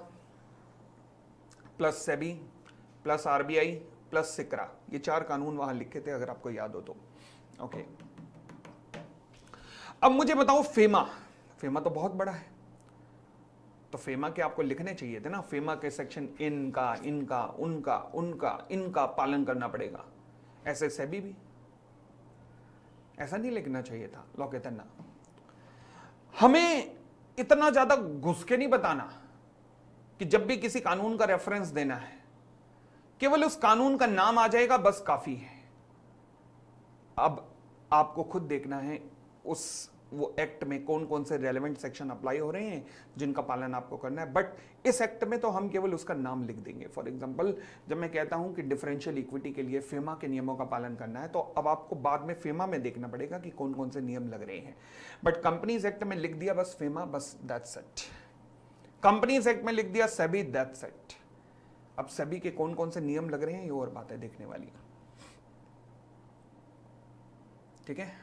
plus SEBI plus RBI plus SCRA, ये 4 कानून वहां लिखे थे अगर आपको याद हो तो। ओके, अब मुझे बताओ फेमा तो बहुत बड़ा है, तो फेमा के आपको लिखने चाहिए थे ना, फेमा के सेक्शन इनका इनका उनका उनका इनका पालन करना पड़ेगा। ऐसे सेबी भी, ऐसा नहीं लिखना चाहिए था। लॉ कहता ना, हमें इतना ज्यादा घुस के नहीं बताना कि जब भी किसी कानून का रेफरेंस देना है केवल उस कानून का नाम आ जाएगा बस काफी है। अब आपको खुद देखना है उस वो एक्ट में कौन कौन से रेलेवेंट सेक्शन अप्लाई हो रहे हैं जिनका पालन आपको करना है, बट इस एक्ट में तो हम केवल उसका नाम लिख देंगे। फॉर एग्जांपल जब मैं कहता हूं कि डिफरेंशियल इक्विटी के लिए फेमा के नियमों का पालन करना है, तो अब आपको बाद में फेमा में देखना पड़ेगा कि कौन कौन से नियम लग रहे हैं, बट कंपनीज एक्ट में लिख दिया बस फेमा, बस दैट्स इट। कंपनीज एक्ट में लिख दिया सेबी, दैट्स इट। अब सेबी के कौन कौन से नियम लग रहे हैं ये और बात है देखने वाली, ठीक है।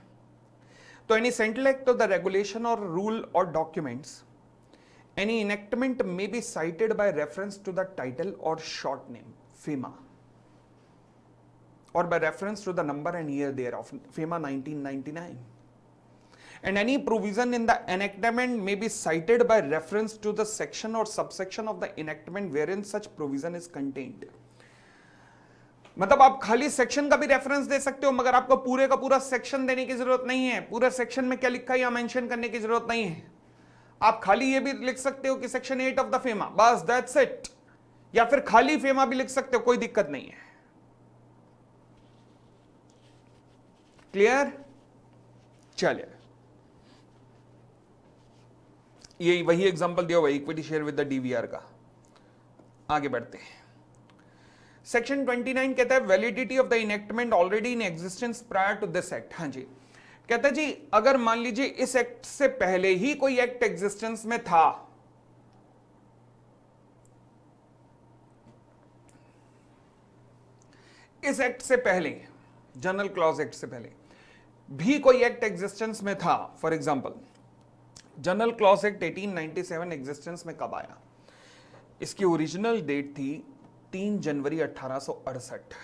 तो any central act of the regulation और रूल और documents, any enactment may be cited by reference to the title और short name FEMA or by reference to the number and year thereof, FEMA 1999. And any provision in the enactment may be cited by reference to the section or subsection of the enactment wherein such provision is contained. मतलब आप खाली सेक्शन का भी रेफरेंस दे सकते हो, मगर आपको पूरे का पूरा सेक्शन देने की जरूरत नहीं है। पूरा सेक्शन में क्या लिखा है या मेंशन करने की जरूरत नहीं है। आप खाली ये भी लिख सकते हो कि सेक्शन 8 ऑफ द फेमा, बस दैट्स इट। या फिर खाली फेमा भी लिख सकते हो, कोई दिक्कत नहीं है। क्लियर? चलिए, ये वही एग्जांपल दिया हुआ equity share with the DVR का। आगे बढ़ते हैं। सेक्शन 29 कहता है validity of the enactment already in existence prior to this act. हाँ जी, कहता है जी अगर मान लीजिए इस एक्ट से पहले ही कोई एक्ट एग्जिस्टेंस में था, इस एक्ट से पहले, जनरल क्लॉज एक्ट से पहले भी कोई एक्ट एग्जिस्टेंस में था, for example general clause act 1897 existence में कब आया? इसकी ओरिजिनल डेट थी 3 जनवरी 1868,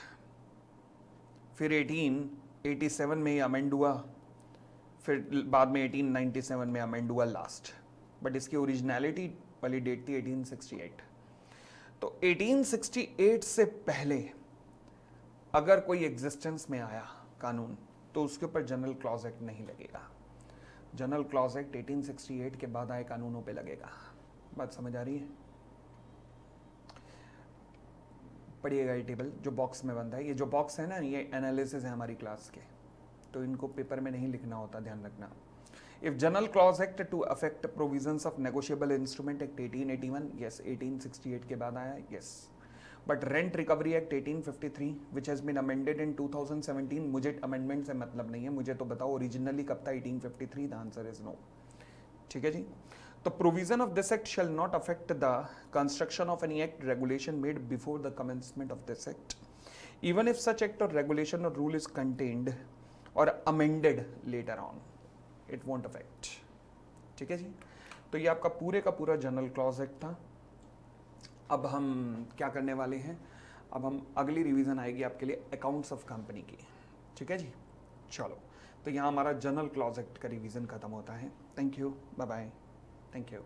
फिर 1887 में अमेंड हुआ, फिर बाद में 1897 में अमेंड हुआ लास्ट, बट इसकी ओरिजिनलिटी वाली डेट थी 1868। तो 1868 से पहले अगर कोई एग्जिस्टेंस में आया कानून तो उसके ऊपर जनरल क्लॉज एक्ट नहीं लगेगा। जनरल क्लॉज एक्ट 1868 के बाद आए कानूनों पे लगेगा। बात समझ आ रही है? पढ़िएगा ये टेबल जो बॉक्स में बनता है। ये जो बॉक्स है ना, ये एनालिसिस है हमारी क्लास के, तो इनको पेपर में नहीं लिखना होता, ध्यान रखना। If general clause act to affect provisions of negotiable instrument act 1881, yes 1868 के बाद आया, yes. But rent recovery act 1853 which has been amended in 2017, मुझे अमेंडमेंट से मतलब नहीं है, मुझे तो बताओ ओरिजिनली कब था 1853, द आंसर इज नो। ठीक है जी। तो provision of this act shall not affect the construction of any act regulation made before the commencement of this act even if such act और रेगुलेशन और रूल इज कंटेन्ड और amended later on, it won't affect. ठीक है जी, तो ये आपका पूरे का पूरा जनरल क्लॉज एक्ट था। अब हम क्या करने वाले हैं, अब हम अगली रिवीजन आएगी आपके लिए अकाउंट्स ऑफ कंपनी की। ठीक है जी, चलो, तो यहाँ हमारा जनरल क्लॉज एक्ट का रिवीजन खत्म होता है। Thank you, bye bye, thank you.